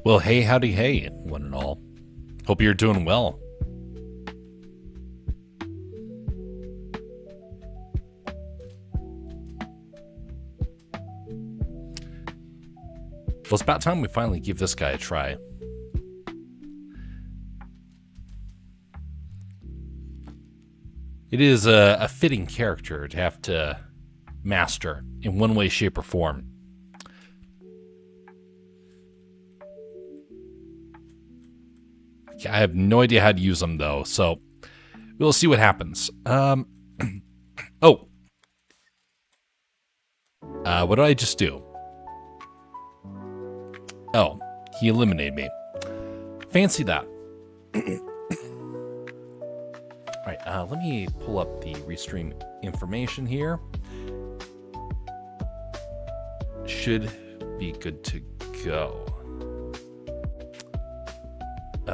Well, hey, howdy, hey, one and all. Hope you're doing well. Well, it's about time we finally give this guy a try. It is a fitting character to have to master in one way, shape, or form. I have no idea how to use them, though, so we'll see what happens. What did I just do? Oh, he eliminated me. Fancy that. Alright, let me pull up the restream information here. Should be good to go.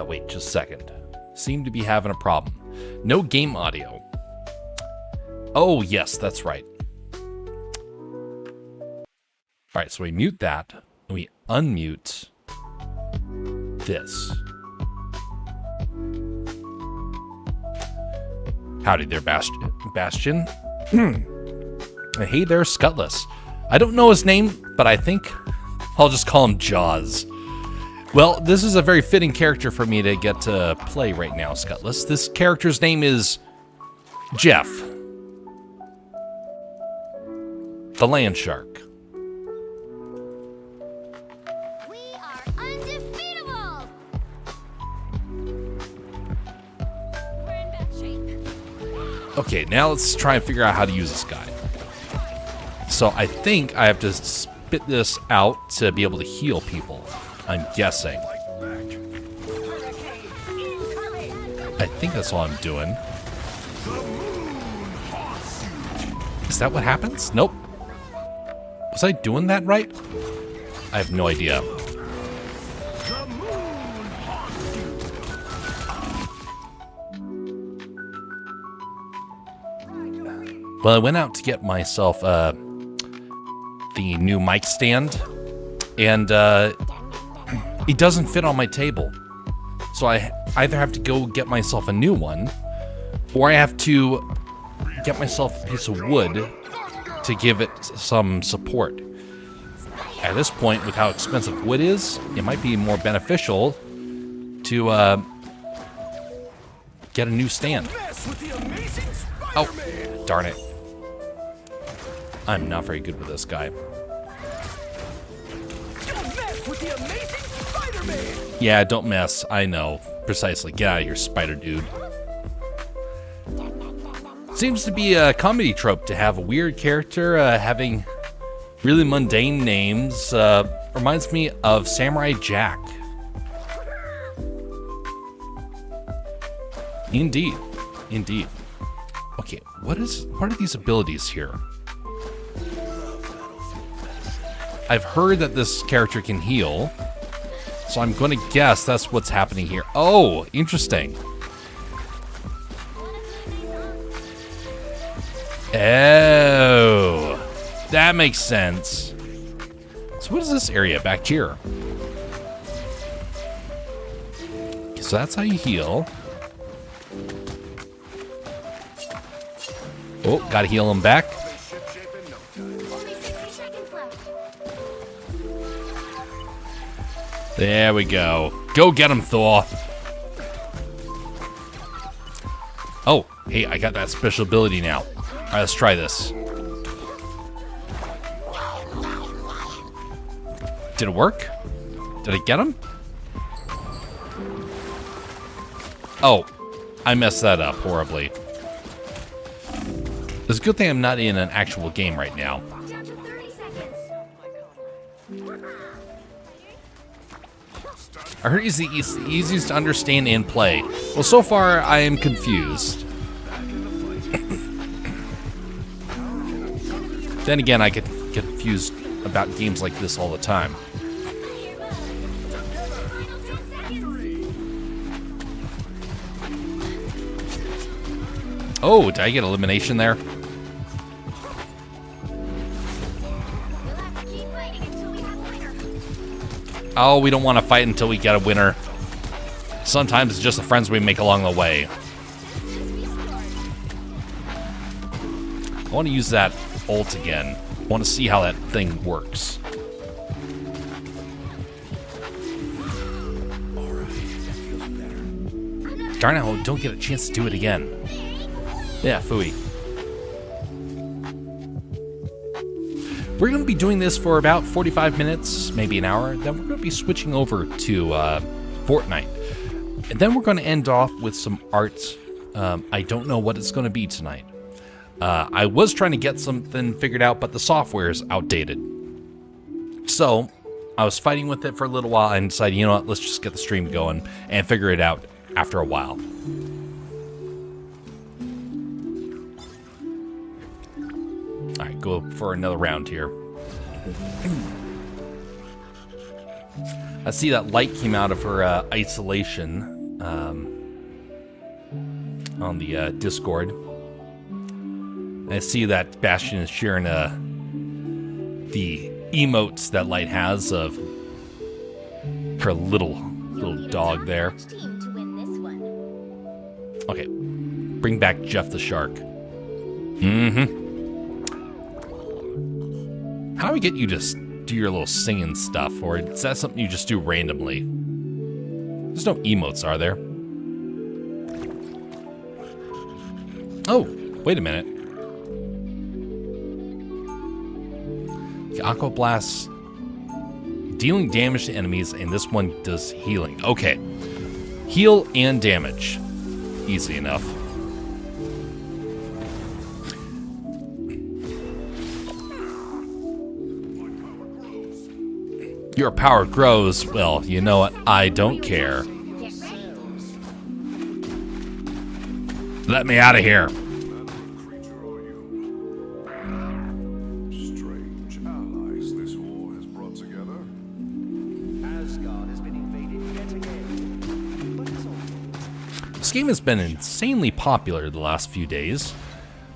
Wait, just a second. Seem to be having a problem. No game audio. Oh, yes, that's right. Alright, so we mute that, and we unmute this. Howdy there, Bastion. Hey there, Scutless. I don't know his name, but I think I'll just call him Jaws. Well, this is a very fitting character for me to get to play right now, Scutless. This character's name is Jeff, the land shark. We are undefeatable! We're in bad shape. Okay, now let's try and figure out how to use this guy. So I think I have to spit this out to be able to heal people. I'm guessing. I think that's all I'm doing. Is that what happens? Nope. Was I doing that right? I have no idea. Well, I went out to get myself the new mic stand, and it doesn't fit on my table. So I either have to go get myself a new one, or I have to get myself a piece of wood to give it some support. At this point, with how expensive wood is, it might be more beneficial to get a new stand. Oh, darn it. I'm not very good with this guy. Yeah, don't mess. I know. Precisely. Get out of here, spider dude. Seems to be a comedy trope to have a weird character having really mundane names. Reminds me of Samurai Jack. Indeed. Indeed. Okay, what are these abilities here? I've heard that this character can heal, so I'm going to guess that's what's happening here. Oh, interesting. Oh, that makes sense. So what is this area back here? So that's how you heal. Oh, gotta heal him back. There we go. Go get him, Thor. Oh, hey, I got that special ability now. All right, let's try this. Did it work? Did I get him? Oh, I messed that up horribly. It's a good thing I'm not in an actual game right now. I heard he's the easiest to understand and play. Well, so far, I am confused. Then again, I get confused about games like this all the time. Oh, did I get elimination there? Oh, we don't want to fight until we get a winner. Sometimes it's just the friends we make along the way. I want to use that ult again. I want to see how that thing works. Darn it, I don't get a chance to do it again. Yeah, phooey. We're going to be doing this for about 45 minutes, maybe an hour. Then we're going to be switching over to Fortnite. And then we're going to end off with some art. I don't know what it's going to be tonight. I was trying to get something figured out, but the software is outdated. So I was fighting with it for a little while and decided, you know what, let's just get the stream going and figure it out after a while. All right, go for another round here. I see that light came out of her isolation on the Discord. I see that Bastion is sharing the emotes that Light has of her little dog there. Team to win this one. Okay, bring back Jeff the Shark. How do we get you to do your little singing stuff, or is that something you just do randomly? There's no emotes, are there? Oh, wait a minute. The Aqua Blast dealing damage to enemies, and this one does healing. Okay, heal and damage. Easy enough. Your power grows. Well, you know what? I don't care. Let me out of here. Strange allies this war has brought together. Asgard has been invaded yet again. But it's all This game has been insanely popular the last few days,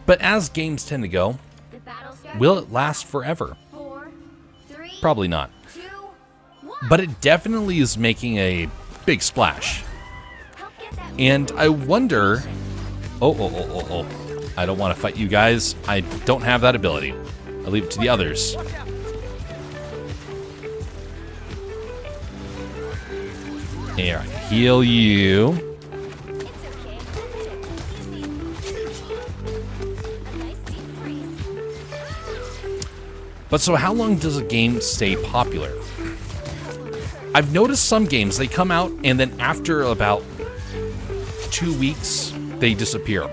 but as games tend to go, The battle starts. will it last forever? 4, 3, Probably not. 2, 1. But it definitely is making a big splash. Help get that And I wonder... Oh. I don't want to fight you guys. I don't have that ability. I'll leave it to the others. Here, I heal you. It's okay. A nice deep freeze. But so how long does a game stay popular? I've noticed some games, they come out and then after about 2 weeks, they disappear.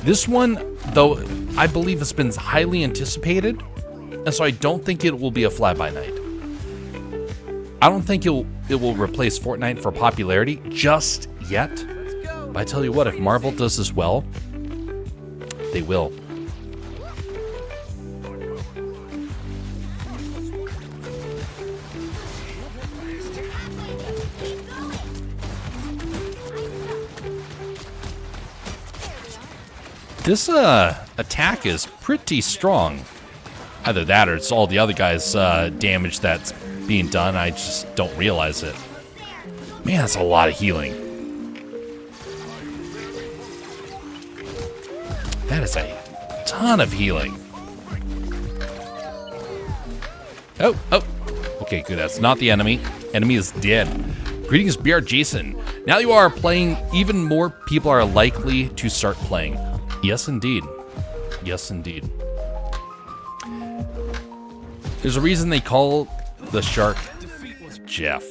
This one, though, I believe has been highly anticipated, and so I don't think it will be a fly-by-night. I don't think it will replace Fortnite for popularity just yet. But I tell you what, if Marvel does this well, they will. This attack is pretty strong. Either that or it's all the other guys' damage that's being done. I just don't realize it. Man, that's a lot of healing. That is a ton of healing. Oh. Okay, good. That's not the enemy. Enemy is dead. Greetings, BR Jason. Now you are playing, even more people are likely to start playing. Yes, indeed. Yes, indeed. There's a reason they call the shark Jeff.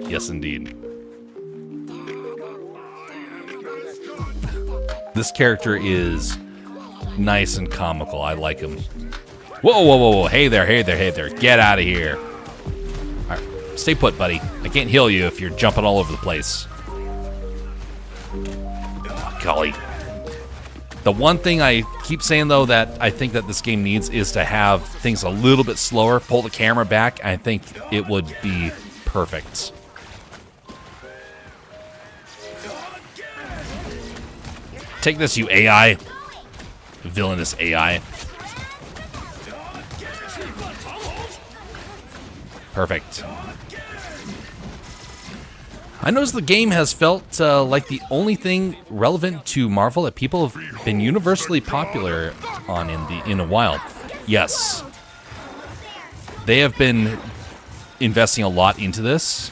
Yes, indeed. This character is nice and comical. I like him. Whoa. Hey there. Get out of here. All right, stay put, buddy. I can't heal you if you're jumping all over the place. Oh, golly. The one thing I keep saying, though, that I think that this game needs is to have things a little bit slower. Pull the camera back. I think it would be perfect. Take this, you AI. Villainous AI. Perfect. I noticed the game has felt like the only thing relevant to Marvel that people have been universally popular on in a while. Yes. They have been investing a lot into this,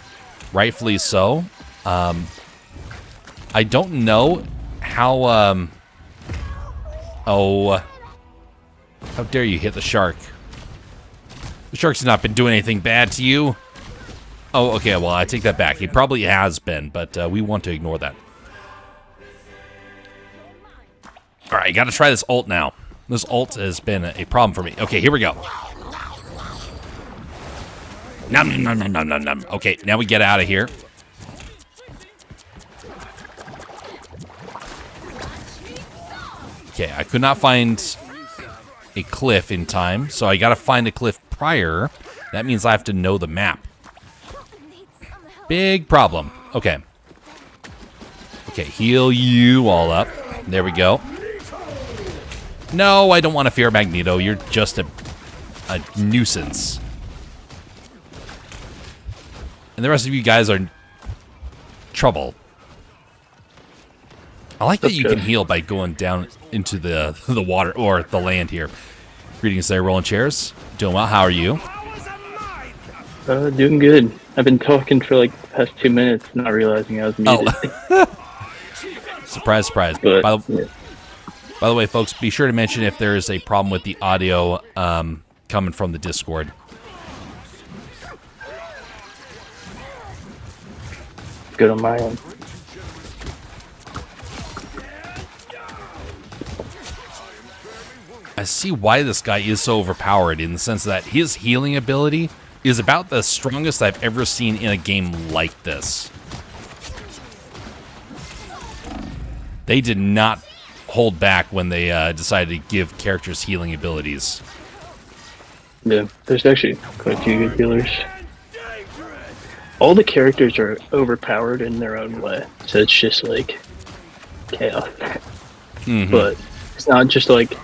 rightfully so. I don't know how, oh, how dare you hit the shark? The shark's not been doing anything bad to you. Oh, okay, well, I take that back. He probably has been, but we want to ignore that. All right, got to try this ult now. This ult has been a problem for me. Okay, here we go. Nom, nom, nom, nom, nom, nom. Okay, now we get out of here. Okay, I could not find a cliff in time, so I got to find a cliff prior. That means I have to know the map. Big problem. Okay. Okay, heal you all up. There we go. No, I don't want to fear Magneto. You're just a nuisance. And the rest of you guys are trouble. I like that you can heal by going down into the water or the land here. Greetings there, rolling chairs. Doing well. How are you? Doing good. I've been talking for like the past 2 minutes, not realizing I was muted. Oh. Surprise, surprise. But, by yeah. the way, folks, be sure to mention if there is a problem with the audio coming from the Discord. Good on my end. I see why this guy is so overpowered in the sense that his healing ability is about the strongest I've ever seen in a game like this. They did not hold back when they decided to give characters healing abilities. Yeah, there's actually quite a few good healers. All the characters are overpowered in their own way, so it's just like chaos. Mm-hmm. But it's not just like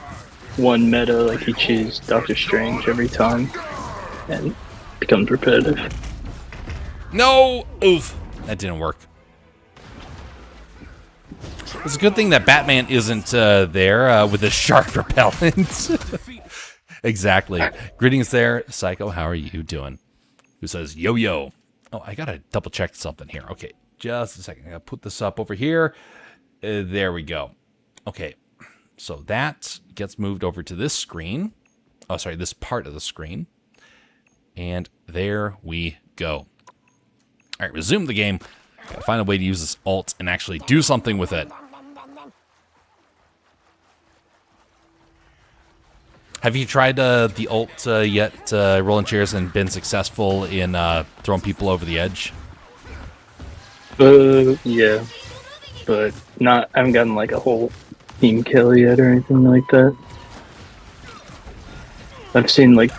one meta, like you choose Doctor Strange every time, and becomes repetitive. No! Oof. That didn't work. It's a good thing that Batman isn't there with the shark repellent. Exactly. Greetings there, Psycho. How are you doing? Who says, yo, yo. Oh, I got to double check something here. Okay, just a second. I got to put this up over here. There we go. Okay, so that gets moved over to this screen. Oh, sorry, this part of the screen. And there we go. All right, resume the game. Gotta find a way to use this ult and actually do something with it. Have you tried the ult yet, rolling chairs, and been successful in throwing people over the edge? Yeah, but not. I haven't gotten like a whole team kill yet or anything like that. I've seen like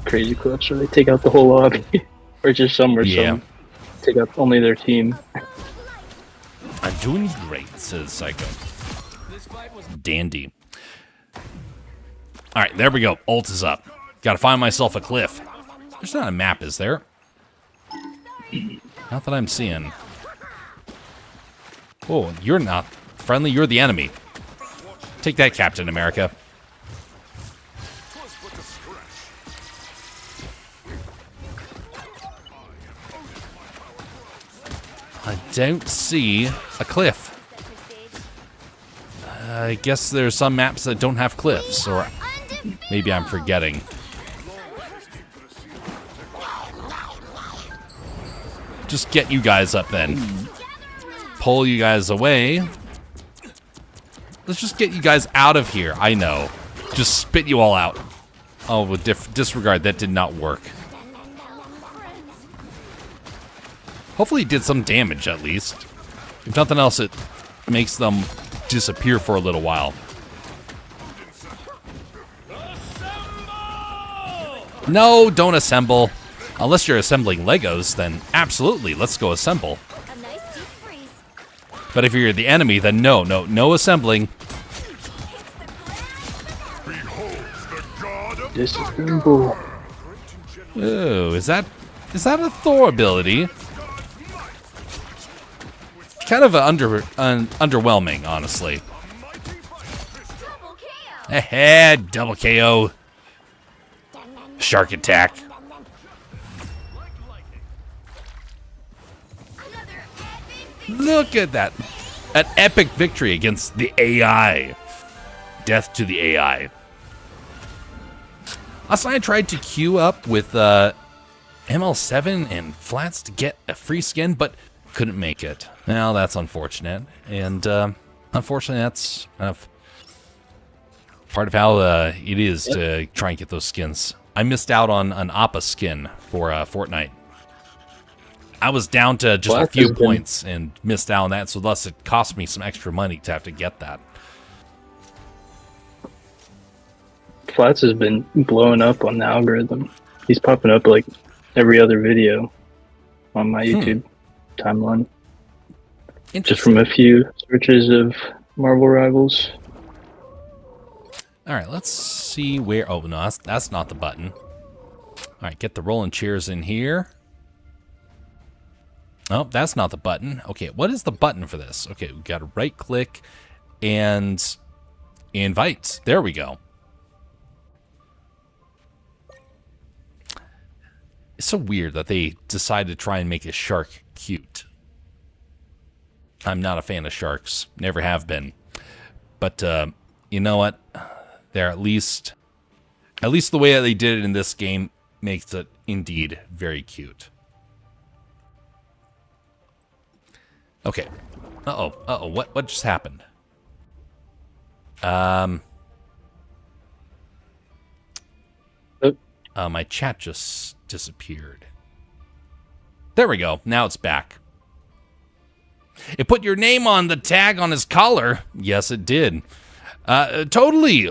crazy clips where they take out the whole lobby, or just some where some take out only their team. I'm doing great, says Psycho. Dandy. All right, there we go. Ult is up. Got to find myself a cliff. There's not a map, is there? Not that I'm seeing. Whoa, you're not friendly. You're the enemy. Take that, Captain America. I don't see a cliff. I guess there's some maps that don't have cliffs, or maybe I'm forgetting. Just get you guys up then. Pull you guys away. Let's just get you guys out of here. I know. Just spit you all out. Oh, with disregard, that did not work. Hopefully it did some damage, at least. If nothing else, it makes them disappear for a little while. No, don't assemble. Unless you're assembling Legos, then absolutely, let's go assemble. A nice deep freeze. But if you're the enemy, then no assembling. Disassemble. Oh, is that Is that a Thor ability? Kind of underwhelming, honestly. Double KO. Double KO. Shark attack. Another epic Look at that. An epic victory against the AI. Death to the AI. Last night I tried to queue up with ML7 and Flats to get a free skin, but couldn't make it. Now that's unfortunate. And unfortunately, that's kind of part of how it is to try and get those skins. I missed out on an Appa skin for Fortnite. I was down to just a few points and missed out on that, so thus it cost me some extra money to have to get that. Flats has been blowing up on the algorithm. He's popping up like every other video on my YouTube timeline. Just from a few searches of Marvel Rivals. All right, let's see where... Oh, no, that's not the button. All right, get the rolling chairs in here. Oh, that's not the button. Okay, what is the button for this? Okay, we got to right-click and invite. There we go. It's so weird that they decided to try and make a shark cute. I'm not a fan of sharks. Never have been. But you know what? They're at least the way that they did it in this game makes it indeed very cute. Okay. Uh-oh. What just happened? My chat just disappeared. There we go. Now it's back. It put your name on the tag on his collar. Yes, it did. Totally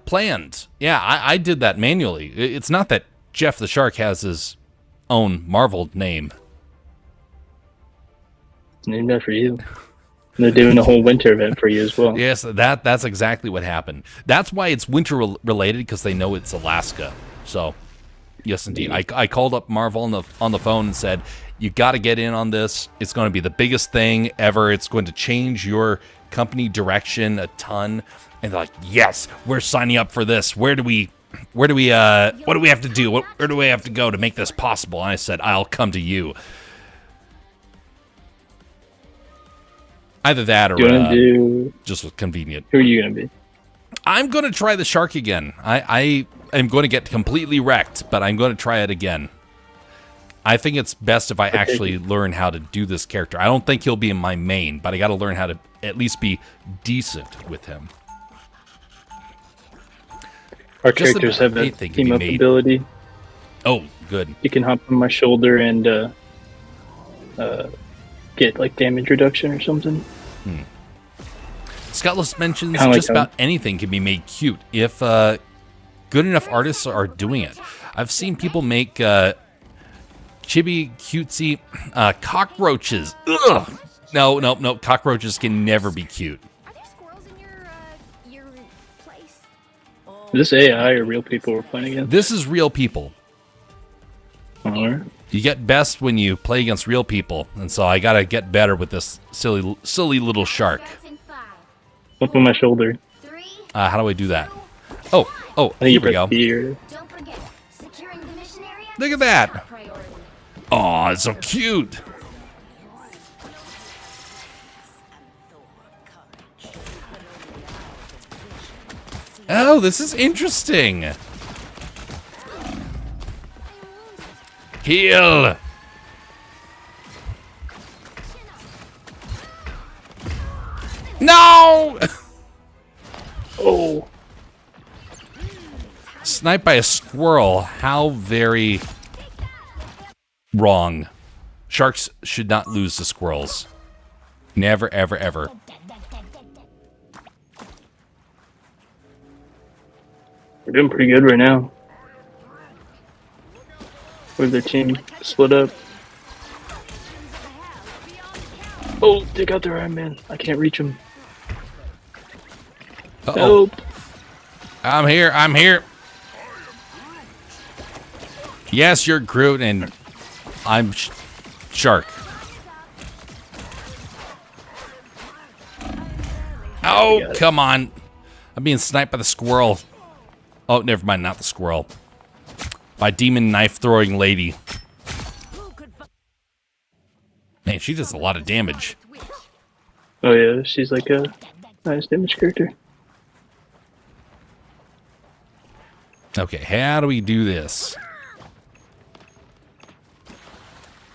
planned. Yeah, I did that manually. It's not that Jeff the Shark has his own Marvel name. Named after you. They're doing a whole winter event for you as well. Yes, that's exactly what happened. That's why it's winter related, because they know it's Alaska. So, yes, indeed. I called up Marvel on the phone and said, you got to get in on this. It's going to be the biggest thing ever. It's going to change your company direction a ton. And they're like, yes, we're signing up for this. What do we have to do? Where do we have to go to make this possible? And I said, I'll come to you. Either that or just convenient. Who are you going to be? I'm going to try the shark again. I am going to get completely wrecked, but I'm going to try it again. I think it's best if I actually learn how to do this character. I don't think he'll be in my main, but I got to learn how to at least be decent with him. Our characters have a team-up ability. Oh, good. You can hop on my shoulder and get like damage reduction or something. Scutless mentions Kinda just like about anything can be made cute if good enough artists are doing it. I've seen people make chibi cutesy cockroaches. Ugh! No, cockroaches can never be cute. Are there squirrels in your place? Is this AI or real people we're playing against? This is real people. Alright. You get best when you play against real people, and so I gotta get better with this silly little shark. That's in 5, Up on my shoulder. 3. How do I do that? Oh, I think here you we go. press B or... Don't forget, securing the mission area. Look at that. Top priority. Oh, it's so cute. Oh, this is interesting. Heal. No! Oh! Sniped by a squirrel. How very wrong. Sharks should not lose to squirrels. Never, ever, ever. We're doing pretty good right now. Where's their team split up? Oh, take out their Iron Man. I can't reach him. Uh-oh. Help! I'm here. Yes, you're Groot, and I'm shark. Oh, come on. I'm being sniped by the squirrel. Oh, never mind, not the squirrel. By demon knife throwing lady. Man, she does a lot of damage. Oh yeah, she's like a nice damage character. Okay, how do we do this?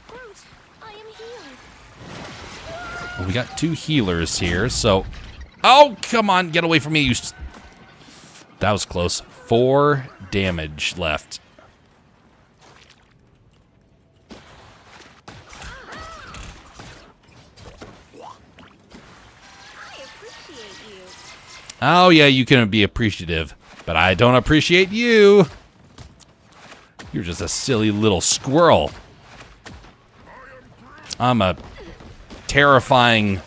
Groot, I am healed. Well, we got 2 healers here, so... Oh, come on, get away from me, you... That was close. 4 damage left. I appreciate you. Oh, yeah, you can be appreciative, but I don't appreciate you. You're just a silly little squirrel. I'm a terrifying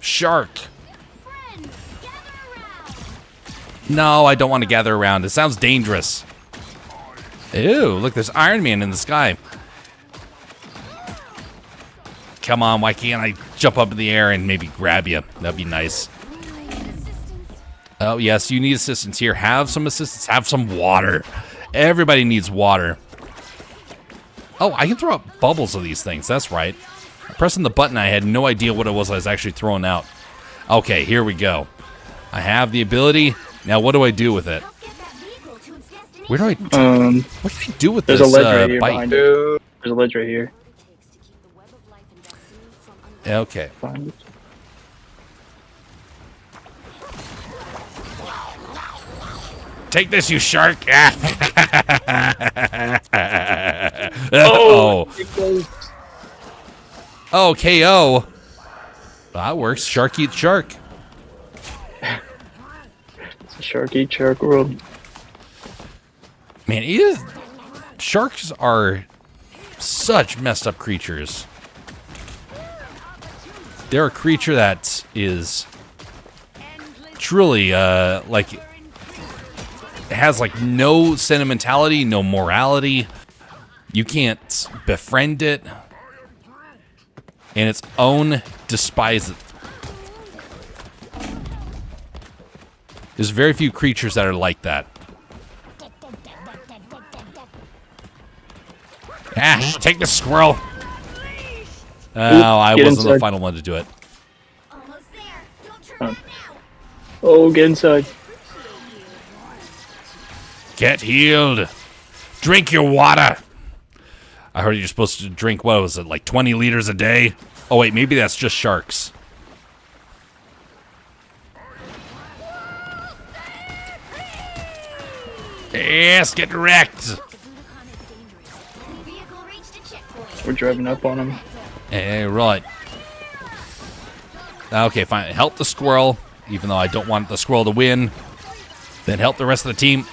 shark. Friends, gather around. No, I don't want to gather around. It sounds dangerous. Ew, look, there's Iron Man in the sky. Come on, why can't I jump up in the air and maybe grab you? That'd be nice. Oh, yes, you need assistance here. Have some assistance. Have some water. Everybody needs water. Oh, I can throw out bubbles of these things. That's right. Pressing the button, I had no idea what it was I was actually throwing out. Okay, here we go. I have the ability. Now, what do I do with it? Where do I... what do I do with There's this a ledge right here bite? behind you. There's a ledge right here. Okay. Behind you. Take this, you shark! Oh! Oh, KO! That works. Shark eats shark. It's a shark eat shark world. Man, it is... Sharks are such messed up creatures. They're a creature that is truly, like... It has, like, no sentimentality, no morality. You can't befriend it. And its own despise it. There's very few creatures that are like that. Ash, take the squirrel. Oh, I wasn't the final one to do it. Almost there. Don't turn around. Oh, get inside. Get healed. Drink your water. I heard you're supposed to drink, what was it, like 20 liters a day? Oh, wait, maybe that's just sharks. Yes, get wrecked. We're driving up on him. Hey, right. Okay, fine. Help the squirrel, even though I don't want the squirrel to win. Then help the rest of the team.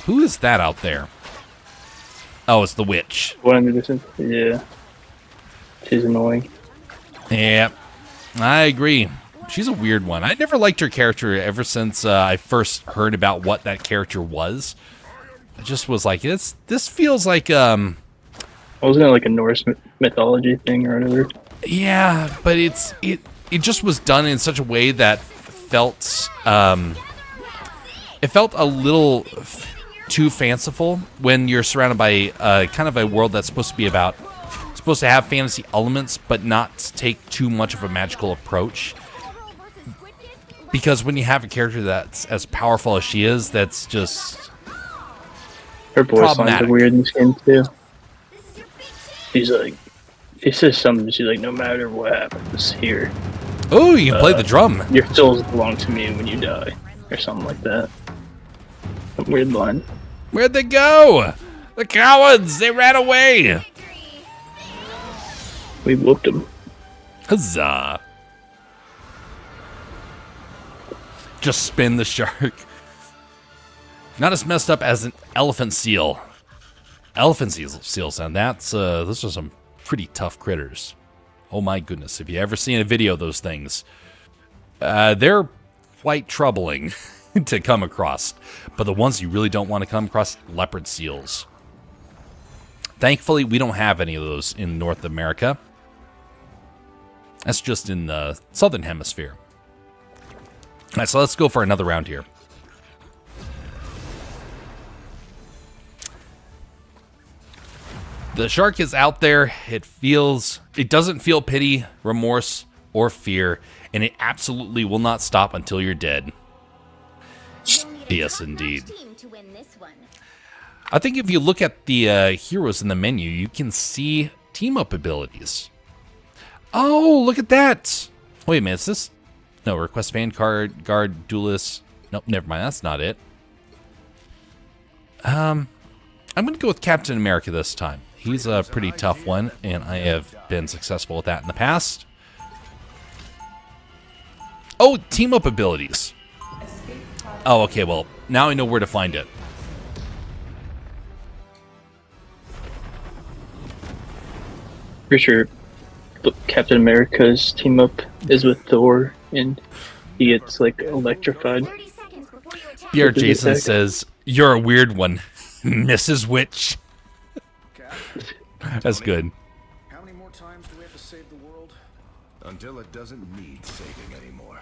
Who is that out there? Oh, it's the witch. What am I missing? Yeah. She's annoying. Yeah, I agree. She's a weird one. I never liked her character ever since I first heard about what that character was. I just was like, this feels like Wasn't it like a Norse mythology thing or whatever? yeah, but it just was done in such a way that felt it felt a little too fanciful when you're surrounded by kind of a world that's supposed to have fantasy elements but not take too much of a magical approach. Because when you have a character that's as powerful as she is, that's just Her voice lines problematic. are weird in this game too. She's like, she says something. She's like, no matter what happens here, oh, you can play the drum. your souls belong to me when you die, or something like that. Some weird line. Where'd they go? The cowards! They ran away! We whooped him. Huzzah! Just spin the shark. Not as messed up as an elephant seal. Elephant seals, and those are some pretty tough critters. Oh my goodness, if you ever seen a video of those things, they're quite troubling to come across. But the ones you really don't want to come across, leopard seals. Thankfully, we don't have any of those in North America. That's just in the Southern Hemisphere. All right, so let's go for another round here. The shark is out there. It doesn't feel pity, remorse, or fear, and it absolutely will not stop until you're dead. Yes, indeed. Team to win this one. I think if you look at the heroes in the menu, you can see team-up abilities. Oh, look at that! Wait a minute, is this... No, request vanguard, guard, duelist... Nope, never mind, that's not it. I'm going to go with Captain America this time. He's a pretty tough one, and I have been successful with that in the past. Oh, team-up abilities. Oh, okay, well, now I know where to find it. Pretty sure Captain America's team up is with Thor, and he gets like electrified. 30 seconds before you attack. Pierre With his Jason attack. says, "You're a weird one, Mrs. Witch." Cap, That's good. how many more times do we have to save the world? Until it doesn't need saving anymore.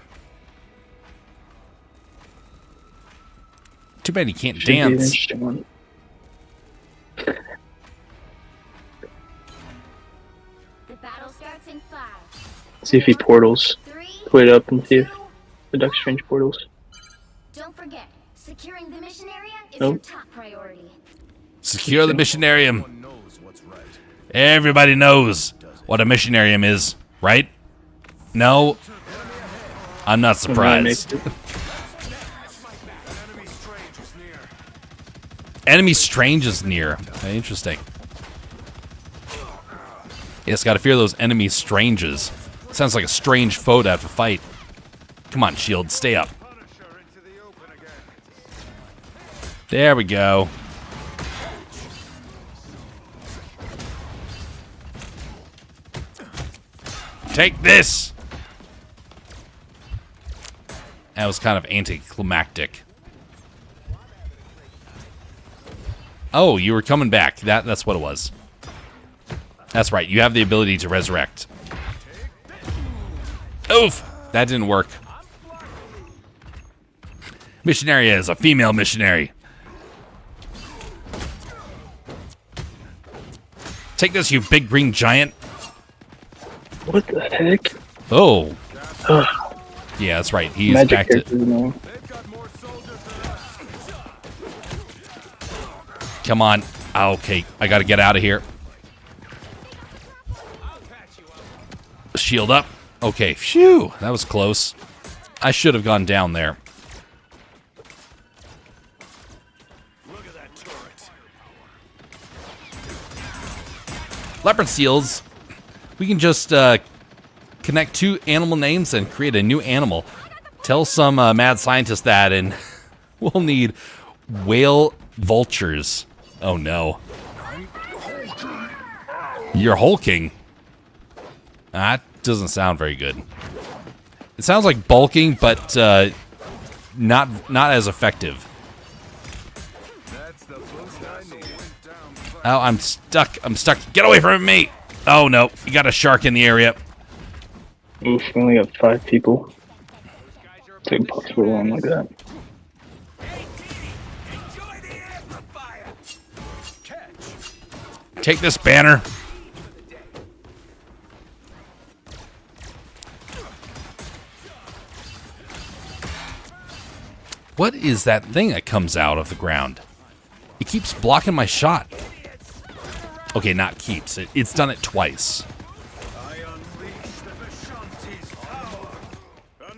Too bad he can't Should be an dance. interesting one. The battle starts in 5, See if he portals. 3, Put it up and see if 2. the Duck Strange portals. Don't forget, securing the mission area is Nope. your top priority. Secure the missionarium. Everyone knows what's right. Everybody knows what a missionarium is, right? No? I'm not When Ryan makes surprised. it. Enemy strange is near. Enemy Strange is near. Interesting. Yes, gotta fear those enemy stranges. Sounds like a strange foe to have to fight. Come on, Shield, stay up. Punisher into the open again. There we go. Take this! That was kind of anticlimactic. Oh, you were coming back. That's what it was. That's right. You have the ability to resurrect. Oof! That didn't work. Missionary is a female missionary. Take this, you big green giant. What the heck? Oh. Ugh, Yeah, that's right. He's magic back to... characters now. They've got more soldiers than us. Come on. Okay, I gotta get out of here. Shield up. Okay, phew. That was close. I should have gone down there. Look at that turret. Leopard seals. We can just connect two animal names and create a new animal. Tell some mad scientist that, and we'll need whale vultures. Oh no. You're hulking. That doesn't sound very good. It sounds like bulking, but not as effective. That's the boost I need. Oh, I'm stuck. I'm stuck. Get away from me! Oh no, you got a shark in the area. Oof, we only got 5 people. Take possible one like that. Enjoy the amplifier. Catch. Take this banner. What is that thing that comes out of the ground? It keeps blocking my shot. Okay, not keeps. It's done it twice. I unleash the Vishanti's power.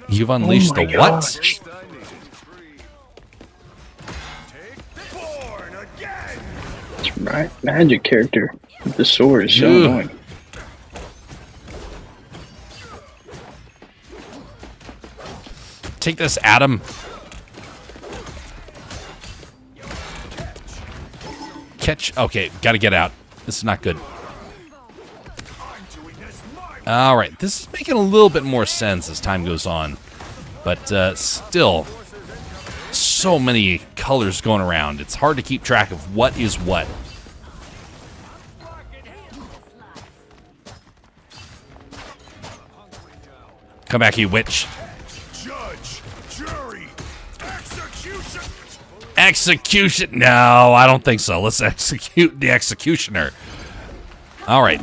You've unleashed my the what? gosh. Boost I needed. Take born again. It's right, magic character. With the sword is so Ugh. annoying. Take this, Adam. Catch. Okay, gotta get out. This is not good. I'm doing this my All right, this is making a little bit more sense as time goes on, but still, so many colors going around. It's hard to keep track of what is what. Come back, you witch. Judge, jury, execution. Execution. No, I don't think so. Let's execute the executioner. All right.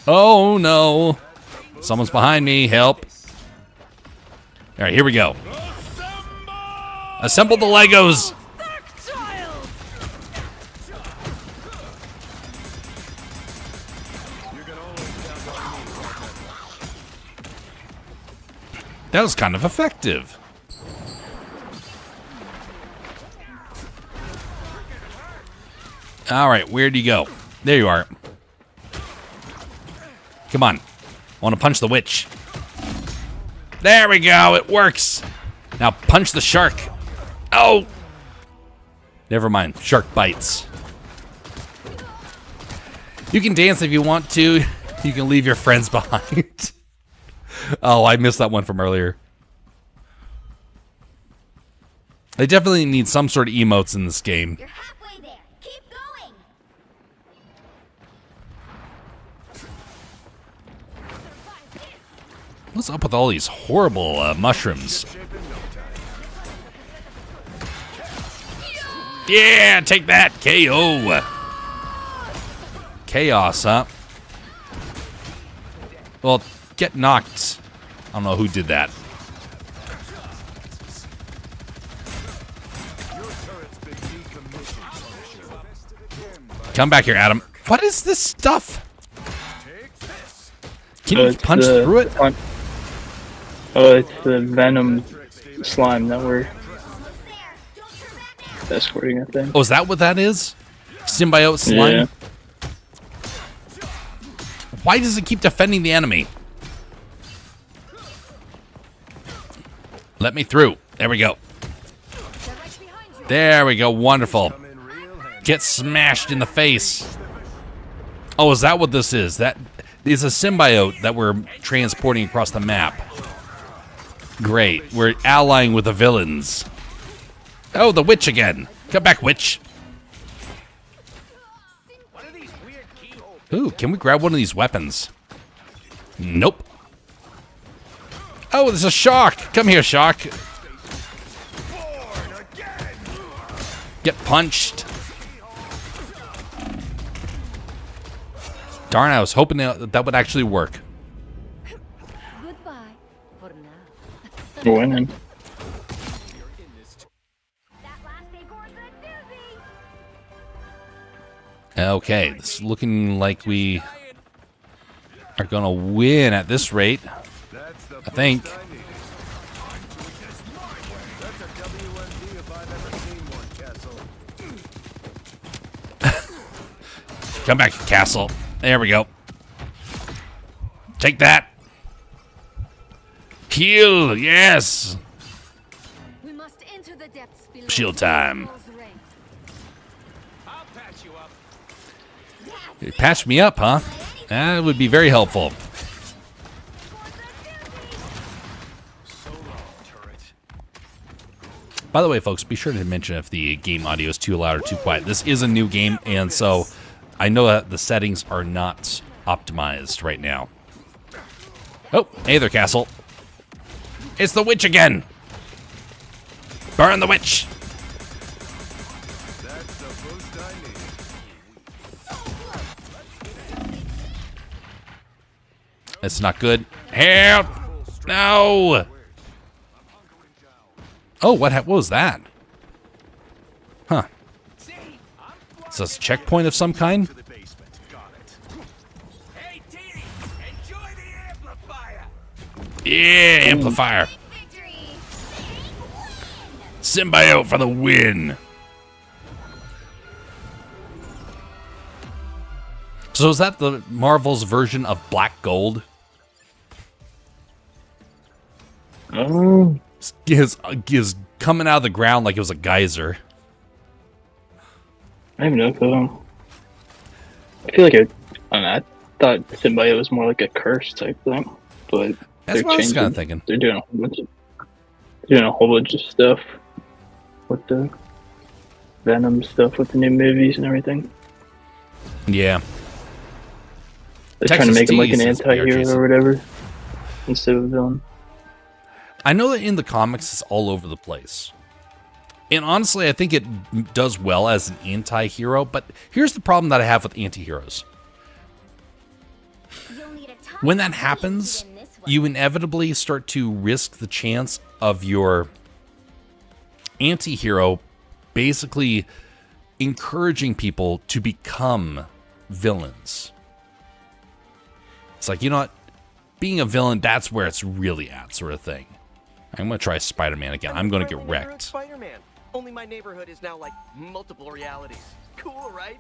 Oh, no. Someone's behind me. Help. All right, here we go. Assemble the Legos. That was kind of effective. All right, where'd you go? There you are. Come on. I want to punch the witch. There we go. It works. Now punch the shark. Oh. Never mind. Shark bites. You can dance if you want to. You can leave your friends behind. Oh, I missed that one from earlier. They definitely need some sort of emotes in this game. You're halfway there. Keep going. What's up with all these horrible mushrooms? Yeah, take that, KO. Chaos, huh? Well, get knocked. I don't know who did that. Come back here, Adam. What is this stuff? Can you punch through it? Oh, it's the venom slime that we're escorting, I think. Oh, is that what that is? Symbiote slime? Yeah. Why does it keep defending the enemy? Let me through. There we go. There we go. Wonderful. Get smashed in the face. Oh, is that what this is? That is a symbiote that we're transporting across the map. Great. We're allying with the villains. Oh, the witch again. Come back, witch. Ooh, can we grab one of these weapons? Nope. Oh, there's a shark. Come here, shark. Get punched. Darn, I was hoping that would actually work. Goodbye for now. We're winning. That last big one's a doozy. Okay, this is looking like we are gonna win at this rate. I think. Come back, castle. There we go. Take that. Heal, yes. We must enter the depths below. Shield time. You patch me up, huh? That would be very helpful. By the way, folks, be sure to mention if the game audio is too loud or too quiet. This is a new game, and so I know that the settings are not optimized right now. Oh, hey there, castle. It's the witch again. Burn the witch. That's not good. Help! No! Oh, what was that? Huh. Is this a checkpoint of some kind? Yeah, amplifier. Symbiote for the win. So is that the Marvel's version of Black Gold? Oh, Is coming out of the ground like it was a geyser. I don't even know. I feel like I don't know, I thought Symbiote was more like a curse type thing, but That's what I was kind of thinking. They're doing a whole bunch of stuff with the Venom stuff with the new movies and everything. Yeah. They're Texas trying to make him like an Tease is anti-hero PRGs. or whatever. instead of a villain. I know that in the comics it's all over the place. And honestly, I think it does well as an anti-hero, but here's the problem that I have with anti-heroes. You'll need a top When that team happens, to win this one. you inevitably start to risk the chance of your anti-hero basically encouraging people to become villains. It's like, you know what? Being a villain, that's where it's really at, sort of thing. I'm going to try Spider-Man again. I'm going to get wrecked. Spider-Man. Only my neighborhood is now like multiple realities. Cool, right?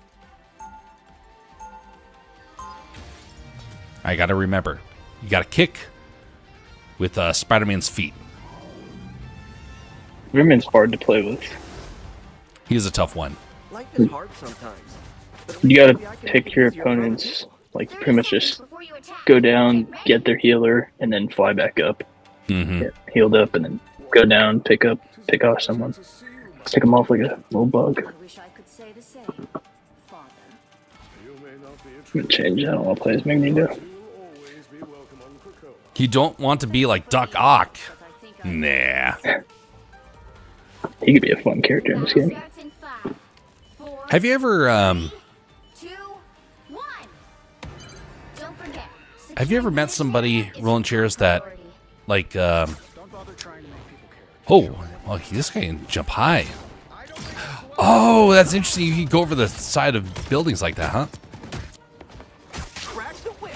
I got to remember, you got to kick with Spider-Man's feet. Spider-Man's hard to play with. He's a tough one. Life is hard sometimes. But at You least gotta maybe I can pick make your it easier for opponents, like, 30 pretty much seconds just before you attack. go down, Get ready. get their healer, and then fly back up. Mm-hmm. Get healed up, and then go down, pick off someone. Pick them off like a little bug. I wish I could say the same, Father. I'm gonna change. I don't want to play as Magneto. You don't want to be like Doc Ock. But I think I Nah. He could be a fun character in this game. starts in 5, 4, Have you ever 2, 1. Don't forget. have you ever met somebody rolling chairs that like oh, well, this guy can jump high. Oh, that's interesting. You can go over the side of buildings like that, huh? Crash the whip.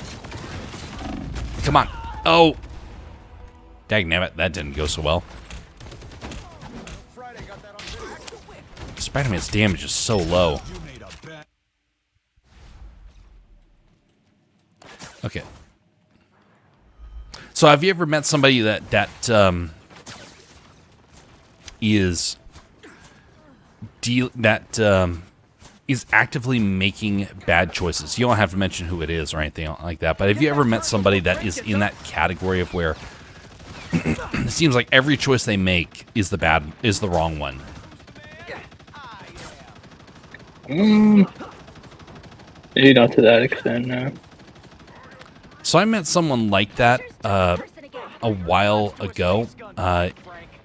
Come on. Oh. Dagnabbit, that didn't go so well. Spider-Man's damage is so low. Okay. So have you ever met somebody that is actively making bad choices? You don't have to mention who it is or anything like that, but have you ever met somebody that is in that category of where it seems like every choice they make is the wrong one? Maybe not to that extent, no. So I met someone like that a while ago.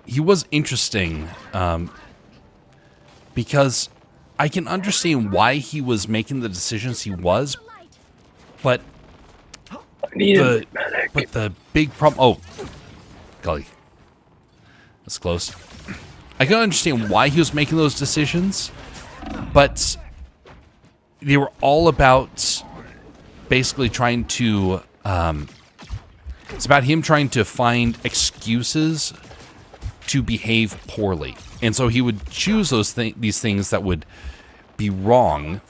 He was interesting because I can understand why he was making the decisions he was, but the big problem. Oh, golly, that's close. I can understand why he was making those decisions, but they were all about basically trying to. It's about him trying to find excuses to behave poorly, and so he would choose these things that would be wrong,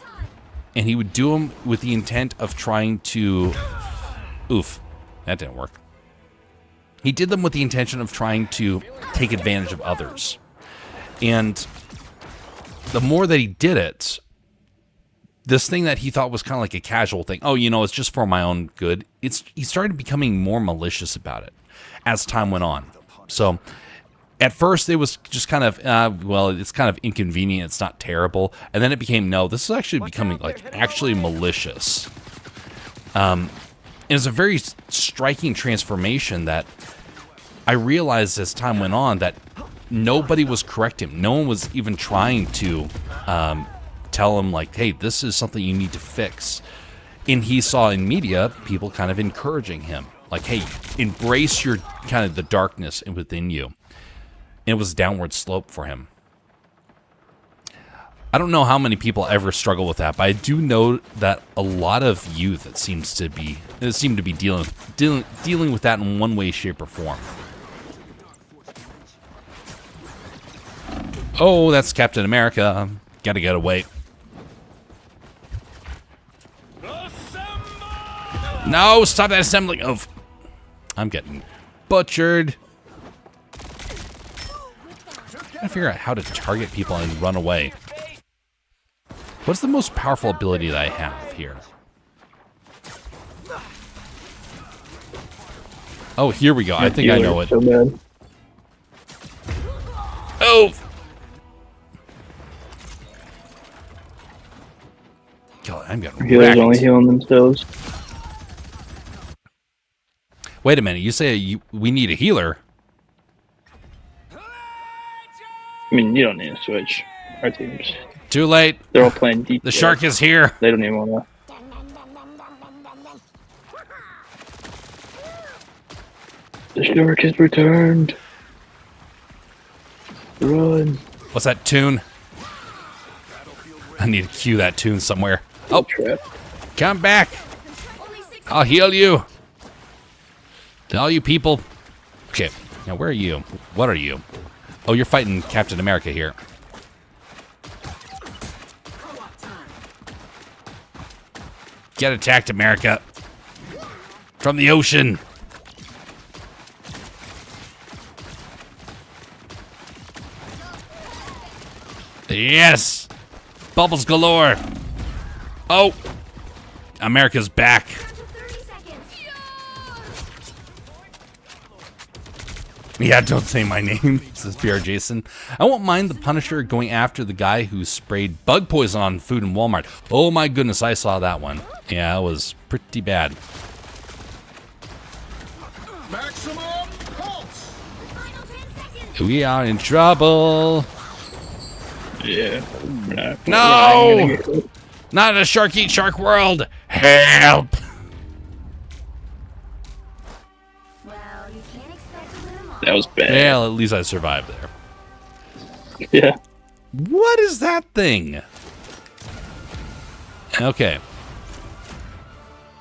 and he would do them with the intent of trying to. Oof, that didn't work. He did them with the intention of trying to take advantage of others, and the more that he did it, this thing that he thought was kind of like a casual thing, oh, you know, it's just for my own good, he started becoming more malicious about it as time went on. So at first it was just kind of, well, it's kind of inconvenient, it's not terrible. And then it became, no, this is actually becoming like actually malicious. And it's a very striking transformation that I realized as time went on that nobody was correcting him. No one was even trying to tell him, like, hey, this is something you need to fix. And he saw in media people kind of encouraging him, like, hey, embrace your kind of the darkness within you. And it was a downward slope for him. I don't know how many people ever struggle with that, but I do know that a lot of youth seem to be dealing with that in one way, shape, or form. Oh, that's Captain America. Gotta get away. No, stop that assembling of. I'm getting butchered. I'm trying to figure out how to target people and run away. What's the most powerful ability that I have here? Oh, here we go. I think I know it. So bad. Oh! God, I'm getting Healers only wrecked. healing themselves. Wait a minute. You say we need a healer? I mean, you don't need to switch. Our teams. Too late. They're all playing deep. The shark is here. They don't even want to. The shark has returned. Run. What's that tune? I need to cue that tune somewhere. Oh, Trap. come back. I'll heal you. To all you people. Okay, now where are you? What are you? Oh, you're fighting Captain America here. Get attacked, America. From the ocean. Yes. Bubbles galore. Oh. America's back. 30 seconds. Yeah, don't say my name, says PR Jason. I won't mind the Punisher going after the guy who sprayed bug poison on food in Walmart. Oh my goodness, I saw that one. Yeah, it was pretty bad. Maximum pulse. Final 10 seconds. We are in trouble. Yeah. No! Not a shark eat shark world. Help! Well, you can't expect to win them all. That was bad. Well, at least I survived there. Yeah. What is that thing? Okay.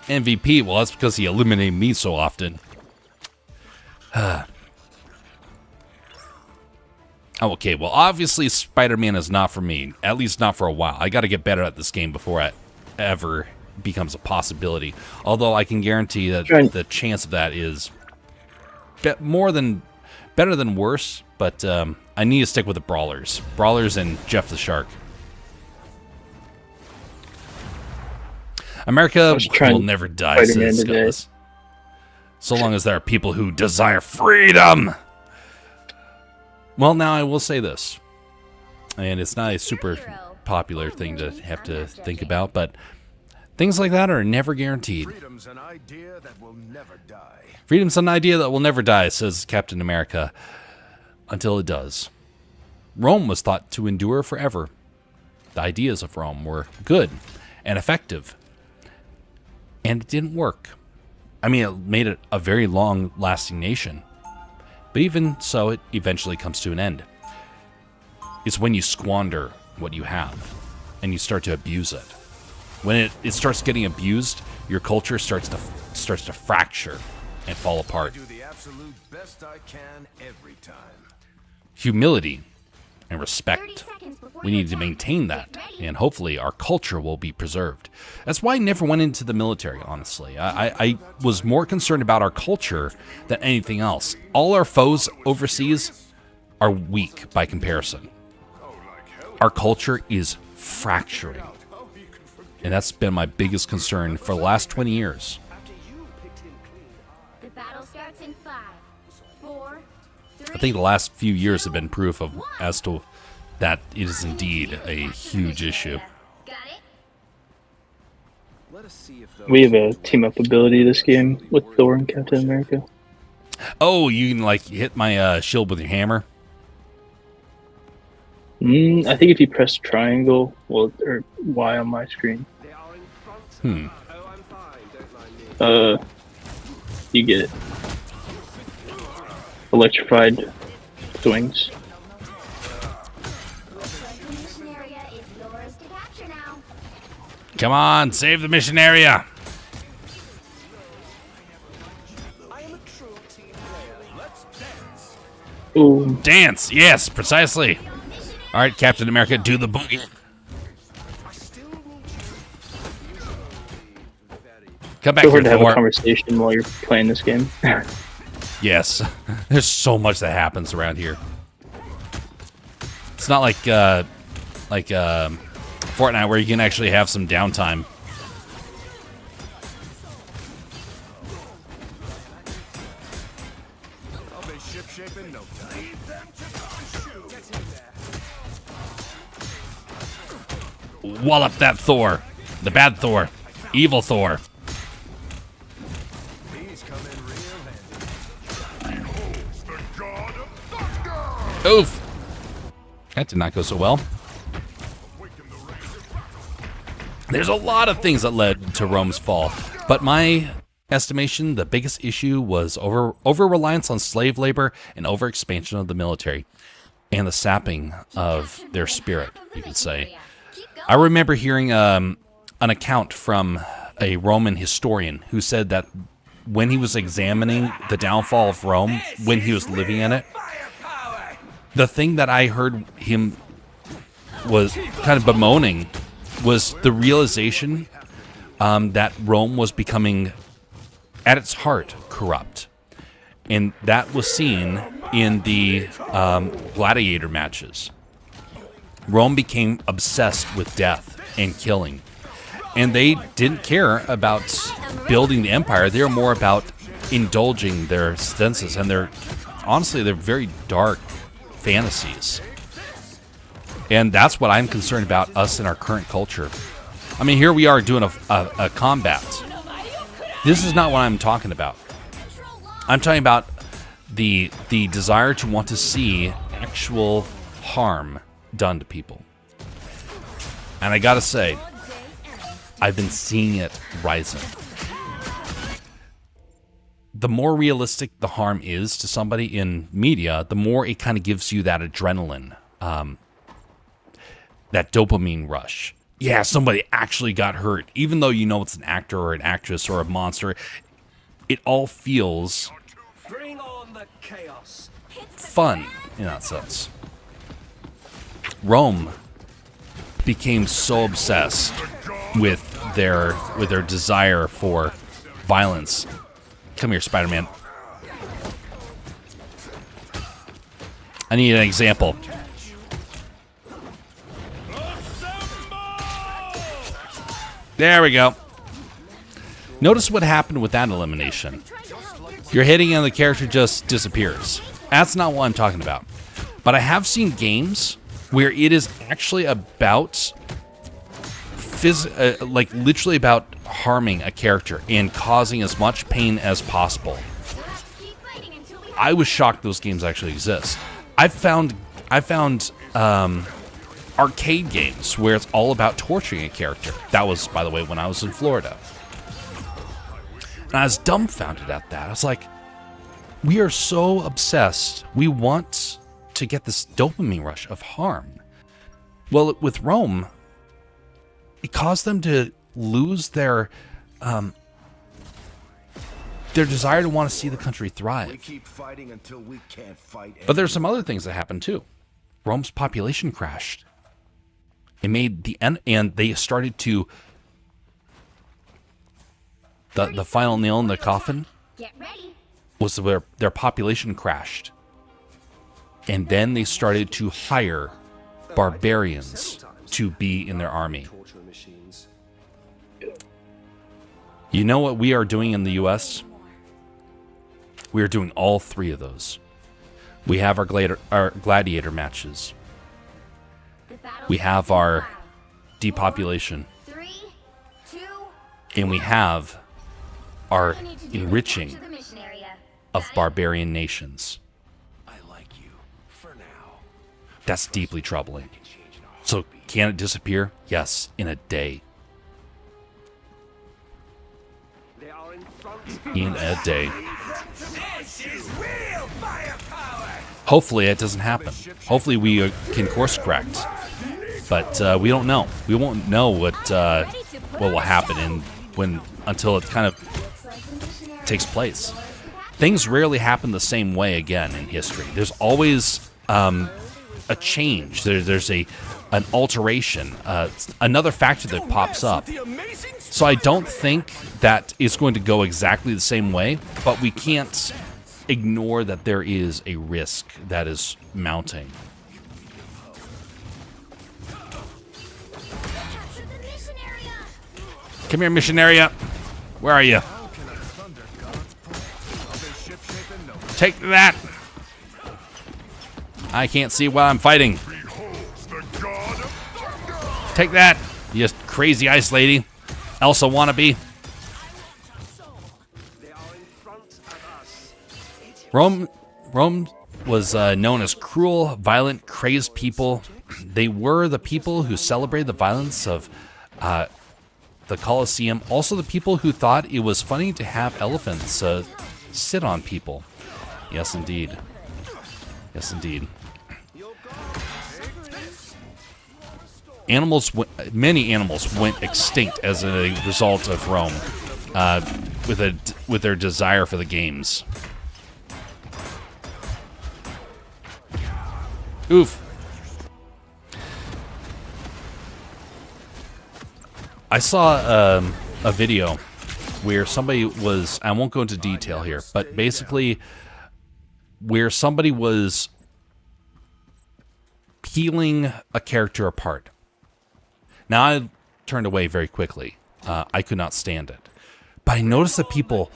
MVP. Well, that's because he eliminated me so often. Okay, well, obviously Spider-Man is not for me. At least not for a while. I got to get better at this game before it ever becomes a possibility. Although I can guarantee that the chance of that is better than worse. But I need to stick with the brawlers. Brawlers and Jeff the Shark. America will never die, says Skullis. So long as there are people who desire freedom. Well, now I will say this, and it's not a super popular thing to have to think about, but things like that are never guaranteed. Freedom's an idea that will never die. Freedom's an idea that will never die, says Captain America, until it does. Rome was thought to endure forever. The ideas of Rome were good and effective, and it didn't work. I mean, it made it a very long-lasting nation. But even so, it eventually comes to an end. It's when you squander what you have, and you start to abuse it. When it starts getting abused, your culture starts to fracture and fall apart. I do the absolute best I can every time. Humility and 30 respect. seconds before We you need to attack. maintain that, Get ready. and hopefully our culture will be preserved. That's why I never went into the military, honestly. I was more concerned about our culture than anything else. All our foes overseas are weak by comparison. Our culture is fracturing, and that's been my biggest concern for the last 20 years. The battle starts in 5, 4, 3. I think the last few years have been proof of as to that it is indeed a huge issue. Got it? Let us see if those We have a team up ability this game with Thor and Captain America. Oh, you can like hit my shield with your hammer? I think if you press triangle, or Y on my screen, They are in front. Hmm. Oh, I'm fine. Don't mind me. you get electrified swings. Looks like the mission area is yours to capture now. Come on, save the mission area. I am a true team player. Let's dance. Ooh, Dance, yes, precisely. All right, Captain America, do the boogie. I still need you. Very Come back so here, hard to have a Thor. conversation while you're playing this game. Yes, there's so much that happens around here. It's not like Fortnite where you can actually have some downtime. I'll be shipshape in no time. Lead them to shoot. Get in there. Wallop that Thor, the bad Thor, evil Thor. These come in real handy. Oof. That did not go so well. There's a lot of things that led to Rome's fall, but my estimation, the biggest issue was over-reliance on slave labor and over-expansion of the military and the sapping of their spirit, you could say. I remember hearing an account from a Roman historian who said that when he was examining the downfall of Rome, when he was living in it, the thing that I heard him was kind of bemoaning was the realization that Rome was becoming, at its heart, corrupt. And that was seen in the gladiator matches. Rome became obsessed with death and killing. And they didn't care about building the empire. They were more about indulging their senses. And they're very dark fantasies. And that's what I'm concerned about us in our current culture. I mean, here we are doing a combat. This is not what I'm talking about. I'm talking about the desire to want to see actual harm done to people. And I gotta say, I've been seeing it rising. The more realistic the harm is to somebody in media, the more it kind of gives you that adrenaline, that dopamine rush. Yeah, somebody actually got hurt. Even though you know it's an actor or an actress or a monster, it all feels Bring on the chaos. fun in that sense. Rome became so obsessed with their desire for violence. Come here, Spider-Man. I need an example. There we go. Notice what happened with that elimination. You're hitting and the character just disappears. That's not what I'm talking about. But I have seen games where it is actually about literally about harming a character and causing as much pain as possible. I was shocked those games actually exist. I found arcade games where it's all about torturing a character. That was, by the way, when I was in Florida. And I was dumbfounded at that. I was like, we are so obsessed. We want to get this dopamine rush of harm. Well, with Rome, it caused them to lose their desire to want to see the country thrive. We keep fighting until we can't fight. But there's some other things that happened too. Rome's population crashed. It made the end, and they started to the final nail in the coffin Get ready. was where their population crashed. And then they started to hire barbarians to be in their army. Torture machines. You know what we are doing in the US? We are doing all three of those. We have our gladiator matches. We have our depopulation. 3, 2, And we have our enriching of barbarian nations. I like you for now. That's deeply troubling. So can it disappear? Yes, in a day. They are in front. In a day. Hopefully it doesn't happen. Hopefully we can course correct. But we don't know. We won't know what will happen until it kind of takes place. Things rarely happen the same way again in history. There's always a change. There's an alteration, another factor that pops up. So I don't think that it's going to go exactly the same way, but we can't ignore that there is a risk that is mounting. Come here, missionaria. Where are you? Take that. I can't see while I'm fighting. Take that, you crazy ice lady. Elsa wannabe. Rome was known as cruel, violent, crazed people. They were the people who celebrated the violence of the Colosseum. Also, the people who thought it was funny to have elephants sit on people. Yes, indeed. Yes, indeed. Many animals went extinct as a result of Rome, with their desire for the games. Oof. I saw a video where somebody was, I won't go into detail here, but basically where somebody was peeling a character apart. Now, I turned away very quickly. I could not stand it. But I noticed the people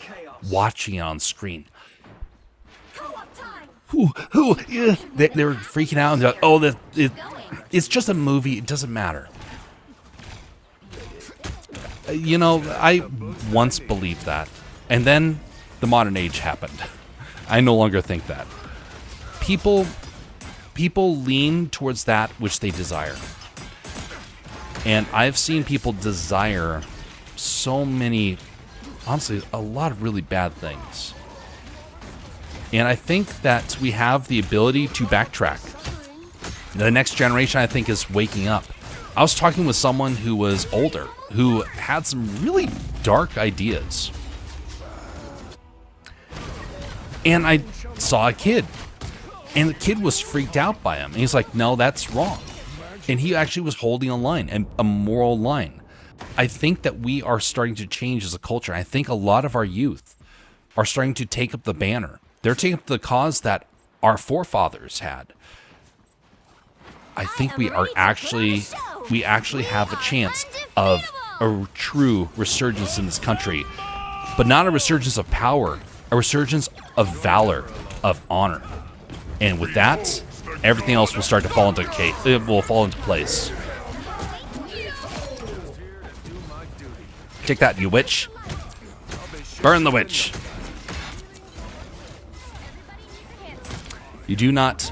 watching it on screen. They were freaking out and they're like, oh, it's just a movie. It doesn't matter. You know, I once believed that. And then the modern age happened. I no longer think that. People lean towards that which they desire. And I've seen people desire so many, honestly, a lot of really bad things. And I think that we have the ability to backtrack. The next generation, I think, is waking up. I was talking with someone who was older, who had some really dark ideas. And I saw a kid. And the kid was freaked out by him. And he's like, no, that's wrong. And he actually was holding a line, a moral line. I think that we are starting to change as a culture. I think a lot of our youth are starting to take up the banner. They're taking up the cause that our forefathers had. I think we actually have a chance of a true resurgence in this country, but not a resurgence of power, a resurgence of valor, of honor. And with that, everything else will start to fall into place. Take that, you witch. Burn the witch. You do not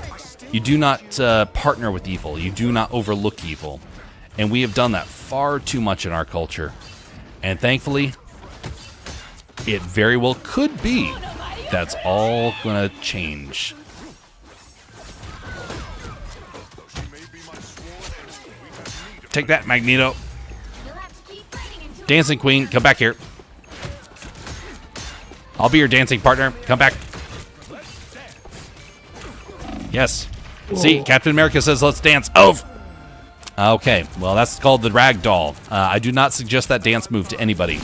partner with evil. You do not overlook evil. And we have done that far too much in our culture. And thankfully, it very well could be that's all going to change. Take that, Magneto. Dancing Queen, come back here. I'll be your dancing partner. Come back. Yes. Whoa. See, Captain America says, let's dance. Oh! Okay, well, that's called the rag doll. I do not suggest that dance move to anybody.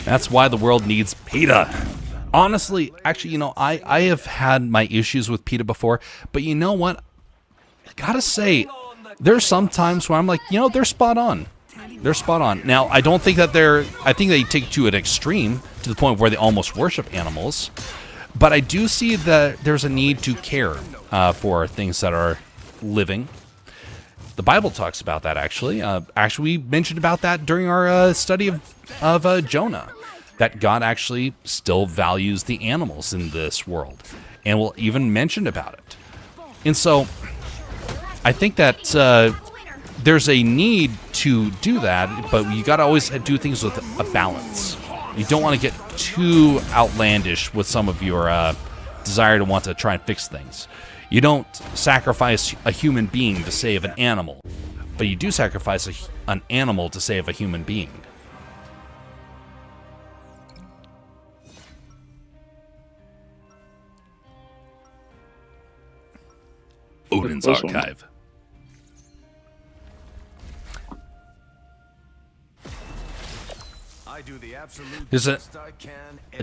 That's why the world needs PETA. Honestly, actually, you know, I have had my issues with PETA before, but you know what? I gotta say, there's some times where I'm like, you know, they're spot on. They're spot on. Now, I don't think that I think they take it to an extreme, to the point where they almost worship animals. But I do see that there's a need to care for things that are living. The Bible talks about that, actually. Actually, we mentioned about that during our study of Jonah, that God actually still values the animals in this world, and will even mention about it. And so, I think that there's a need to do that, but you got to always do things with a balance. You don't want to get too outlandish with some of your desire to want to try and fix things. You don't sacrifice a human being to save an animal, but you do sacrifice an animal to save a human being. Odin's Archive. There's a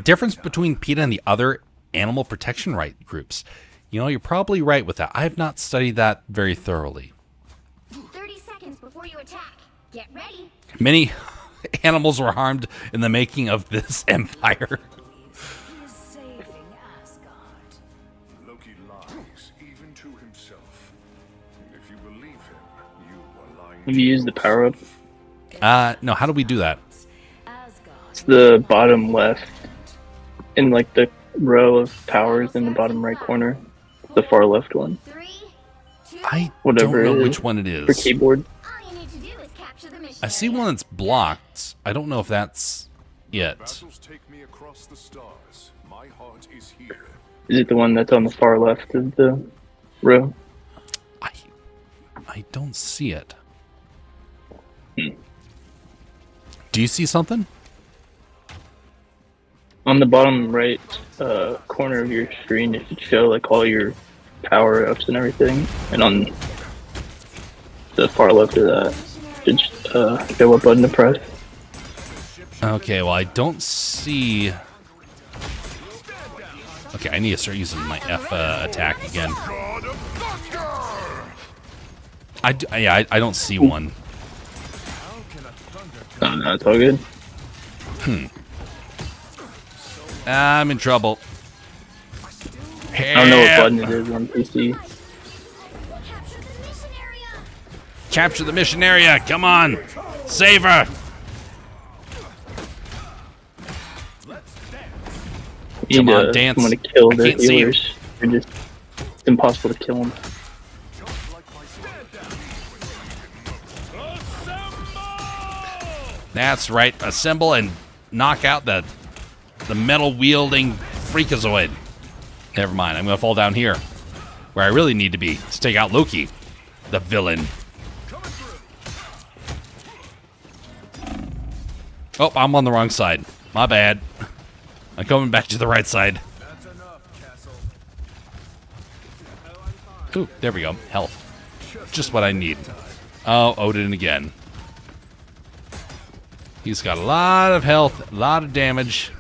difference between PETA and the other animal protection right groups. You know, you're probably right with that. I have not studied that very thoroughly. 30 seconds before you attack. Get ready. Many animals were harmed in the making of this empire. Loki lies even to himself. If you believe him, you are lying. Have you used the power up? No, how do we do that? It's the bottom left. in like the row of towers in the bottom right corner, the far left one. 3, 2, I Whatever don't know it which is. one it For is. keyboard. all you need to do is capture the mission. I see one that's blocked. I don't know if that's it. Battles take me across the stars. My heart is here. Is it the one that's on the far left of the row? I don't see it. Do you see something? On the bottom right corner of your screen, it should show like all your power ups and everything. And on the far left of that, it should show a button to press. Okay, well, I don't see... Okay, I need to start using my F attack again. I don't see one. Oh, no, it's all good. I'm in trouble. I don't know what button it is on PC. Capture the mission area. Come on. Save her. You Come need on, dance. someone to kill I the can't see you. healers. They're just, it's impossible to kill them. That's right. Assemble and knock out the metal wielding freakazoid. Never mind. I'm going to fall down here where I really need to be to take out Loki, the villain. Oh, I'm on the wrong side. My bad. I'm coming back to the right side. Ooh, there we go. Health. Just what I need. Oh, Odin again. He's got a lot of health, a lot of damage.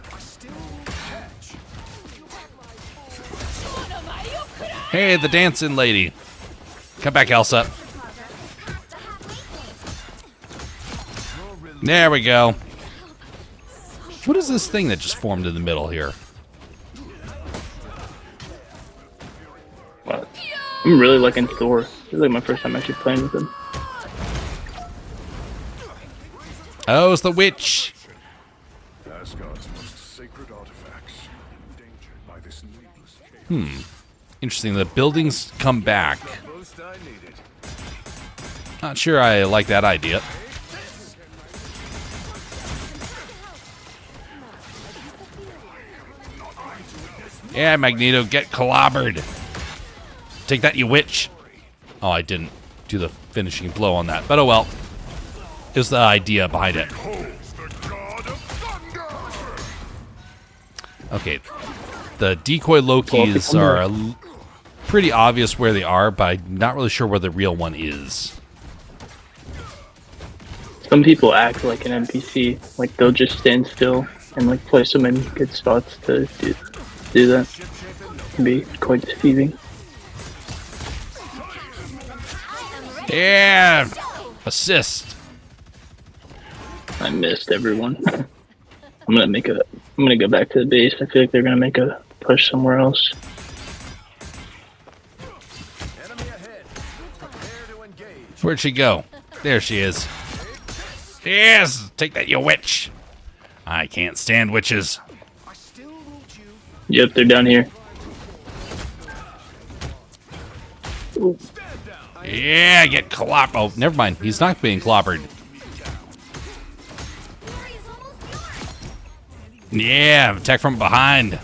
Hey, the dancing lady. Come back, Elsa. There we go. What is this thing that just formed in the middle here? Wow. I'm really liking Thor. This is like my first time actually playing with him. Oh, it's the witch. Asgard's most sacred artifacts endangered by this needless chaos. Interesting. The buildings come back. Not sure I like that idea. Yeah, Magneto, get clobbered. Take that, you witch. Oh, I didn't do the finishing blow on that. But oh well. It was the idea behind it. Okay. The decoy Lokis are pretty obvious where they are, but I'm not really sure where the real one is. Some people act like an NPC, like they'll just stand still and like place them in good spots to do that. It can be quite deceiving. Yeah! Assist. I missed everyone. I'm gonna go back to the base. I feel like they're gonna make a push somewhere else. Where'd she go? There she is. Yes! Take that, you witch! I can't stand witches. Yep, they're down here. Ooh. Yeah, get clobbered. Oh, never mind. He's not being clobbered. Yeah, attack from behind.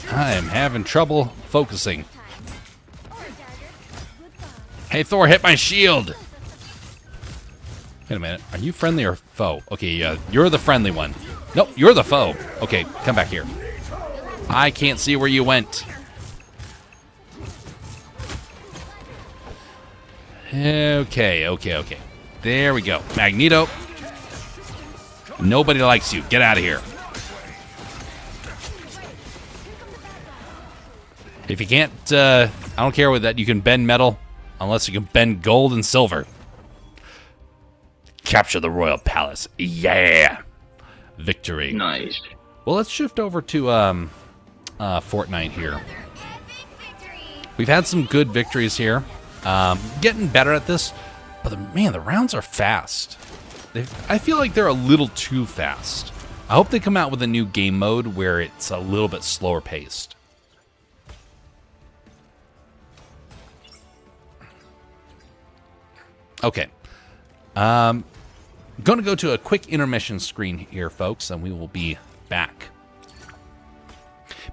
I am having trouble focusing. Hey, Thor, hit my shield. Wait a minute. Are you friendly or foe? Okay, you're the friendly one. Nope, you're the foe. Okay, come back here. I can't see where you went. Okay. There we go. Magneto. Nobody likes you. Get out of here. If you can't, I don't care with that. You can bend metal, unless you can bend gold and silver. Capture the royal palace. Yeah. Victory. Nice. Well, let's shift over to Fortnite here. We've had some good victories here. Getting better at this, but man, the rounds are fast. I feel like they're a little too fast. I hope they come out with a new game mode where it's a little bit slower paced. Okay. Going to go to a quick intermission screen here, folks, and we will be back.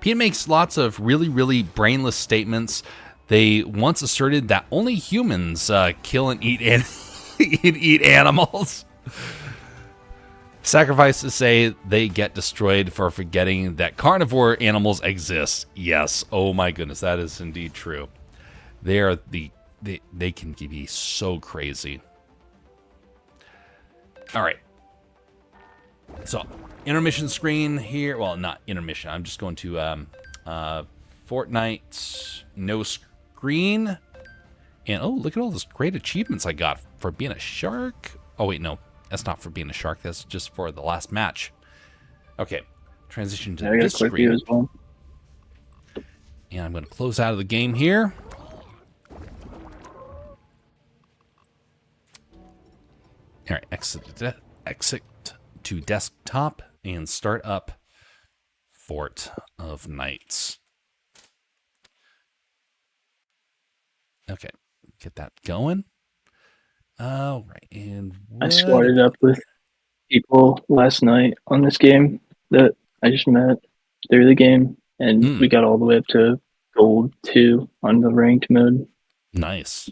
Peter makes lots of really, really brainless statements. They once asserted that only humans kill and eat eat animals. Sacrifices say they get destroyed for forgetting that carnivore animals exist. Yes, oh my goodness, that is indeed true. They can be so crazy. All right. So, intermission screen here. Well, not intermission. I'm just going to Fortnite no screen. And oh, look at all those great achievements I got for being a shark. Oh, wait, no. That's not for being a shark. That's just for the last match. Okay. Transition to this screen. As well. And I'm going to close out of the game here. All right, exit to desktop and start up Fort of Nights. Okay, get that going. All right, and I squatted up with people last night on this game that I just met through the game, and we got all the way up to gold 2 on the ranked mode. Nice.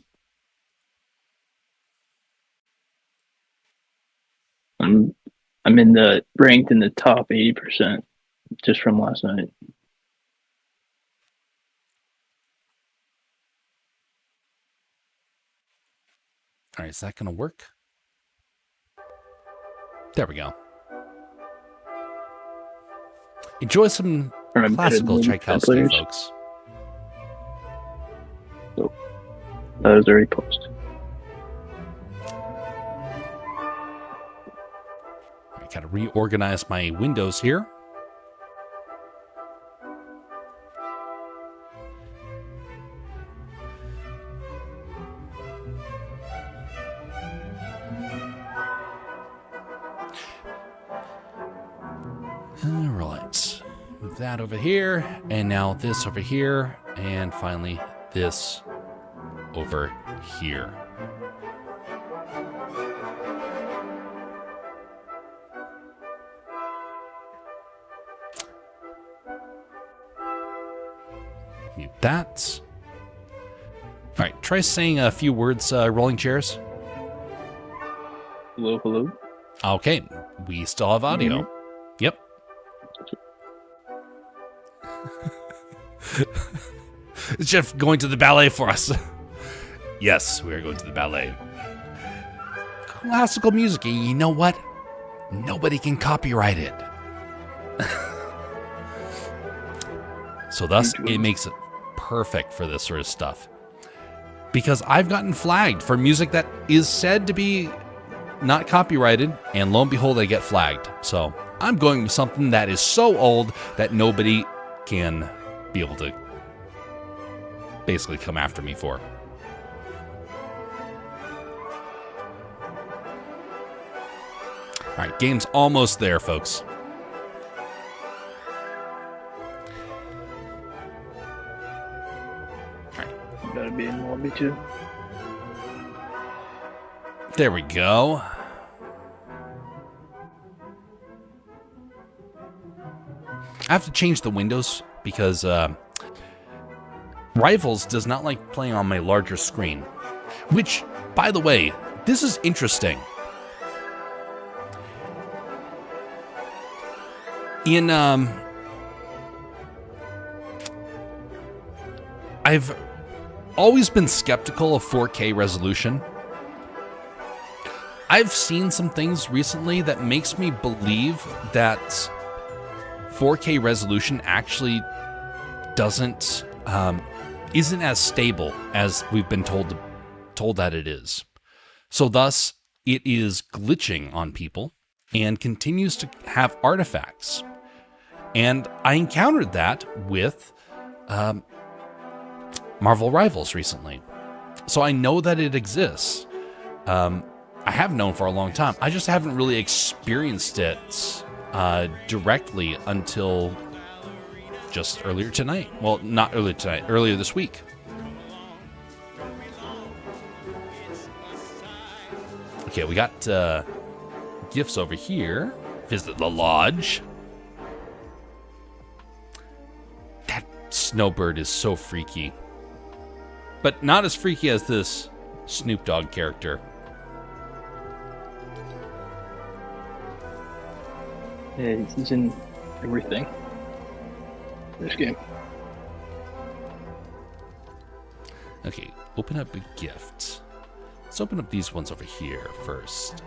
I'm in the ranked in the top 80% just from last night. All right, is that going to work? There we go. Enjoy some classical Tchaikovsky, folks. So, that was already posted. I gotta reorganize my windows here. Alright. Move that over here, and now this over here, and finally this over here. Mute that. All right, try saying a few words, rolling chairs. Hello, hello. Okay, we still have audio. Yep. Is Jeff going to the ballet for us? Yes, we are going to the ballet. Classical music, and you know what? Nobody can copyright it. So thus, it makes it perfect for this sort of stuff. Because I've gotten flagged for music that is said to be not copyrighted, and lo and behold, I get flagged. So I'm going with something that is so old that nobody can be able to basically come after me for. All right, game's almost there, folks. Gotta be in lobby too. There we go. I have to change the windows because Rivals does not like playing on my larger screen. Which, by the way, this is interesting. In I've always been skeptical of 4K resolution. I've seen some things recently that makes me believe that 4K resolution actually isn't as stable as we've been told that it is. So thus, it is glitching on people and continues to have artifacts. And I encountered that with Marvel Rivals recently. So I know that it exists. I have known for a long time. I just haven't really experienced it directly until just earlier tonight. Well, not earlier tonight, earlier this week. Okay, we got gifts over here. Visit the lodge. That snowbird is so freaky. But not as freaky as this Snoop Dogg character. Yeah, he's in everything. This game. Okay, open up a gift. Let's open up these ones over here first.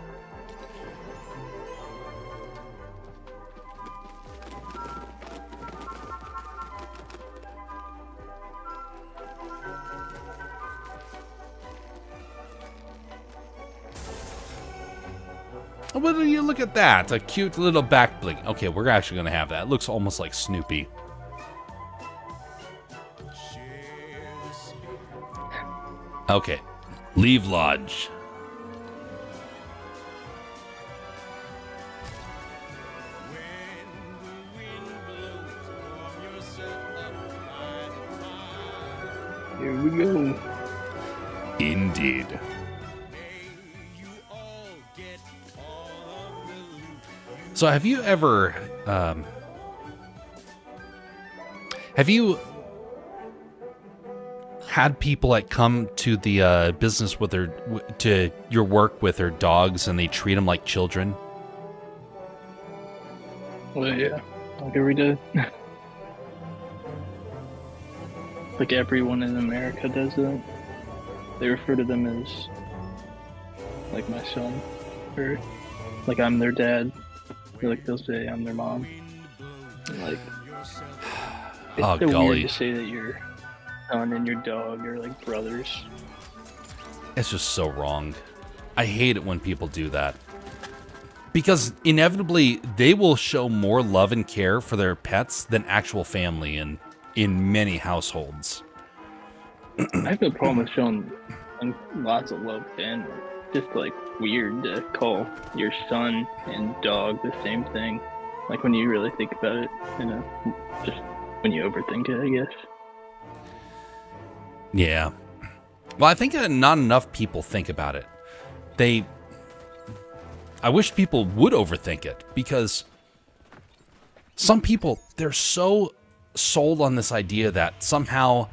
Oh, what do you look at that? A cute little back bling. Okay, we're actually gonna have that. It looks almost like Snoopy. Okay, leave lodge. Here we go. Indeed. So have you ever, have you had people that come to the business with their, to your work with their dogs and they treat them like children? Well, yeah, like every day. Like everyone in America does that. They refer to them as like my son, or like I'm their dad. Or like they'll say I'm their mom. And like, Oh, it's so golly. weird to say that your son and your dog are like brothers. It's just so wrong. I hate it when people do that. Because inevitably, they will show more love and care for their pets than actual family in many households. I have no problem with showing lots of love to animals. Just like weird to call your son and dog the same thing. Like when you really think about it, you know, just when you overthink it, I guess. Yeah. Well, I think that not enough people think about it. I wish people would overthink it, because some people, they're so sold on this idea that somehow,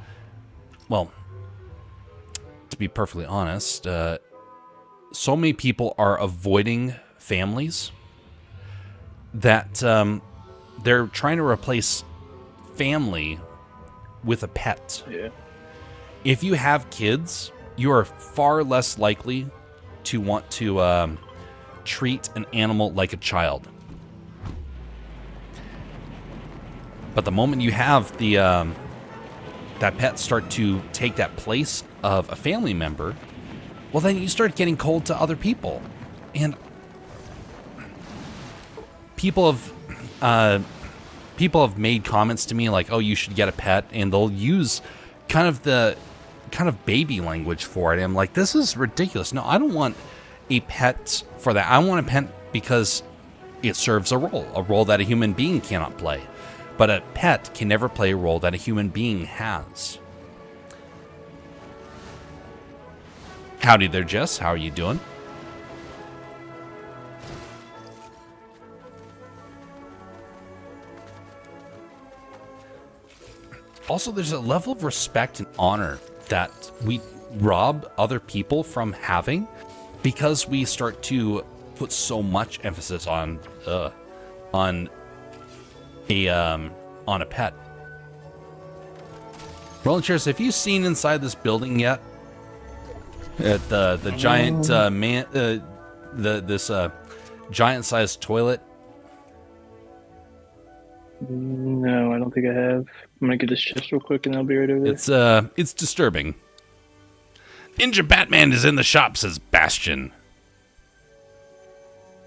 well, to be perfectly honest, so many people are avoiding families that they're trying to replace family with a pet. Yeah. If you have kids, you are far less likely to want to treat an animal like a child. But the moment you have the that pet start to take that place of a family member, well, then you start getting cold to other people. And people have made comments to me like, "Oh, you should get a pet," and they'll use kind of baby language for it. And I'm like, this is ridiculous. No, I don't want a pet for that. I want a pet because it serves a role that a human being cannot play. But a pet can never play a role that a human being has. Howdy there, Jess. How are you doing? Also, there's a level of respect and honor that we rob other people from having because we start to put so much emphasis on a pet. Roland Chairs, have you seen inside this building yet? At the giant this giant sized toilet. No, I don't think I have. I'm gonna get this chest real quick and I'll be right over there. It's disturbing. Ninja Batman is in the shop, says Bastion.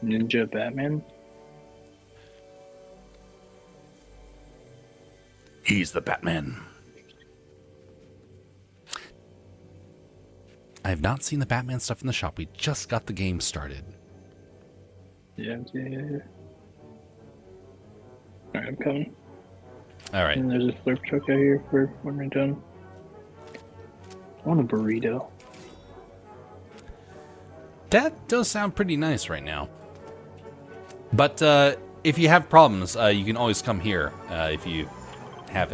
Ninja Batman? He's the Batman. I have not seen the Batman stuff in the shop. We just got the game started. Yeah. Alright, I'm coming. All right. And there's a slurp truck out here for when we're done. I want a burrito. That does sound pretty nice right now. But if you have problems, you can always come here if you have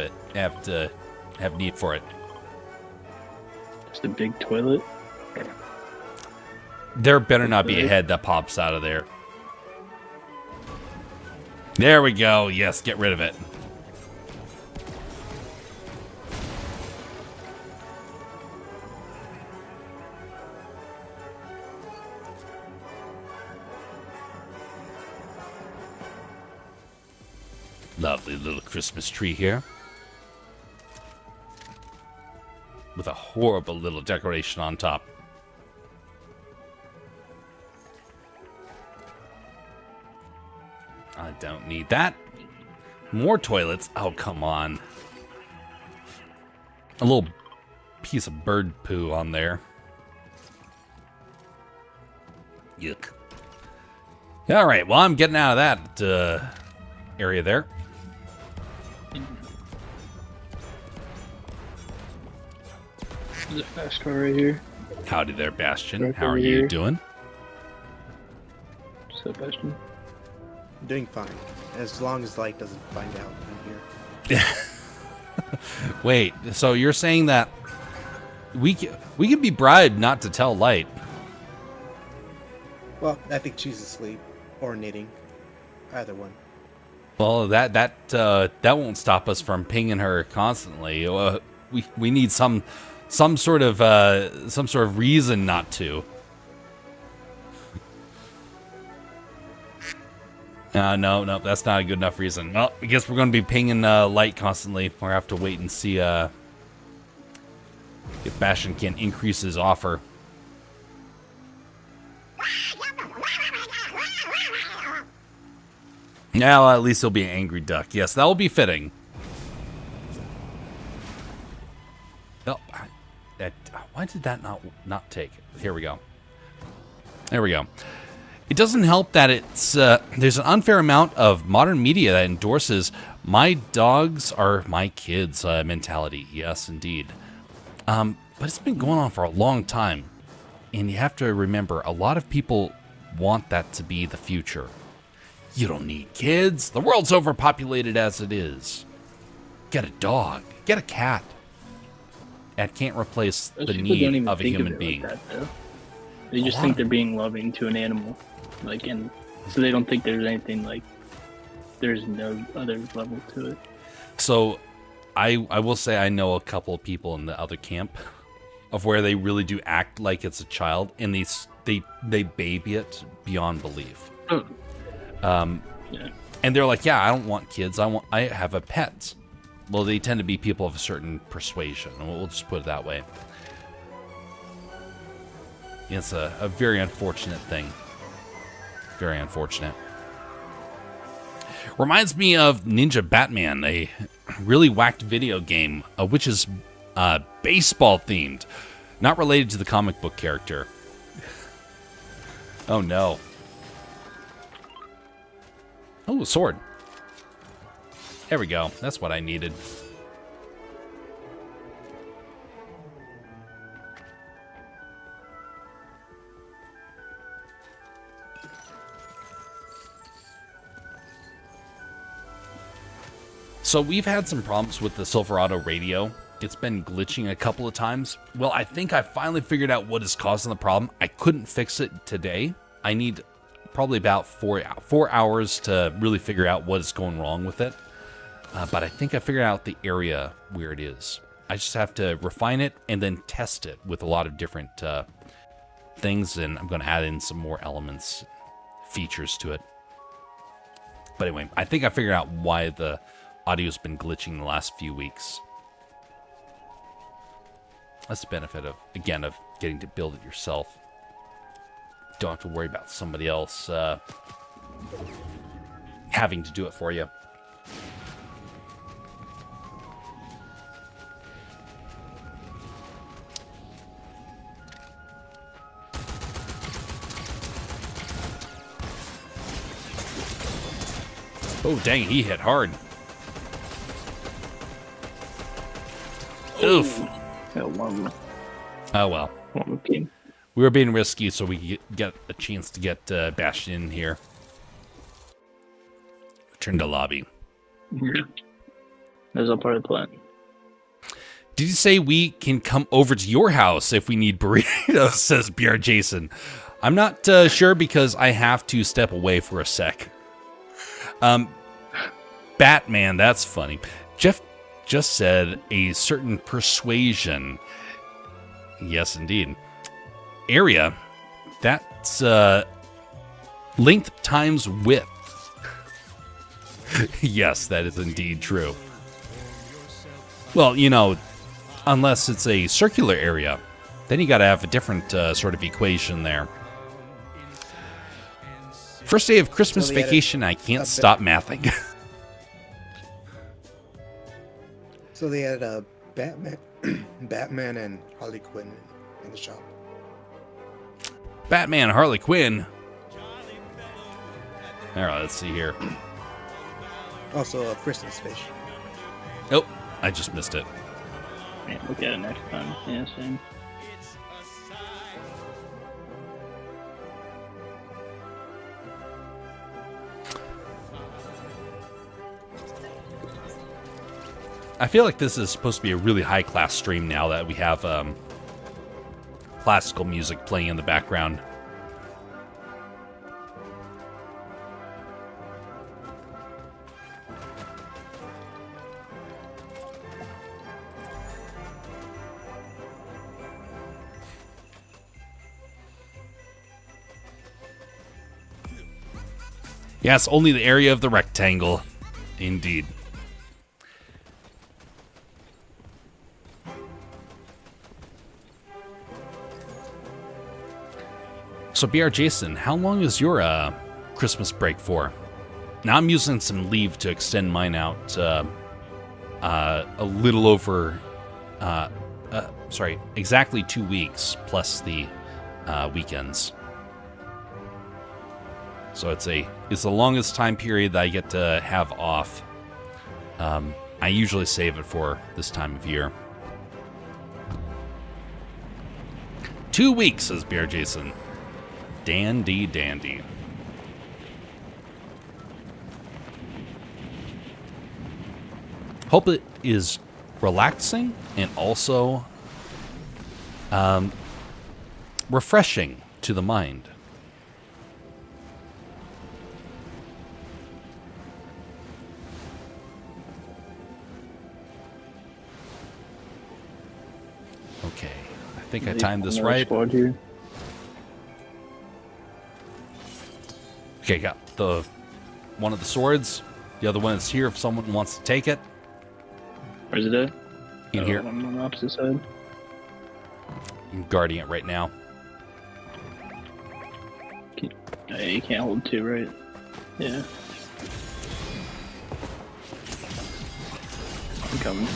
need for it. Just a big toilet. There better not be a head that pops out of there. There we go. Yes, get rid of it. Lovely little Christmas tree here. With a horrible little decoration on top. I don't need that. More toilets? Oh, come on. A little piece of bird poo on there. Yuck. All right, well, I'm getting out of that area there. There's a fast car right here. Howdy there, Bastion. Right How are over you here. doing? What's up, Bastion? Doing fine, as long as Light doesn't find out I'm here. Wait, so you're saying that we can be bribed not to tell Light? Well, I think she's asleep or knitting, either one. Well, that won't stop us from pinging her constantly. We need some sort of reason not to. No, that's not a good enough reason. Well, I guess we're going to be pinging Light constantly. We'll have to wait and see if Bastion can increase his offer. Yeah, well, at least he'll be an angry duck. Yes, that will be fitting. Oh, why did that not take? Here we go. There we go. It doesn't help that it's there's an unfair amount of modern media that endorses "my dogs are my kids" mentality. Yes, indeed. But it's been going on for a long time, and you have to remember a lot of people want that to be the future. You don't need kids. The world's overpopulated as it is. Get a dog. Get a cat. That can't replace Those the people don't need even of a think human it being. like that, though. They just think they're being loving to an animal, like, and so they don't think there's anything like. There's no other level to it. So, I will say I know a couple of people in the other camp, of where they really do act like it's a child, and they baby it beyond belief. Yeah. And they're like, yeah, I don't want kids. I have a pet. Well, they tend to be people of a certain persuasion. We'll just put it that way. It's a very unfortunate thing. Very unfortunate. Reminds me of Ninja Batman, a really whacked video game, which is baseball themed, not related to the comic book character. Oh no. Oh, a sword. There we go. That's what I needed. So we've had some problems with the Silverado radio. It's been glitching a couple of times. Well, I think I finally figured out what is causing the problem. I couldn't fix it today. I need probably about 4 hours to really figure out what is going wrong with it. But I think I figured out the area where it is. I just have to refine it and then test it with a lot of different things, and I'm going to add in some more elements, features to it. But anyway, I think I figured out why the audio's been glitching the last few weeks. That's the benefit of, again, of getting to build it yourself. Don't have to worry about somebody else having to do it for you. Oh, dang, he hit hard. Oof. Got one Oh, well. team. We were being risky so we could get a chance to get Bastion in here. Return to lobby. That's all part of the plan. Did you say we can come over to your house if we need burritos, says BR Jason. I'm not sure because I have to step away for a sec. Batman, that's funny. Jeff just said a certain persuasion. Yes, indeed. Area, that's length times width. Yes, that is indeed true. Well, you know, unless it's a circular area, then you got to have a different sort of equation there. First day of Christmas vacation, I can't stop mathing. So they had a Batman and Harley Quinn in the shop. Batman, Harley Quinn. All right, let's see here. Also a Christmas fish. Oh, I just missed it. Yeah, look at it next time. Yeah, same. I feel like this is supposed to be a really high-class stream now that we have classical music playing in the background. Yes, only the area of the rectangle. Indeed. So, BR Jason, how long is your Christmas break for? Now, I'm using some leave to extend mine out a little over, exactly 2 weeks plus the weekends. So it's the longest time period that I get to have off. I usually save it for this time of year. 2 weeks, says BR Jason. Dandy, dandy. Hope it is relaxing and also refreshing to the mind. Okay, I think I timed this right. Okay, got the one of the swords. The other one is here if someone wants to take it. Where's it at? In here. I'm on the opposite side. I'm guarding it right now. You can't hold two, right? Yeah. I'm coming.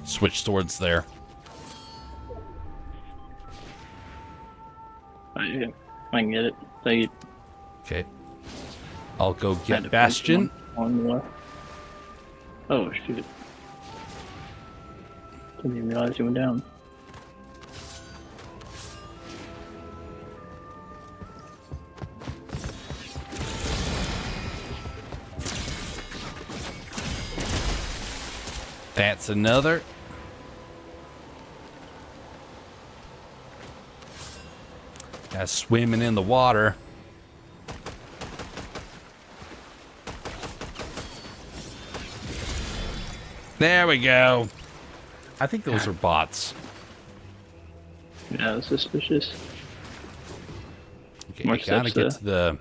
Switch swords there. Yeah, I can get it. Thank you. Okay. I'll go get Bastion. On the left. Oh, shoot. Didn't even realize you went down. That's another. That's swimming in the water. There we go. I think those are bots. Yeah, that's suspicious. Okay, More I gotta steps, get to the...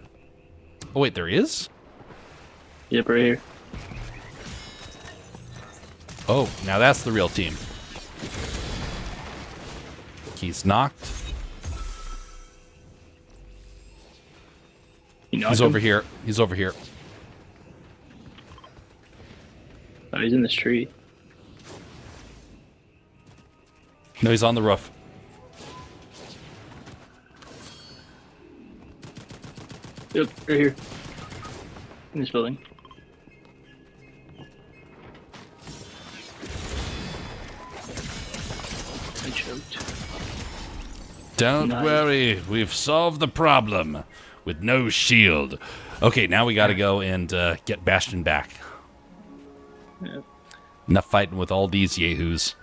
Oh, wait, there is? Yep, right here. Oh, now that's the real team. He's knocked. He's over here. He's over here. Oh, he's in this tree. No, he's on the roof. Yep, right here. In this building. I choked. Don't Nice. worry, we've solved the problem with no shield. Okay, now we gotta go and get Bastion back. Yep. Enough fighting with all these yahoos.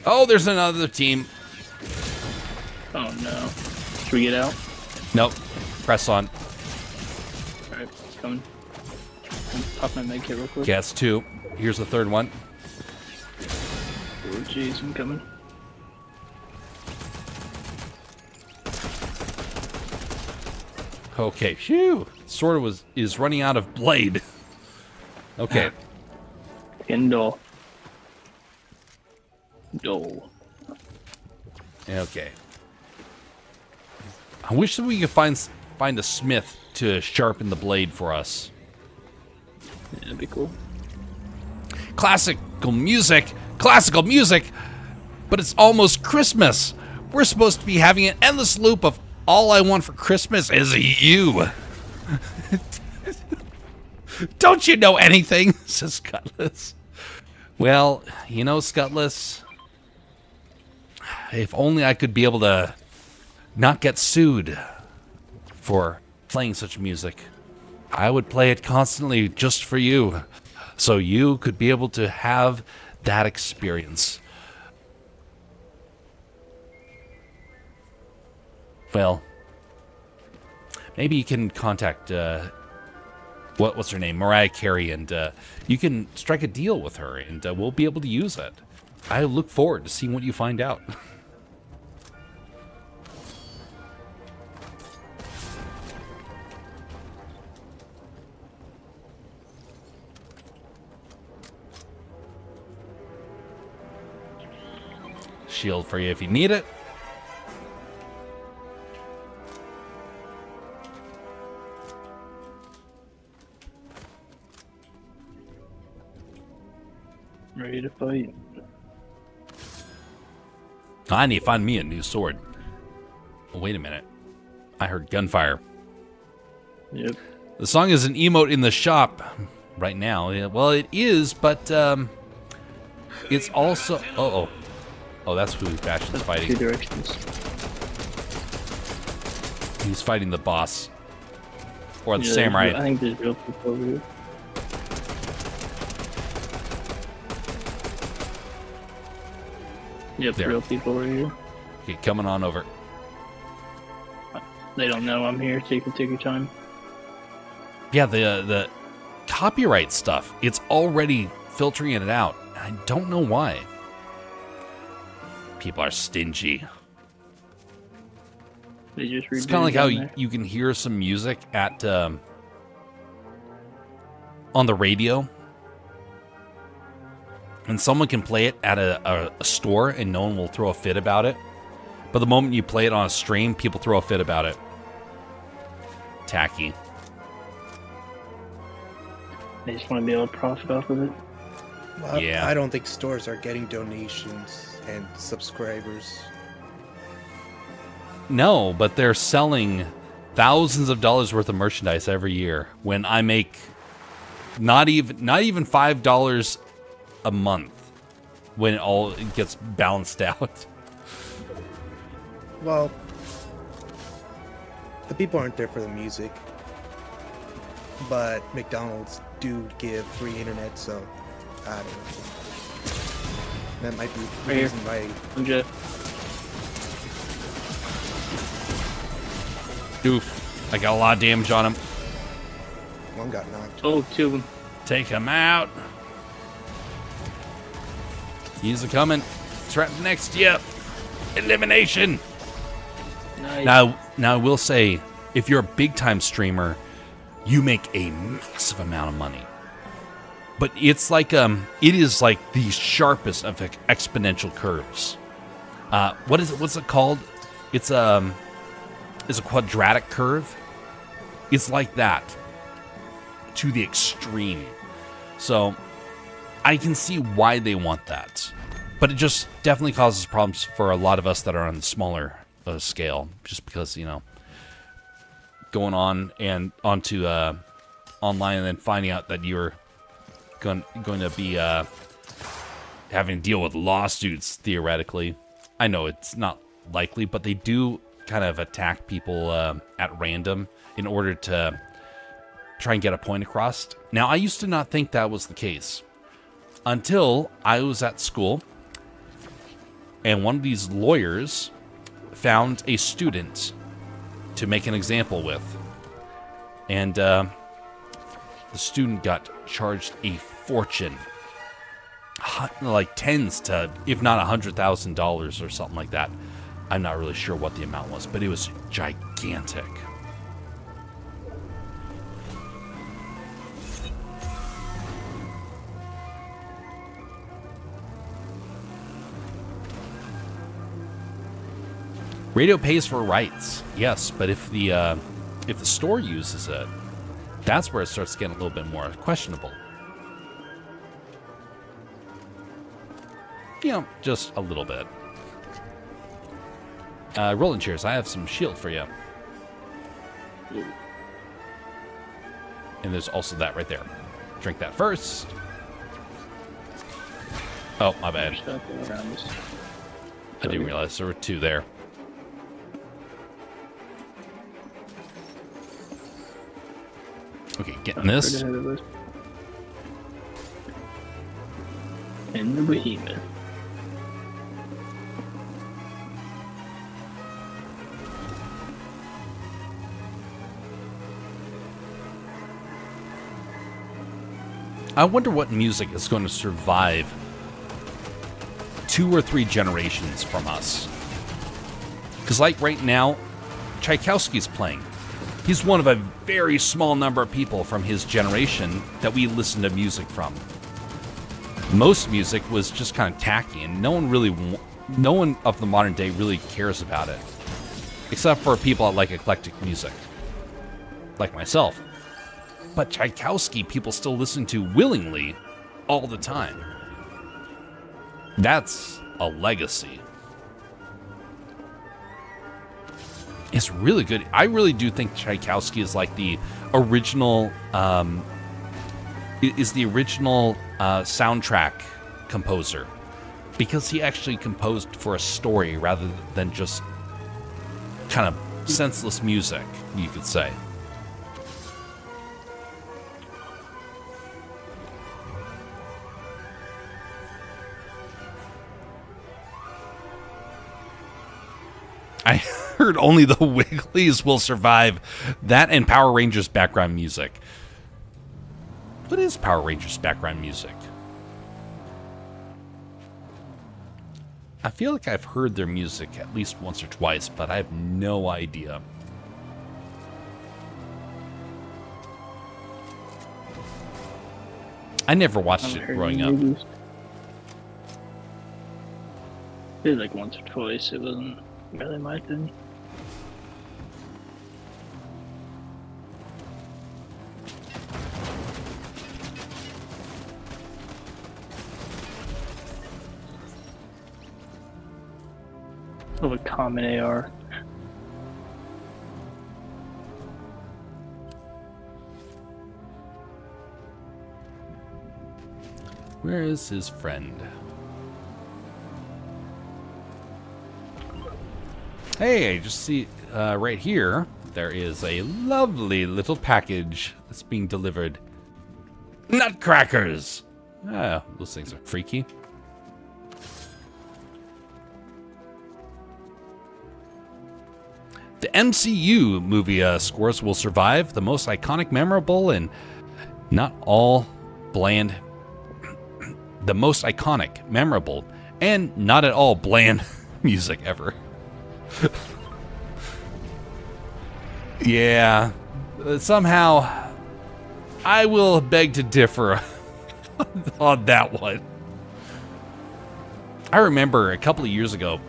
Oh, there's another team. Oh no. Should we get out? Nope. Press on. Alright, coming. Pop my med kit real quick. Okay, that's two. Here's the third one. Oh jeez, I'm coming. Okay, phew. Sword is running out of blade. Okay. Getting dull. Dull. Okay. I wish that we could find a smith to sharpen the blade for us. Yeah, that'd be cool. Classical music, but it's almost Christmas. We're supposed to be having an endless loop of all I want for Christmas is you. Don't you know anything? Says Scutless. Well, you know, Scutless, if only I could be able to not get sued for playing such music. I would play it constantly just for you, so you could be able to have that experience. Well, maybe you can contact, what's her name? Mariah Carey, and you can strike a deal with her, and we'll be able to use it. I look forward to seeing what you find out. Shield for you if you need it. Ready to fight. I need to find me a new sword. Oh, wait a minute. I heard gunfire. Yep. The song is an emote in the shop right now. Yeah, well, it is, but it's also... Oh, that's who Bastion's Two fighting. directions. He's fighting the boss. Or the Yeah, samurai. I think there's real people over here. Yep, There. real people over here. Okay, coming on over. They don't know I'm here, so you can take your time. Yeah, the copyright stuff, it's already filtering it out. I don't know why. People are stingy. They just It's kind of like how down there. you can hear some music at on the radio, and someone can play it at a store, and no one will throw a fit about it. But the moment you play it on a stream, people throw a fit about it. Tacky. They just want to be able to profit off of it. Well, Yeah. I don't think stores are getting donations and subscribers. No, but they're selling thousands of dollars worth of merchandise every year. When I make not even $5 a month, when it gets balanced out. Well, the people aren't there for the music, but McDonald's do give free internet, so I don't know. That might be the Right here. reason why. I'm just Doof. I got a lot of damage on him. One got knocked. two of them. Take him out. He's a coming. It's right next to you. Elimination. Nice. Now I will say, if you're a big time streamer, you make a massive amount of money. But it's like it is like the sharpest of exponential curves. What is it? What's it called? It's a quadratic curve. It's like that to the extreme. So I can see why they want that. But it just definitely causes problems for a lot of us that are on the smaller scale, just because, you know, going on and onto online and then finding out that you're going to be having to deal with lawsuits, theoretically. I know it's not likely, but they do kind of attack people at random in order to try and get a point across. Now, I used to not think that was the case until I was at school and one of these lawyers found a student to make an example with. And the student got charged a fortune. Like tens to, if not $100,000 or something like that. I'm not really sure what the amount was, but it was gigantic. Radio pays for rights, yes, but if the store uses it, that's where it starts getting a little bit more questionable. You know, just a little bit. Rolling chairs, I have some shield for you. And there's also that right there. Drink that first. Oh, my bad. I didn't realize there were two there. Okay, getting this. And the behemoth. I wonder what music is going to survive 2 or 3 generations from us. Because like right now, Tchaikovsky's playing. He's one of a very small number of people from his generation that we listen to music from. Most music was just kind of tacky, and no one of the modern day really cares about it. Except for people that like eclectic music. Like myself. But Tchaikovsky people still listen to willingly all the time. That's a legacy. It's really good. I really do think Tchaikovsky is like the original, soundtrack composer. Because he actually composed for a story rather than just kind of senseless music, you could say. I heard only the Wigglies will survive. That and Power Rangers background music. What is Power Rangers background music? I feel like I've heard their music at least once or twice, but I have no idea. I never watched it growing up. Did like once or twice. It wasn't really my thing. Of a common AR. Where is his friend? Hey, just see right here, there is a lovely little package that's being delivered. Nutcrackers! Ah, those things are freaky. The MCU movie scores will survive. The most iconic, memorable, and not all bland. The most iconic, memorable, and not at all bland music ever. Yeah, somehow I will beg to differ on that one. I remember a couple of years ago,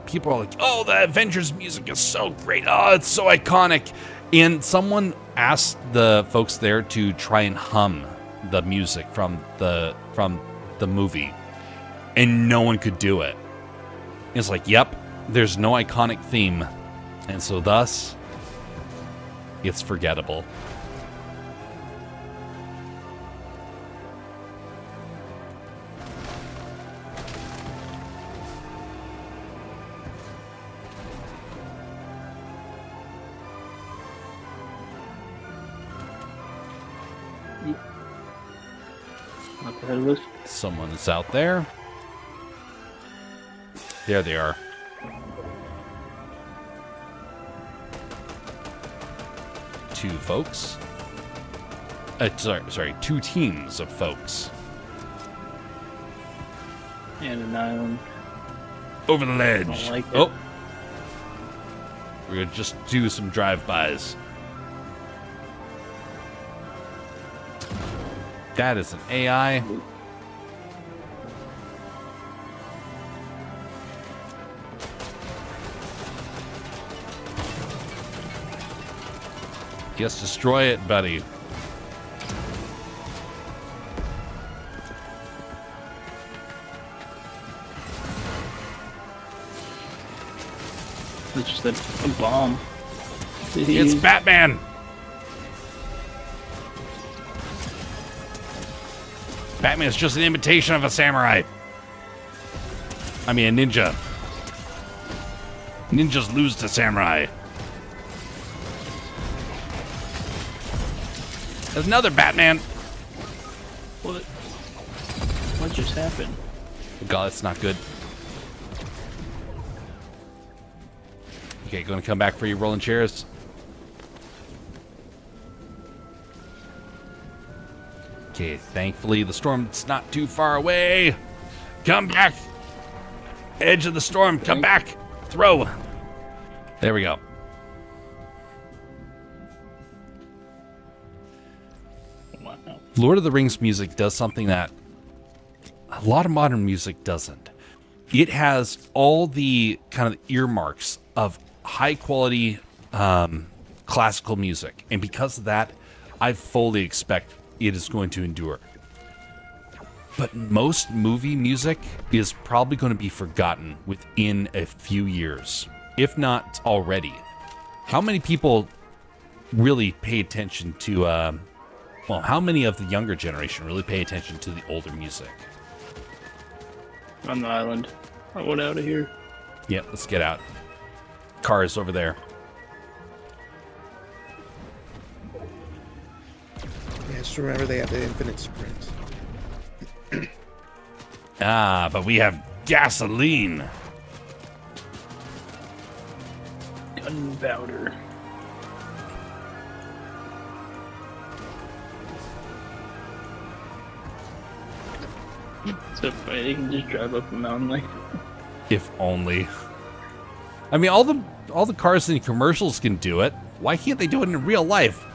people were like, oh, the Avengers music is so great. Oh, it's so iconic. And someone asked the folks there to try and hum the music from the movie. and no one could do it. It's like, yep, there's no iconic theme, and so thus, it's forgettable. Up ahead of us. Someone is out there. There they are. Two folks. Sorry, two teams of folks. And an island. Over the ledge. Don't like it. Oh. We're going to just do some drive-bys. That is an AI. Yes, destroy it, buddy. It's just a bomb. It's Batman! Batman is just an imitation of a samurai. I mean, a ninja. Ninjas lose to samurai. There's another Batman. What? What just happened? God, that's not good. Okay, gonna come back for you, rolling chairs. Okay, thankfully the storm's not too far away. Come back. Edge of the storm, come back. Throw. There we go. Wow. Lord of the Rings music does something that a lot of modern music doesn't. It has all the kind of earmarks of high quality classical music. And because of that, I fully expect it is going to endure. But most movie music is probably going to be forgotten within a few years, if not already. How many people really pay attention to, well, how many of the younger generation really pay attention to the older music? On the island. I went out of here. Yeah, let's get out. Car is over there. Yeah, just remember they have the infinite sprint. Ah, but we have gasoline. Gunpowder. So funny, they can just drive up a mountain like that. If only. I mean, all the cars in commercials can do it. Why can't they do it in real life?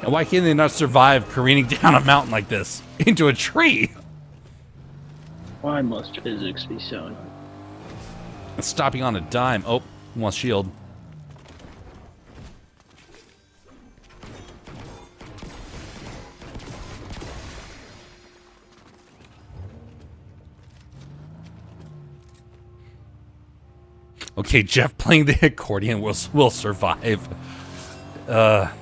And why can't they not survive careening down a mountain like this into a tree? Why must physics be so annoying? And stopping on a dime. Oh, wants shield. Okay, Jeff playing the accordion will survive. I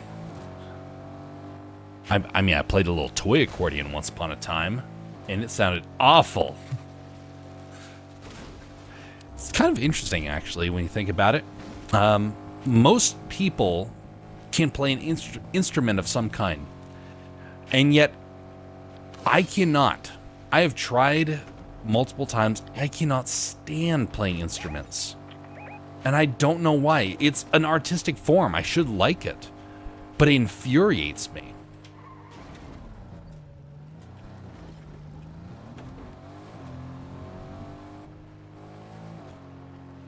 mean, I played a little toy accordion once upon a time, and it sounded awful. It's kind of interesting, actually, when you think about it. Most people can play an instrument of some kind, and yet I cannot. I have tried multiple times. I cannot stand playing instruments. And I don't know why. It's an artistic form. I should like it. But it infuriates me.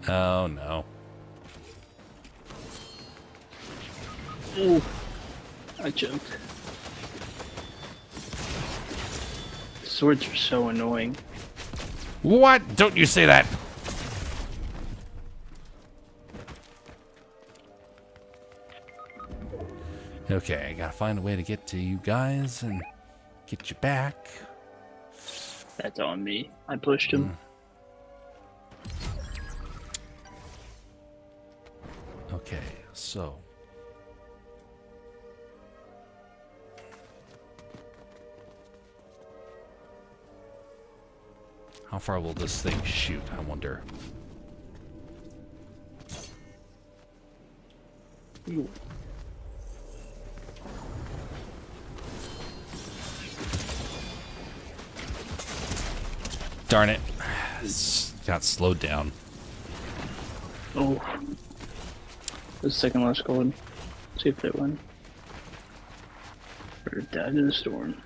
Oh, no. Ooh, I jumped. Swords are so annoying. What? Don't you say that. Okay, I gotta find a way to get to you guys and get you back. That's on me. I pushed him. Okay, so. How far will this thing shoot, I wonder? Ooh. Darn it. Got slowed down. Oh. The second last squad. See if they win. Or dive in the storm.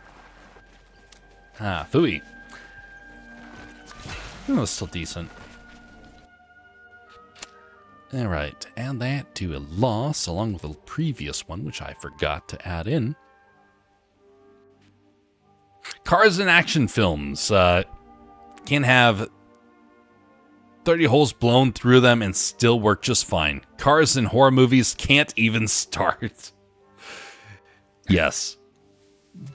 Ah, phooey. Oh, it's still decent. Alright, add that to a loss along with the previous one, which I forgot to add in. Cars in action films can have 30 holes blown through them and still work just fine. Cars in horror movies can't even start. Yes.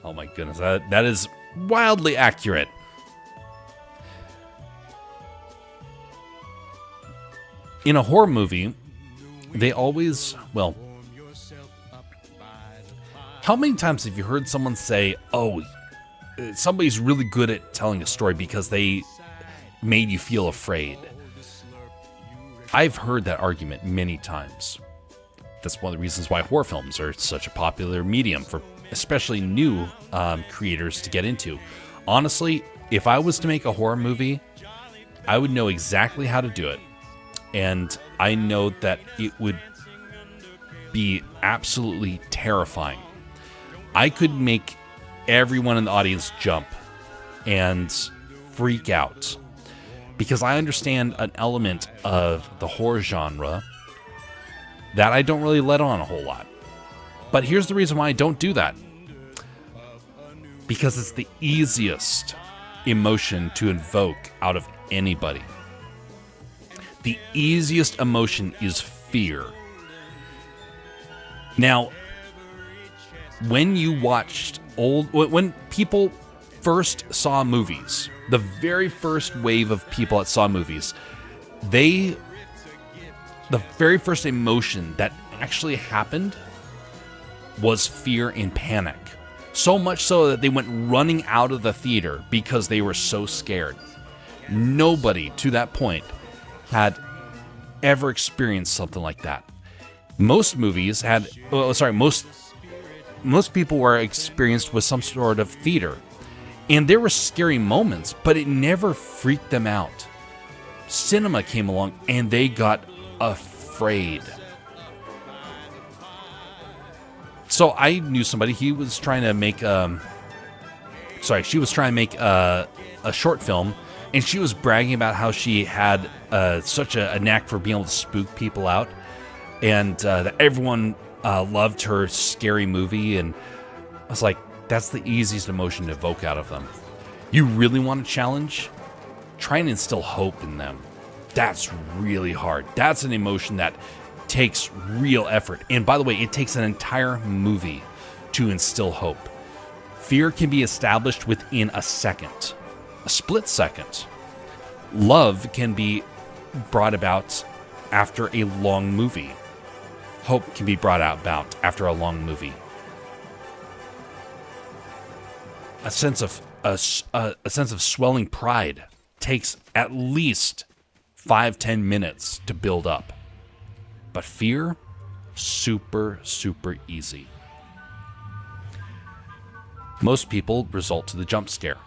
Oh my goodness, that is wildly accurate. In a horror movie, they always, well, how many times have you heard someone say, oh, somebody's really good at telling a story because they made you feel afraid? I've heard that argument many times. That's one of the reasons why horror films are such a popular medium for especially new creators to get into. Honestly, if I was to make a horror movie, I would know exactly how to do it. And I know that it would be absolutely terrifying. I could make everyone in the audience jump and freak out because I understand an element of the horror genre that I don't really let on a whole lot. But here's the reason why I don't do that. Because it's the easiest emotion to invoke out of anybody. The easiest emotion is fear. Now, when you watched when people first saw movies, the very first wave of people that saw movies, the very first emotion that actually happened was fear and panic. So much so that they went running out of the theater because they were so scared. Nobody to that point had ever experienced something like that. Most movies had, most people were experienced with some sort of theater. And there were scary moments, but it never freaked them out. Cinema came along and they got afraid. So I knew somebody, he was trying to make, she was trying to make a short film, and she was bragging about how she had such a knack for being able to spook people out, and that everyone loved her scary movie. And I was like, that's the easiest emotion to evoke out of them. You really want a challenge? Try and instill hope in them. That's really hard. That's an emotion that takes real effort. And by the way, it takes an entire movie to instill hope. Fear can be established within a second, a split second. Love can be brought about after a long movie. Hope can be brought about after a long movie. A sense of swelling pride takes at least 5-10 minutes to build up. But fear, super, super easy. Most people result to the jump scare.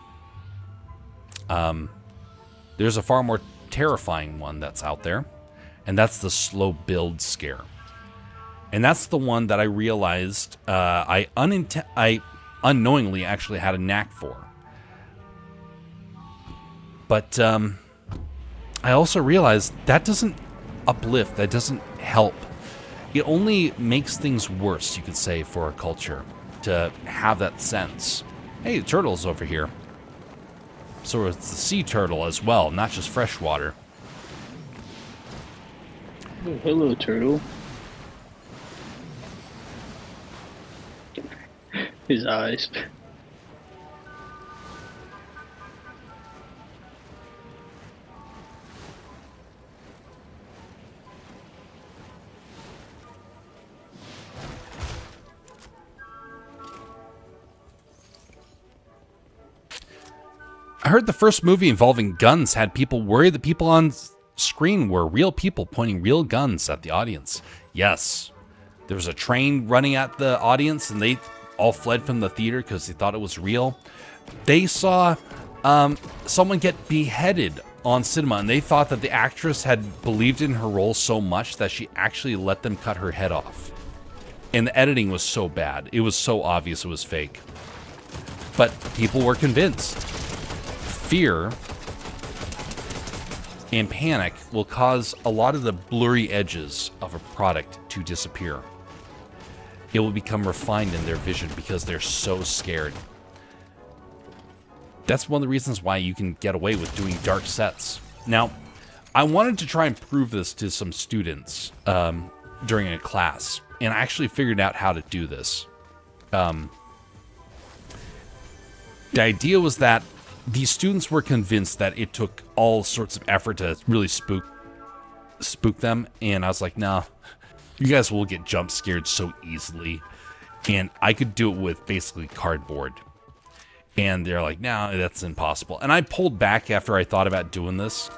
There's a far more terrifying one that's out there, and that's the slow build scare. And that's the one that I realized I unknowingly actually had a knack for. But I also realized that doesn't uplift, that doesn't help. It only makes things worse, you could say, for our culture to have that sense. Hey, the turtle's over here. So it's the sea turtle as well, not just freshwater. Oh, hello, turtle. His eyes. I heard the first movie involving guns had people worried that people on screen were real people pointing real guns at the audience. Yes. There was a train running at the audience, and they all fled from the theater because they thought it was real. They saw someone get beheaded on cinema, and they thought that the actress had believed in her role so much that she actually let them cut her head off. And the editing was so bad. It was so obvious it was fake. But people were convinced. Fear and panic will cause a lot of the blurry edges of a product to disappear. It will become refined in their vision because they're so scared. That's one of the reasons why you can get away with doing dark sets. Now, I wanted to try and prove this to some students during a class, and I actually figured out how to do this. The idea was that these students were convinced that it took all sorts of effort to really spook them, and I was like, nah, you guys will get jump scared so easily, and I could do it with basically cardboard. And they're like, no, that's impossible. And I pulled back after I thought about doing this.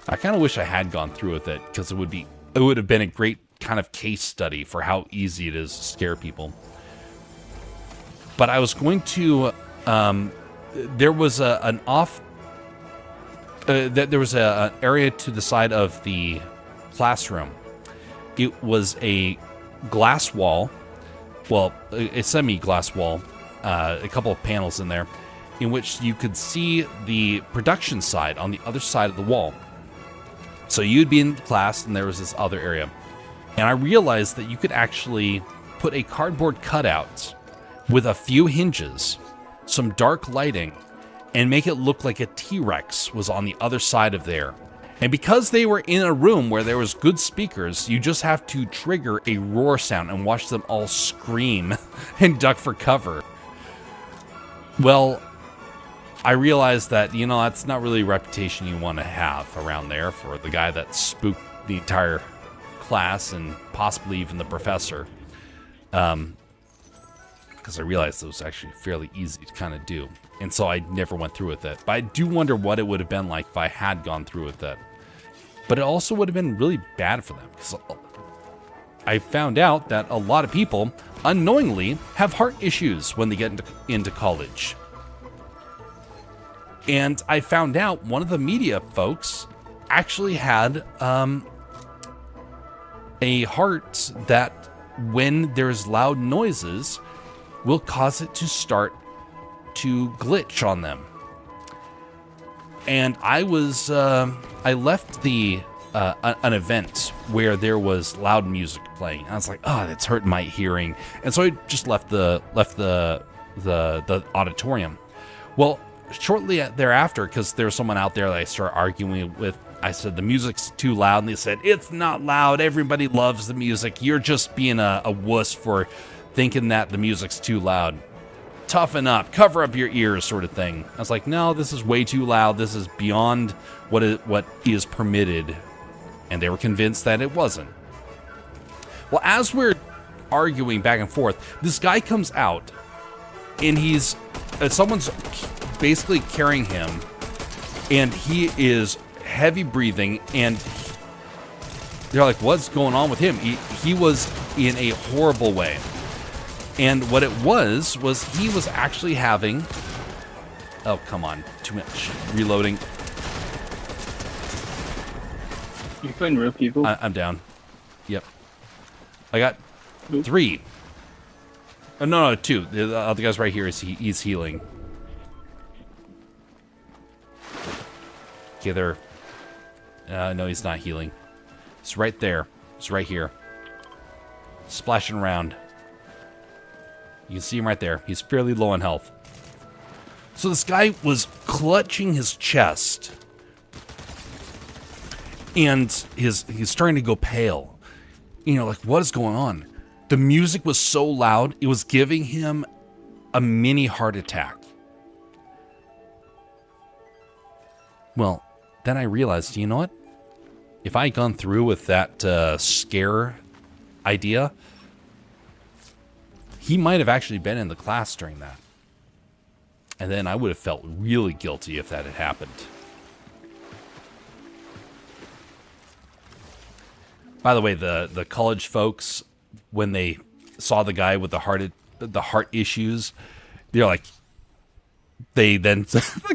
I kind of wish I had gone through with it, because it would have been a great kind of case study for how easy it is to scare people. But I was going to, there was an area to the side of the classroom. It was a glass wall, well, a semi-glass wall, a couple of panels in there, in which you could see the production side on the other side of the wall. So you'd be in class, and there was this other area. And I realized that you could actually put a cardboard cutout with a few hinges, some dark lighting, and make it look like a T-Rex was on the other side of there. And because they were in a room where there was good speakers, you just have to trigger a roar sound and watch them all scream and duck for cover. Well, I realized that, that's not really a reputation you want to have around there for the guy that spooked the entire class and possibly even the professor. Because I realized it was actually fairly easy to kind of do. And so I never went through with it. But I do wonder what it would have been like if I had gone through with it. But it also would have been really bad for them, because I found out that a lot of people unknowingly have heart issues when they get into college. And I found out one of the media folks actually had a heart that, when there's loud noises, will cause it to start to glitch on them. And I left an event where there was loud music playing. I was like, oh, that's hurting my hearing. And so I just left the auditorium. Well, shortly thereafter, because there was someone out there that I started arguing with, I said, the music's too loud. And they said, it's not loud. Everybody loves the music. You're just being a wuss for thinking that the music's too loud. Toughen up, cover up your ears, sort of thing. I was like, no, this is way too loud. This is beyond what is permitted. And they were convinced that it wasn't. Well, as we're arguing back and forth, this guy comes out, and someone's basically carrying him, and he is heavy breathing, and they're like, what's going on with him? He was in a horrible way. And what it was he was actually having... Oh, come on. Too much reloading. You find real people? I'm down. Yep. I got 3. Oh, no, 2. The other guy's right here. He's healing. Okay, there. No, he's not healing. It's right there. It's right here. Splashing around. You can see him right there. He's fairly low on health. So this guy was clutching his chest. And he's starting to go pale. Like, what is going on? The music was so loud, it was giving him a mini heart attack. Well, then I realized, you know what? If I had gone through with that scare idea, he might have actually been in the class during that. And then I would have felt really guilty if that had happened. By the way, the college folks, when they saw the guy with the heart issues, they're like, the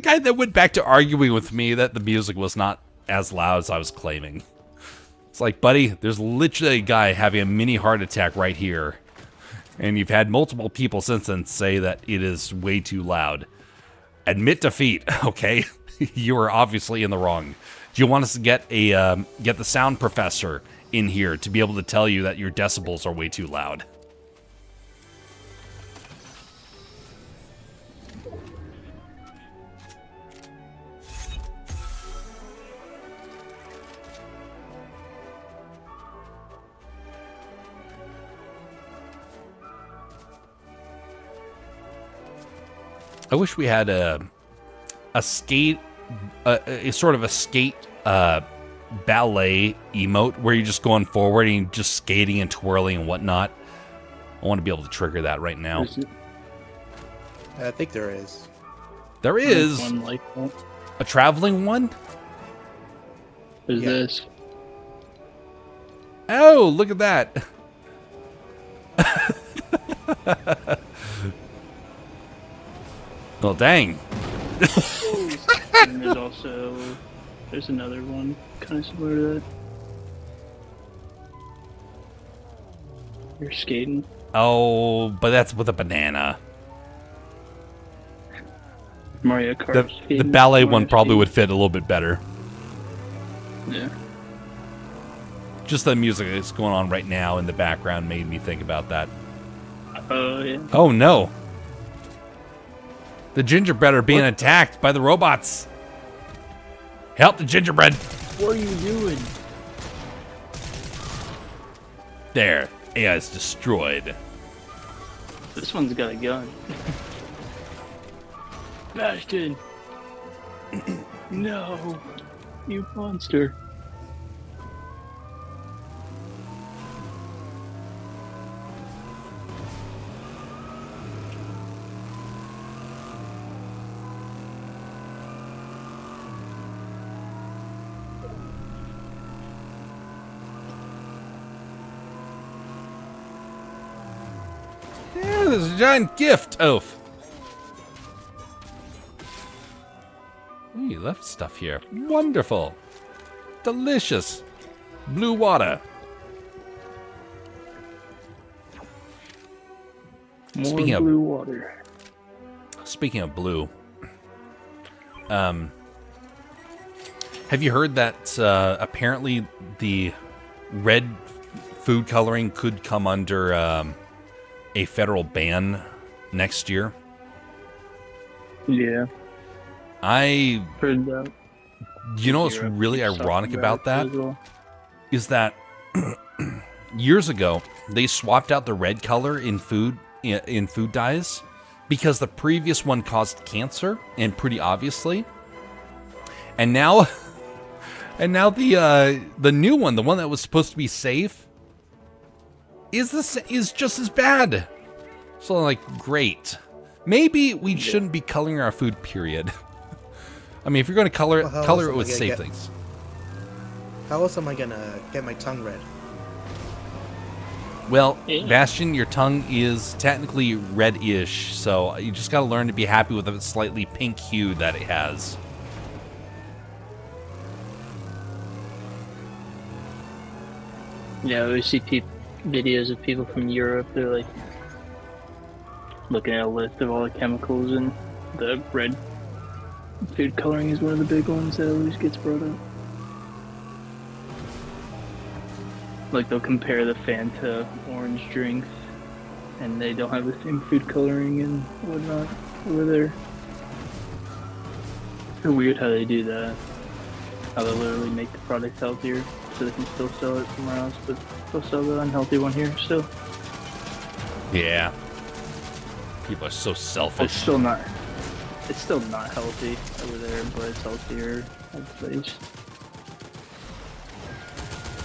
guy that went back to arguing with me that the music was not as loud as I was claiming. It's like, buddy, there's literally a guy having a mini heart attack right here. And you've had multiple people since then say that it is way too loud. Admit defeat, okay? You are obviously in the wrong. Do you want us to get the sound professor in here to be able to tell you that your decibels are way too loud? I wish we had a skate, a sort of a skate ballet emote where you're just going forward and just skating and twirling and whatnot. I want to be able to trigger that right now. I think there is. There is one like that. a traveling one. There's Yeah. this. Oh, look at that. Well, dang. And there's another one kind of similar to that. You're skating. Oh, but that's with a banana. Mario Kart. The skating, ballet Mario one probably skating. would fit a little bit better. Yeah. Just the music that's going on right now in the background made me think about that. Oh yeah. Oh no. The gingerbread are being attacked by the robots. Help the gingerbread. What are you doing? There. AI is destroyed. This one's got a gun. Bastion! No! You monster. Yeah, there's a giant gift oaf. Ooh, you left stuff here. Wonderful. Delicious. Blue water. More Speaking of- blue water. Speaking of blue, have you heard that apparently the red food coloring could come under a federal ban next year? Yeah, I, heard that. you know what's Europe really keeps talking ironic about it that as well. is that years ago they swapped out the red color in food dyes because the previous one caused cancer, and pretty obviously. And now the new one, the one that was supposed to be safe, is just as bad. So like, great. Maybe we shouldn't be coloring our food, period. I mean, if you're going to color Well, how color else it am I with gonna safe get- things. How else am I gonna get my tongue red? Well, Yeah. Bastion, your tongue is technically red-ish, so you just got to learn to be happy with the slightly pink hue that it has. Yeah, I always see videos of people from Europe. They're like looking at a list of all the chemicals, and the red food coloring is one of the big ones that always gets brought up. Like they'll compare the Fanta orange drinks, and they don't have the same food coloring and whatnot over there. It's weird how they do that. How they literally make the product healthier so they can still sell it somewhere else, but they'll sell the unhealthy one here still. Yeah. People are so It's selfish. still not healthy over there, but it's healthier at the place.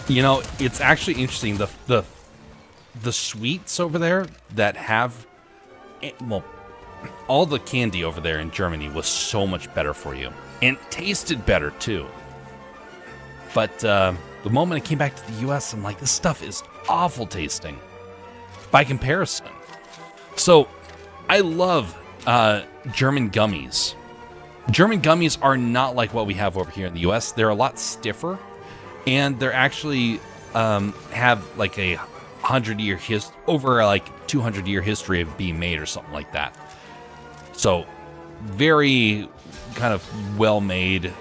You know, it's actually interesting. The sweets over there that have, well, all the candy over there in Germany was so much better for you. And tasted better, too. But the moment I came back to the US, I'm like, this stuff is awful tasting by comparison. So I love German gummies. German gummies are not like what we have over here in the US. They're a lot stiffer, and they're actually have like a 100-year over like 200-year history of being made or something like that. So very kind of well made.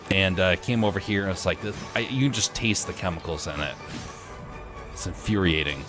And came over here and it's like you can just taste the chemicals in it. It's infuriating.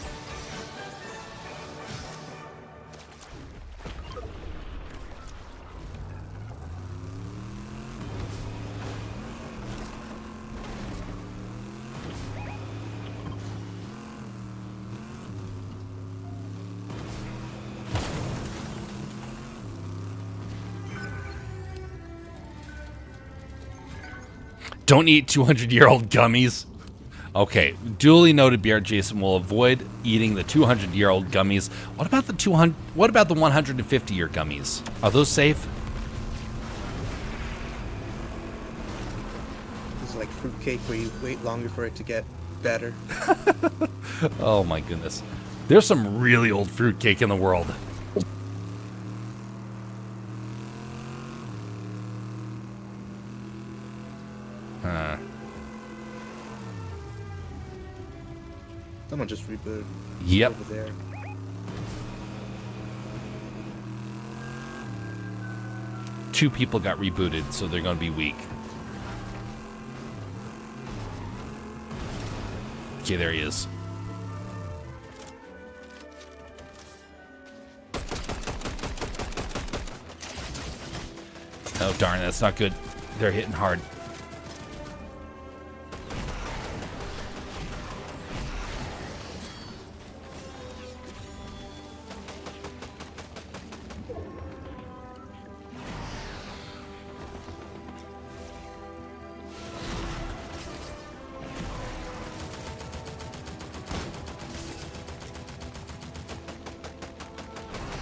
Don't eat 200-year-old gummies. Okay, duly noted. BR Jason will avoid eating the 200-year-old gummies. What about the 200? What about the 150-year gummies? Are those safe? It's like fruitcake where you wait longer for it to get better. Oh my goodness. There's some really old fruitcake in the world. Someone just rebooted. Yep. Over there. Two people got rebooted, so they're going to be weak. Okay, there he is. Oh, darn, that's not good. They're hitting hard.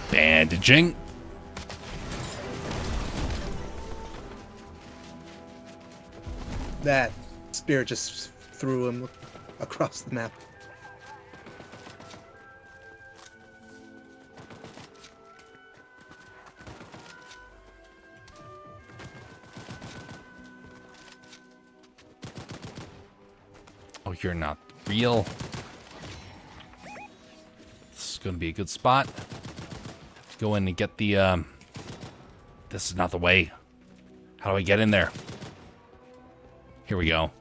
Bandaging. That spear just threw him across the map. Oh, you're not real. This is going to be a good spot. Go in and get the, this is not the way. How do I get in there? Here we go.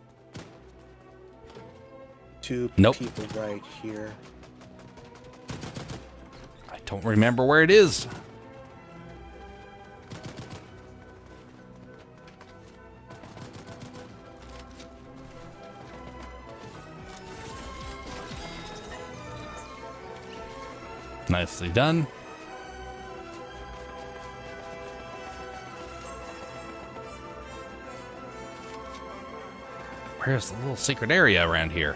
Two Nope. people right here. I don't remember where it is. Nicely done. Where's the little secret area around here?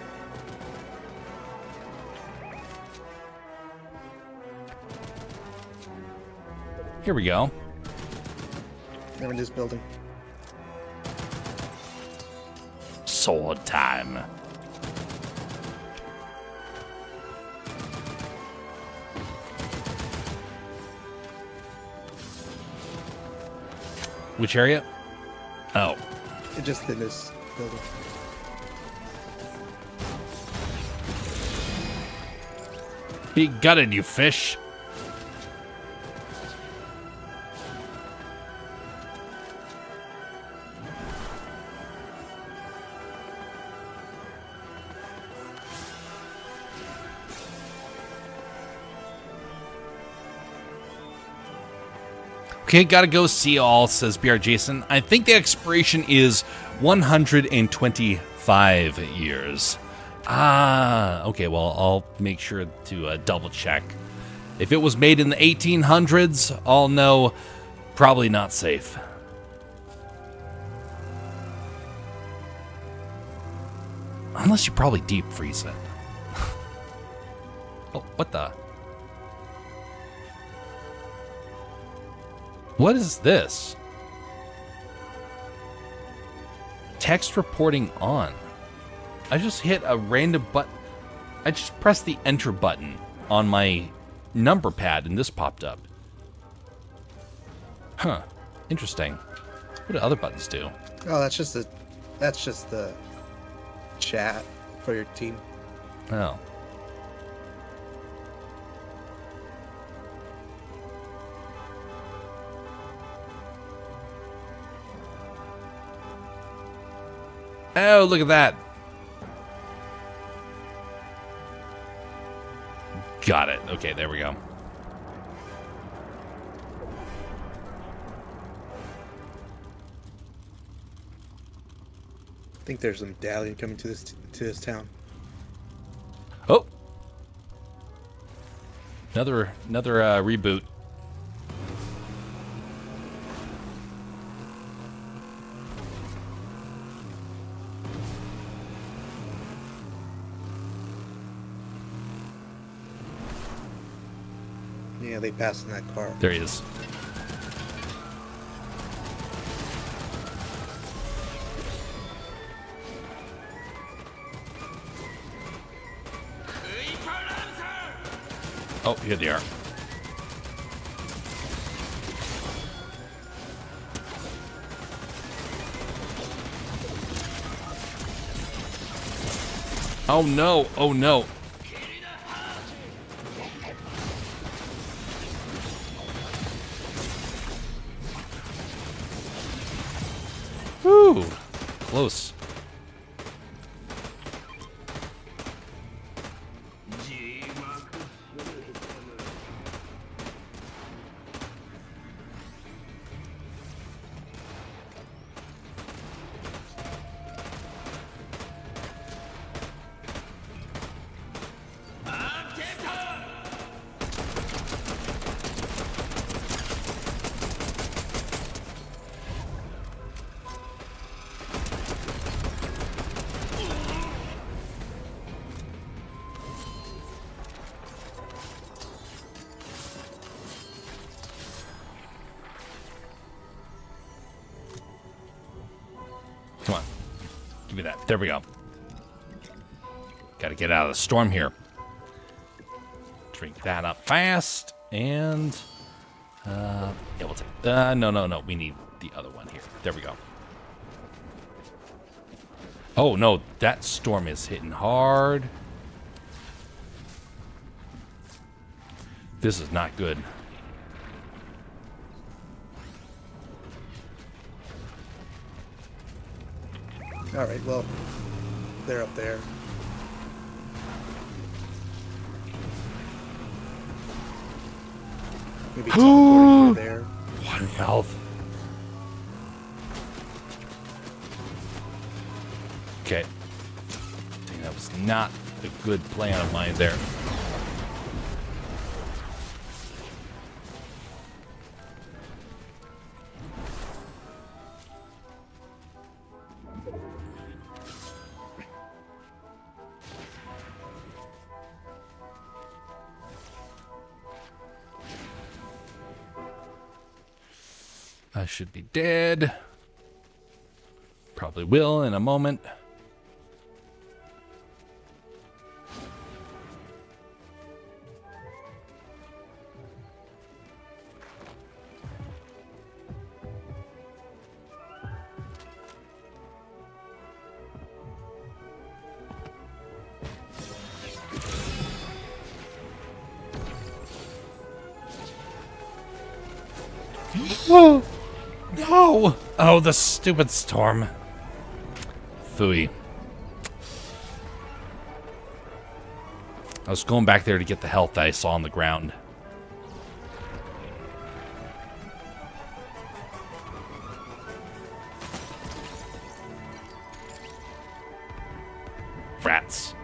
Here we go. They're in this building. Sword time. Which area? Oh. It just in this building. He gutted you, fish. Okay, gotta go see all, says BR Jason. I think the expiration is 125 years. Ah, okay, well, I'll make sure to double check. If it was made in the 1800s, I'll know probably not safe. Unless you probably deep freeze it. Oh, what the? What is this? Text reporting on. I just hit a random button. I just pressed the enter button on my number pad and this popped up. Huh. Interesting. What do other buttons do? Oh, that's just the chat for your team. Oh. Oh, look at that. Got it. Okay, there we go. I think there's a medallion coming to this town. Oh. Another reboot. Yeah, they passed in that car. There he is. Oh, here they are. Oh no, oh no. Woo! Close. Come on. Give me that. There we go. Gotta get out of the storm here. Drink that up fast. And... yeah, we'll take... no. We need the other one here. There we go. Oh, no. That storm is hitting hard. This is not good. All right, well, they're up there. Maybe teleporting there. One health. Okay. Dang, that was not a good plan of mine there. I should be dead. Probably will in a moment. Whoa! No! Oh, the stupid storm. Phooey. I was going back there to get the health that I saw on the ground. Rats.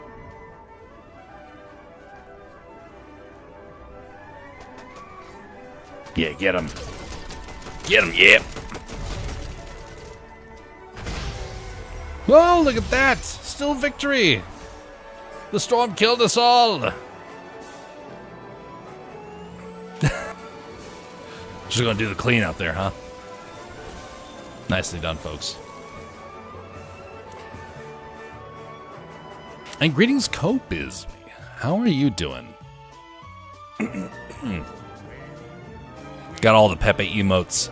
Yeah, get him. Get him, yep. Whoa, look at that! Still victory! The storm killed us all! Just gonna do the clean out there, huh? Nicely done, folks. And greetings, Copis. How are you doing? Got all the Pepe emotes.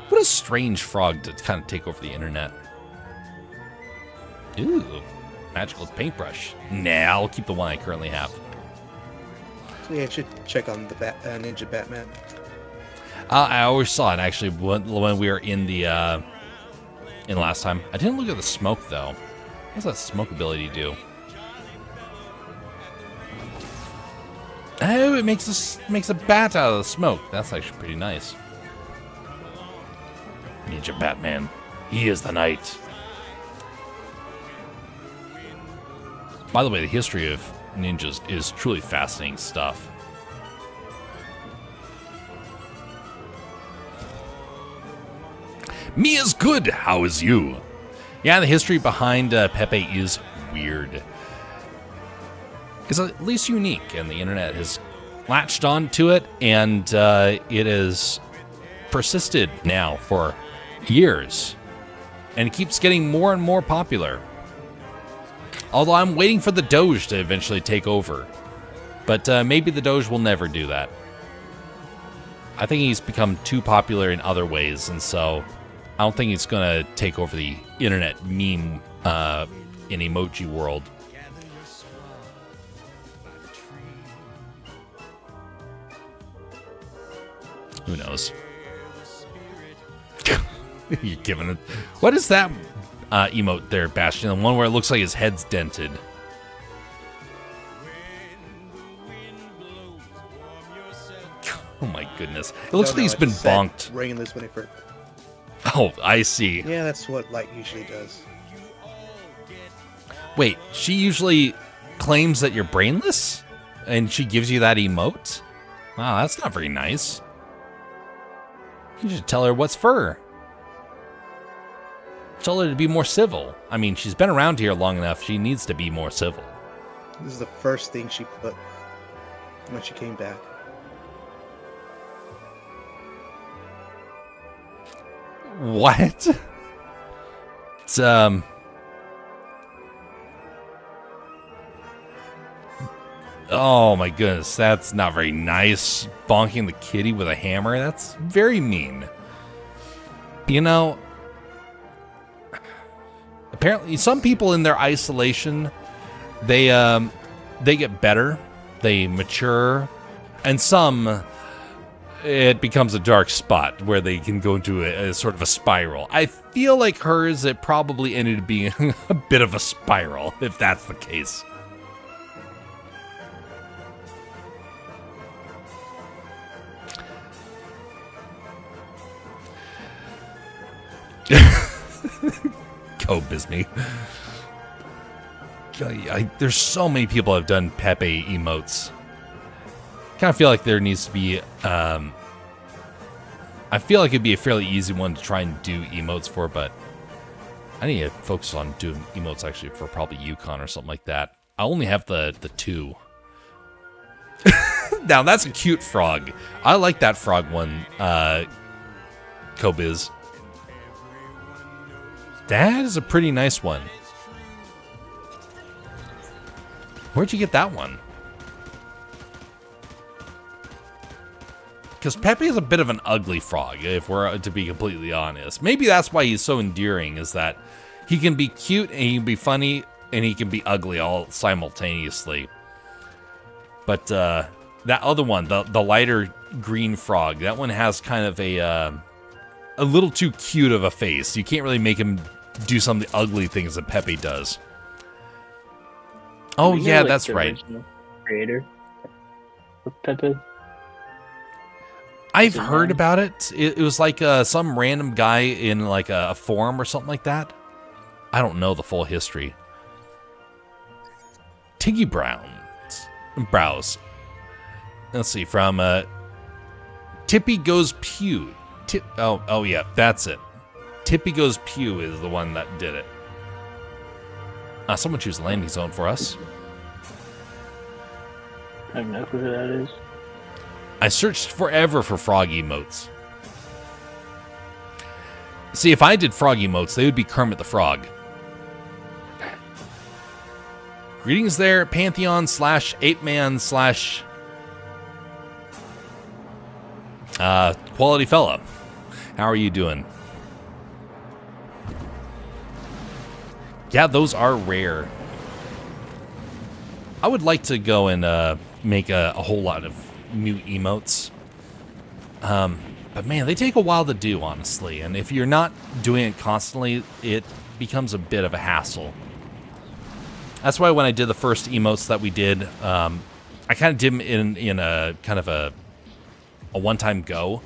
What a strange frog to kind of take over the internet. Ooh, magical paintbrush. Nah, I'll keep the one I currently have. So yeah, I should check on the Ninja Batman. I always saw it actually when we were in the in last time. I didn't look at the smoke though. What does that smoke ability do? Oh, it makes a bat out of the smoke. That's actually pretty nice. Ninja Batman, he is the knight. By the way, the history of ninjas is truly fascinating stuff. Me is good. How is you? Yeah, the history behind Pepe is weird. It's at least unique, and the internet has latched on to it, and it has persisted now for years, and it keeps getting more and more popular. Although I'm waiting for the Doge to eventually take over, but maybe the Doge will never do that. I think he's become too popular in other ways, and so I don't think he's going to take over the internet meme in emoji world. Who knows? You're giving it. What is that emote there, Bastion? The one where it looks like his head's dented. Oh my goodness! It looks like he's been bonked. Brainless when it first. Oh, I see. Yeah, that's what light usually does. Wait, she usually claims that you're brainless, and she gives you that emote? Wow, that's not very nice. You should tell her what's for. Tell her to be more civil. I mean, she's been around here long enough. She needs to be more civil. This is the first thing she put when she came back. What? It's, oh my goodness, that's not very nice. Bonking the kitty with a hammer, that's very mean. You know, apparently some people in their isolation, they get better, they mature, and some, it becomes a dark spot where they can go into a sort of a spiral. I feel like hers, it probably ended up being a bit of a spiral, if that's the case. Go Bisme. There's so many people have done Pepe emotes. Kind of feel like there needs to be I feel like it'd be a fairly easy one to try and do emotes for, but I need to focus on doing emotes actually for probably Yukon or something like that. I only have the 2. Now that's a cute frog. I like that frog one, Kobiz. That is a pretty nice one. Where'd you get that one? Because Pepe is a bit of an ugly frog, if we're to be completely honest. Maybe that's why he's so endearing, is that he can be cute and he can be funny and he can be ugly all simultaneously. But that other one, the lighter green frog, that one has kind of a little too cute of a face. You can't really make him do some of the ugly things that Pepe does. Oh yeah, like that's the right. original creator of Pepe. I've heard about it. It was like some random guy in like a forum or something like that. I don't know the full history. Tiggy Brows. Let's see, from Tippy Goes Pew. Oh yeah, that's it. Tippy Goes Pew is the one that did it. Someone choose a landing zone for us. I don't know who that is. I searched forever for frog emotes. See, if I did frog emotes, they would be Kermit the Frog. Greetings there, Pantheon / Ape Man / Quality Fella. How are you doing? Yeah, those are rare. I would like to go and make a whole lot of new emotes. But man, they take a while to do, honestly. And if you're not doing it constantly, it becomes a bit of a hassle. That's why when I did the first emotes that we did, I kind of did them in a kind of a one-time go.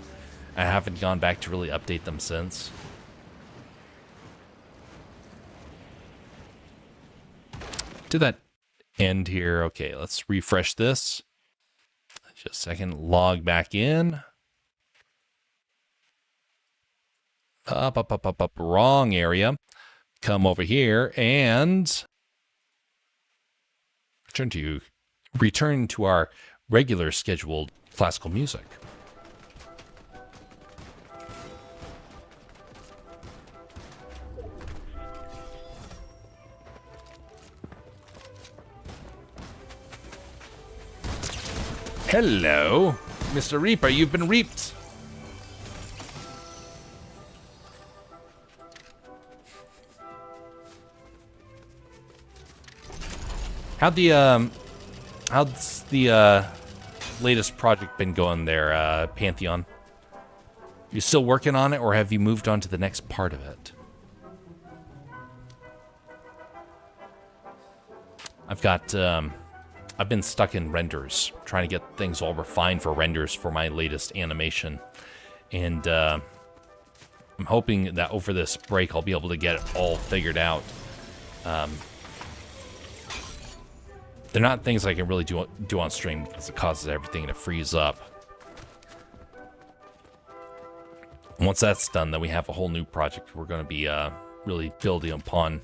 I haven't gone back to really update them since. To that end here. Okay, let's refresh this. Just a second. Log back in. Up. Wrong area. Come over here and return to our regular scheduled classical music. Hello, Mr. Reaper, you've been reaped. How's the latest project been going there, Pantheon? You still working on it, or have you moved on to the next part of it? I've been stuck in renders, trying to get things all refined for renders for my latest animation. And I'm hoping that over this break I'll be able to get it all figured out. They're not things I can really do on stream because it causes everything to freeze up. Once that's done, then we have a whole new project we're going to be really building upon.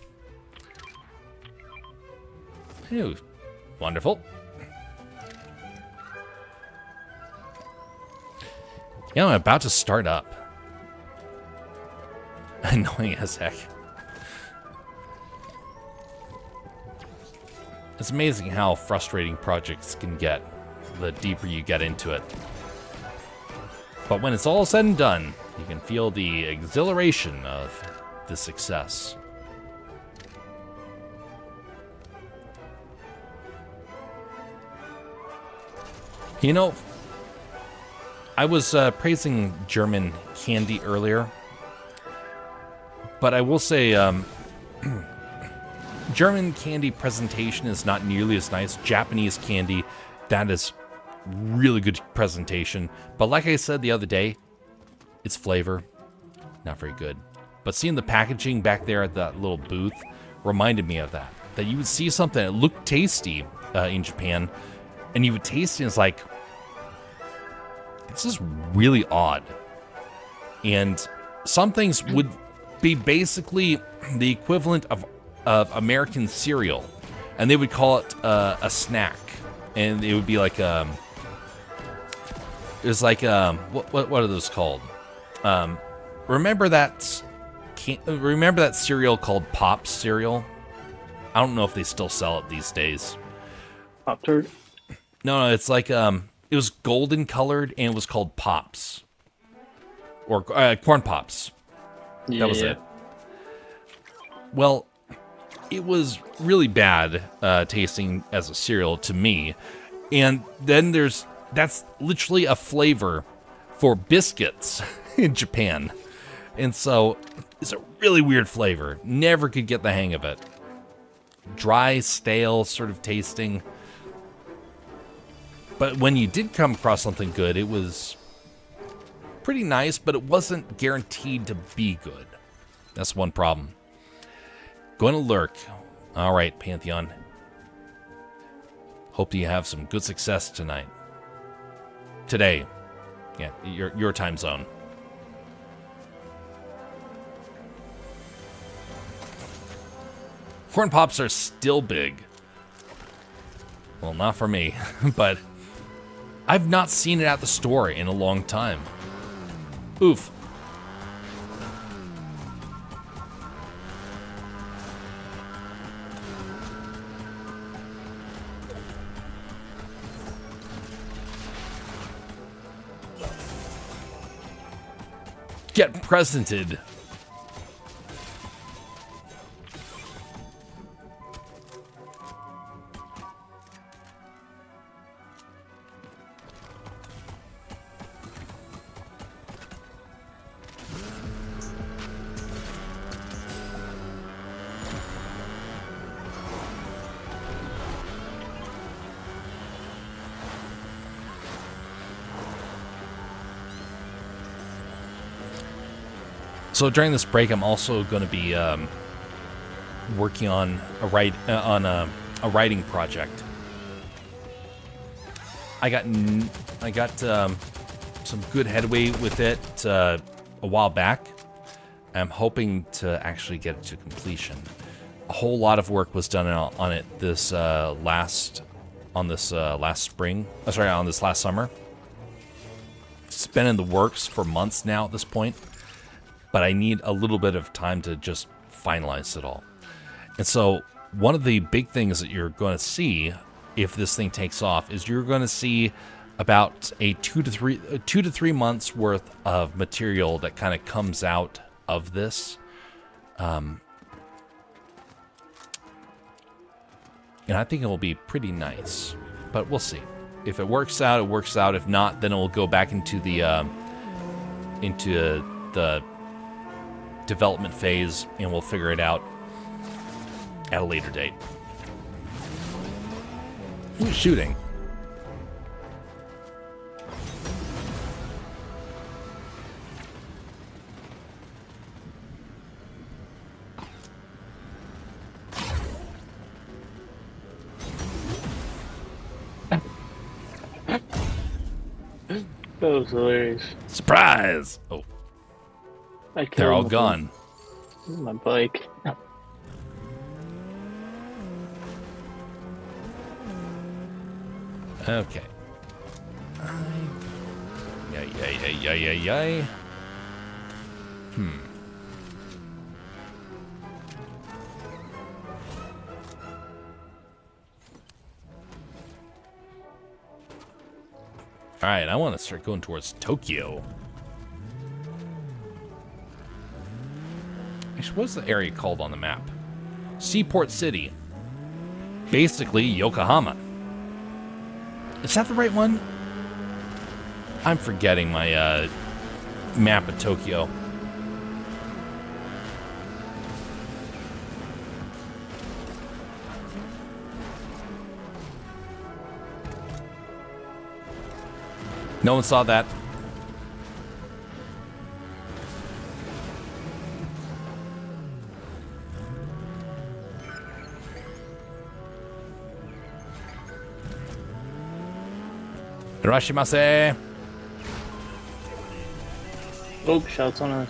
Ew. Wonderful. Yeah, I'm about to start up. Annoying as heck. It's amazing how frustrating projects can get the deeper you get into it. But when it's all said and done, you can feel the exhilaration of the success. You know, I was praising German candy earlier, but I will say German candy presentation is not nearly as nice. Japanese candy, that is really good presentation. But like I said the other day, its flavor, not very good. But seeing the packaging back there at that little booth reminded me of that. That you would see something that looked tasty in Japan, and you would taste it, and it's like, this is really odd. And some things would be basically the equivalent of American cereal, and they would call it a snack, and it would be like it was like what are those called? Remember that cereal called Pops cereal? I don't know if they still sell it these days. Pop-Tart? No, it's like it was golden colored and it was called Pops or Corn Pops. Yeah, that was it. Well, it was really bad tasting as a cereal to me. And then that's literally a flavor for biscuits in Japan. And so it's a really weird flavor. Never could get the hang of it. Dry, stale sort of tasting. But when you did come across something good, it was pretty nice, but it wasn't guaranteed to be good. That's one problem. Going to lurk. All right, Pantheon. Hope you have some good success tonight. Today. Yeah, your time zone. Corn Pops are still big. Well, not for me, but I've not seen it at the store in a long time. Oof. Get presented. So during this break, I'm also going to be working on a writing project. I got some good headway with it a while back. I'm hoping to actually get it to completion. A whole lot of work was done on it this last summer. It's been in the works for months now at this point. But I need a little bit of time to just finalize it all. And so one of the big things that you're going to see if this thing takes off is you're going to see about a 2 to 3 months worth of material that kind of comes out of this. And I think it will be pretty nice, but we'll see. If it works out, it works out. If not, then it will go back into the development phase, and we'll figure it out at a later date. Who's shooting? That was hilarious. Surprise! Oh, they're all gone. My bike. Okay. Yay. Alright, I want to start going towards Tokyo. Actually, what's the area called on the map? Seaport City. Basically, Yokohama. Is that the right one? I'm forgetting my map of Tokyo. No one saw that. Irashimase. Oh, shots on us.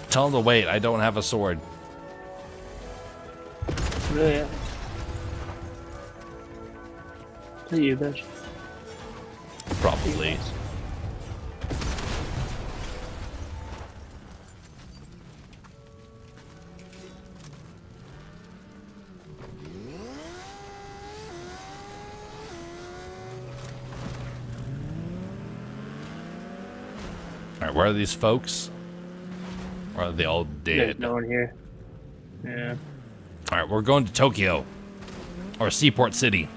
Tell him to wait. I don't have a sword. Really? Yeah. Is that you, bitch? Probably. Alright, where are these folks? Or are they all There's dead? no one here. Yeah. Alright, we're going to Tokyo. Or Seaport City.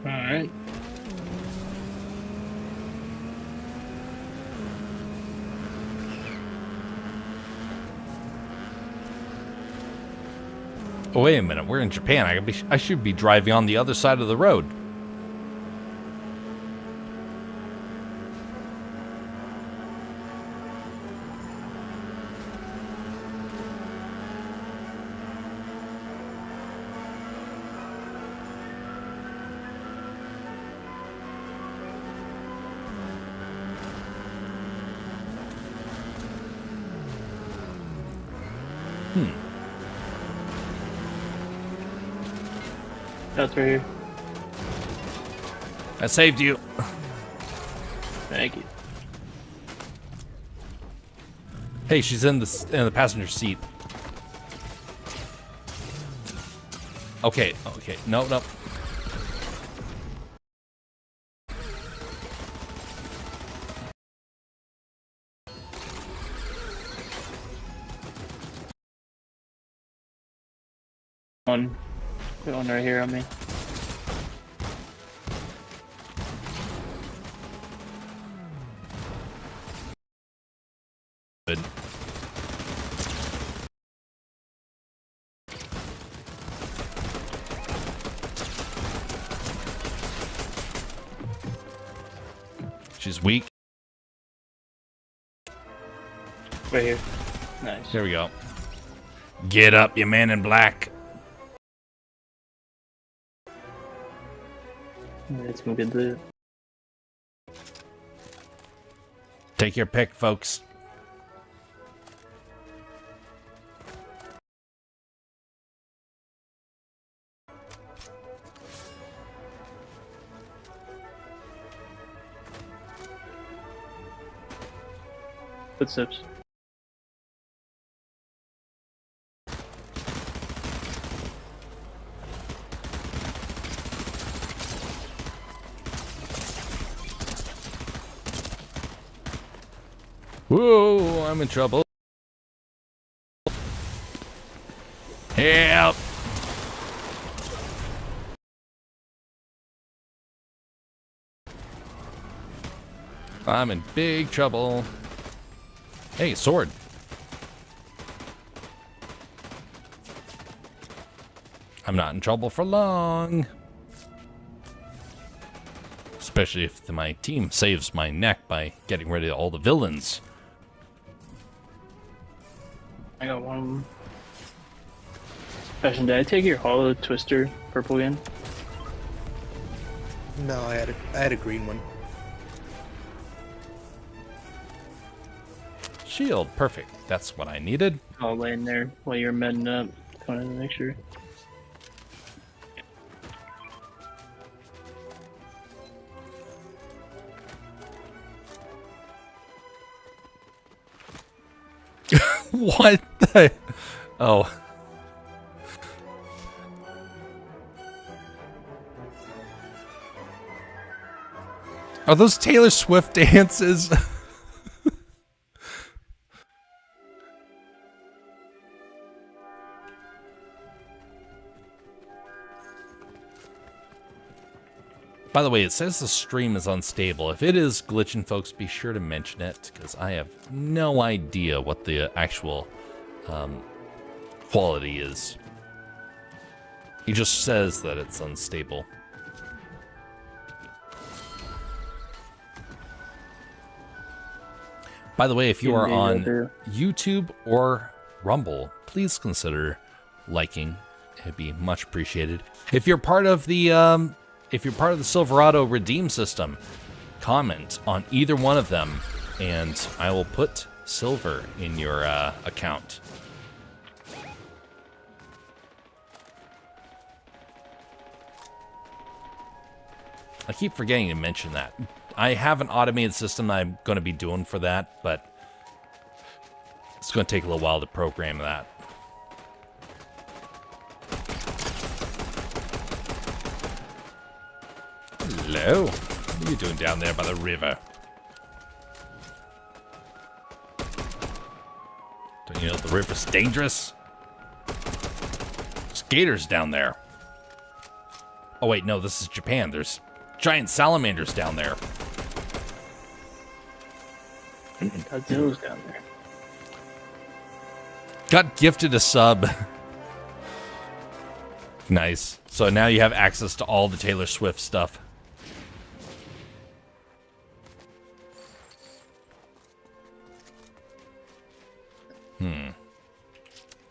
Alright. Oh, wait a minute. We're in Japan. I should be driving on the other side of the road. That's right here. I saved you. Thank you. Hey, she's in the passenger seat. Okay, okay. No, no. One right here on me. Good. She's weak. Right here. Nice. There we go. Get up, you man in black. That's some good loot. Take your pick, folks. Footsteps. Whoa, I'm in trouble. Help! I'm in big trouble. Hey, sword. I'm not in trouble for long. Especially if my team saves my neck by getting rid of all the villains. I got one of them. Fashion, did I take your hollow twister purple again? No, I had a green one. Shield, perfect. That's what I needed. I'll lay in there while you're medding up. Wanted to make sure. What the? Oh. Are those Taylor Swift dances? By the way, it says the stream is unstable. If it is glitching, folks, be sure to mention it, because I have no idea what the actual quality is. He just says that it's unstable. By the way, if you are on YouTube or Rumble, please consider liking. It'd be much appreciated. If you're part of the Silverado redeem system, comment on either one of them, and I will put silver in your account. I keep forgetting to mention that. I have an automated system that I'm going to be doing for that, but it's going to take a little while to program that. Hello. What are you doing down there by the river? Don't you know the river's dangerous? Skaters down there. Oh wait, no, this is Japan. There's giant salamanders down there. Godzilla's down there. Got gifted a sub. Nice. So now you have access to all the Taylor Swift stuff.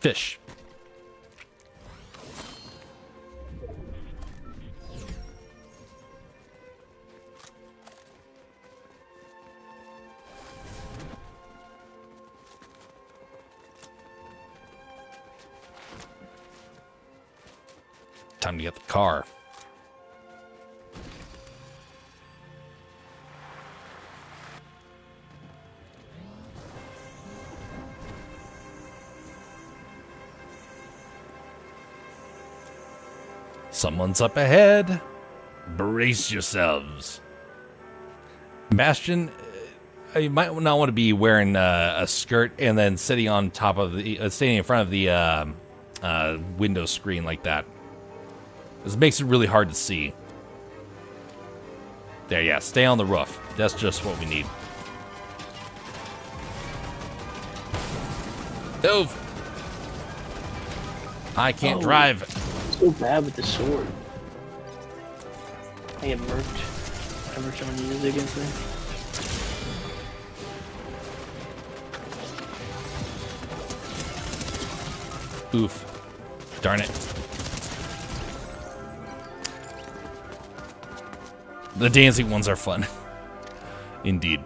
Fish. Time to get the car. Someone's up ahead. Brace yourselves. Bastion, you might not want to be wearing a skirt and then sitting on top of the, standing in front of the window screen like that. This makes it really hard to see. There, yeah, stay on the roof. That's just what we need. Move! I can't drive. So bad with the sword. I get murked every time I use it against me. Oof. Darn it. The dancing ones are fun. Indeed.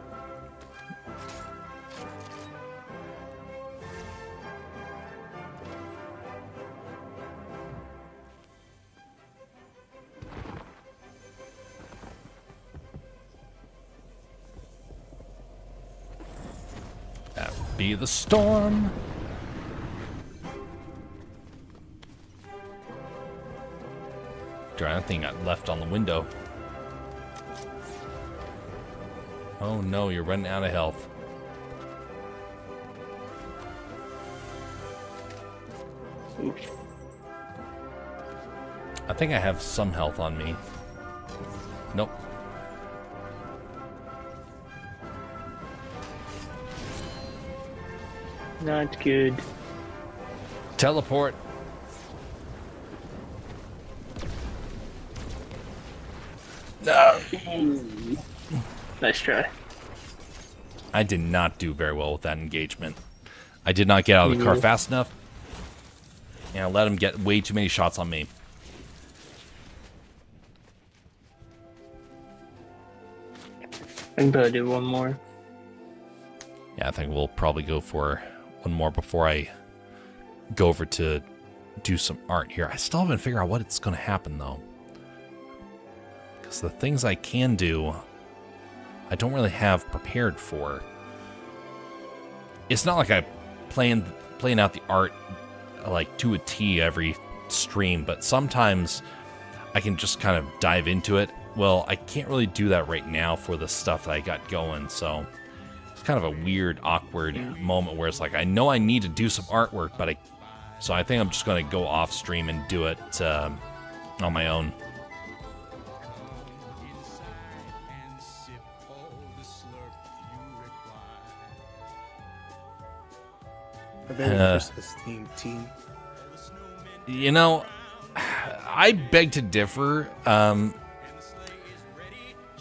That be the storm. Darn, that thing got left on the window. Oh no, you're running out of health. Oops. I think I have some health on me. Nope. Not good. Teleport. No. Nice try. I did not do very well with that engagement. I did not get out of the car fast enough. And I let him get way too many shots on me. I can probably do one more. Yeah, I think we'll probably go for one more before I go over to do some art here. I still haven't figured out what it's going to happen, though. Because the things I can do, I don't really have prepared for. It's not like I playing out the art like to a T every stream, but sometimes I can just kind of dive into it. Well, I can't really do that right now for the stuff that I got going, so it's kind of a weird, awkward moment where it's like I know I need to do some artwork, but so I think I'm just going to go off stream and do it on my own. A very Christmas themed team. You know, I beg to differ.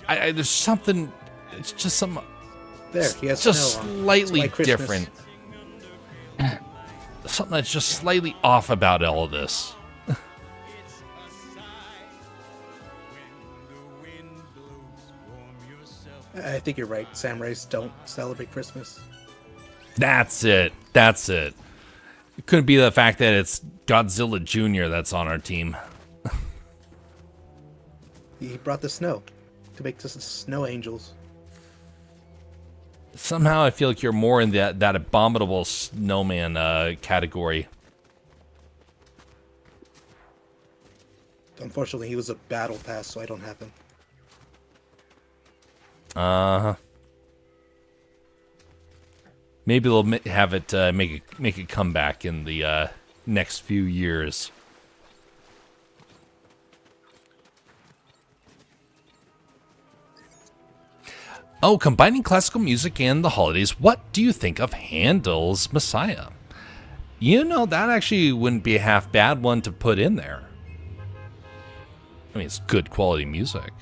There's something. It's just some. There, he has just snow on. slightly It's my Christmas. different. Something that's just slightly off about all of this. I think you're right. Samurais don't celebrate Christmas. That's it. That's it. It couldn't be the fact that it's Godzilla Jr. that's on our team. He brought the snow to make us snow angels. Somehow I feel like you're more in that abominable snowman category. Unfortunately, he was a battle pass, so I don't have him. Maybe they'll have it make a comeback in the next few years. Oh, combining classical music and the holidays, what do you think of Handel's Messiah? You know, that actually wouldn't be a half bad one to put in there. I mean, it's good quality music.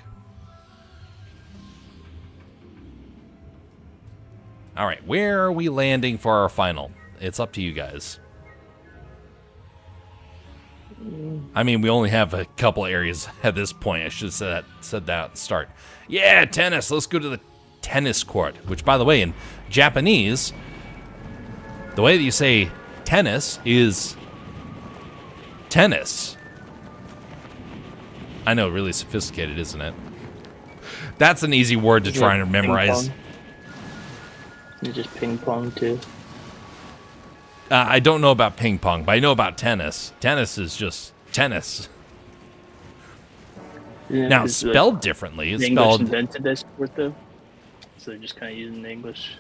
All right, where are we landing for our final? It's up to you guys. I mean, we only have a couple areas at this point. I should have said that at the start. Yeah, tennis. Let's go to the tennis court, which, by the way, in Japanese, the way that you say tennis is tennis. I know, really sophisticated, isn't it? That's an easy word to try and memorize. It's just ping pong too. I don't know about ping pong, but I know about tennis. Tennis is just tennis. Yeah, Now, 'cause, spelled differently. It's the English spelled. invented that sport, though. So they're just kind of using the English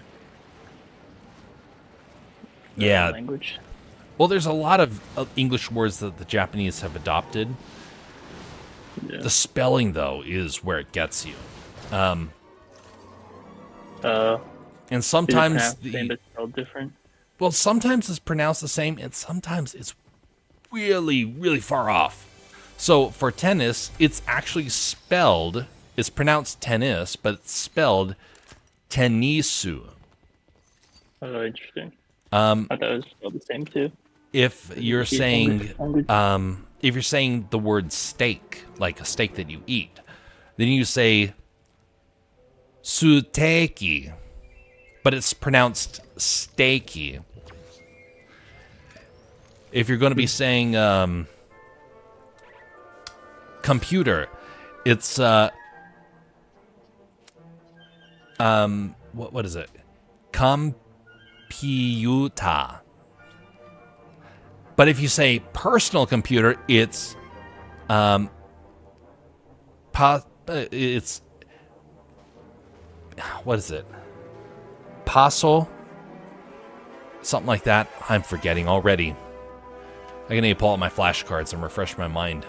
Yeah. language. Well, there's a lot of English words that the Japanese have adopted. Yeah. The spelling, though, is where it gets you. And Is it sometimes pronounced the same but spelled different? well, sometimes it's pronounced the same, and sometimes it's really, really far off. So for tennis, it's actually spelled. It's pronounced tennis, but it's spelled tenisu. Oh, interesting. I thought it was spelled the same too. If you're English saying language. if you're saying the word steak, like a steak that you eat, then you say suteki, but it's pronounced steaky. If you're going to be saying computer, it's what is it? Computa. But if you say personal computer, it's it's what is it? Paso? Something like that. I'm forgetting already. I need to pull out my flashcards and refresh my mind.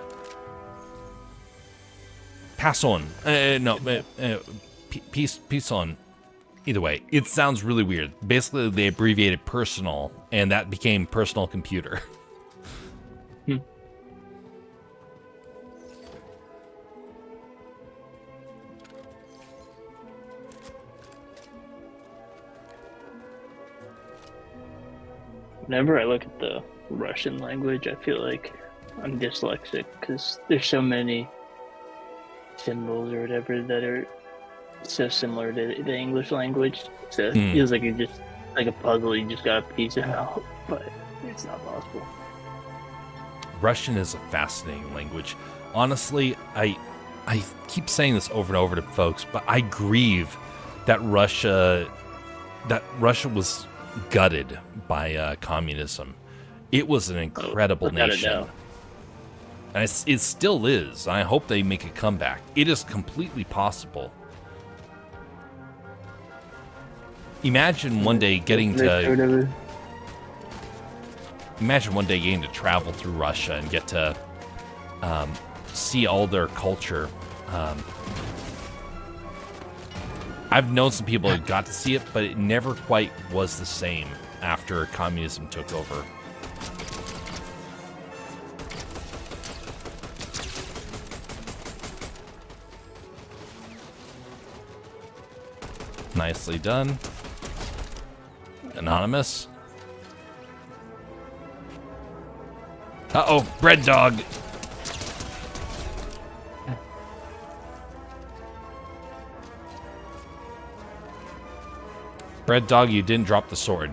Pason. Pison. Either way, it sounds really weird. Basically, they abbreviated personal, and that became personal computer. Whenever I look at the Russian language, I feel like I'm dyslexic because there's so many symbols or whatever that are so similar to the English language. So it feels like it's just like a puzzle. You just got to piece it out, but it's not possible. Russian is a fascinating language. Honestly, I keep saying this over and over to folks, but I grieve that Russia was gutted by communism. It was an incredible nation. And it still is. I hope they make a comeback. It is completely possible. Imagine one day getting to travel through Russia and get to see all their culture. I've known some people who got to see it, but it never quite was the same after communism took over. Nicely done. Anonymous. Uh-oh, bread dog. Bread dog, you didn't drop the sword.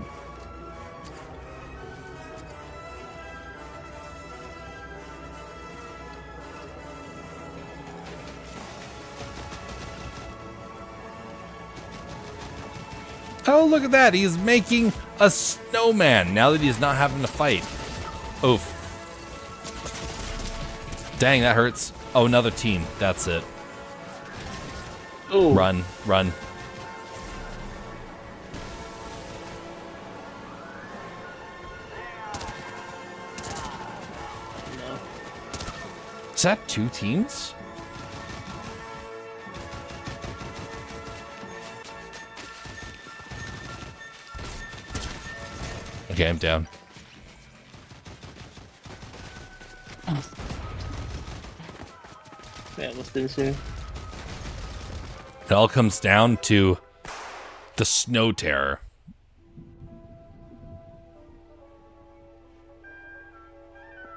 Oh, look at that. He's making a snowman now that he's not having to fight. Oof. Dang, that hurts. Oh, another team. That's it. Oh. Run, run. No. Is that two teams? Okay, I'm down. Yeah, let's do this here. It all comes down to the snow terror.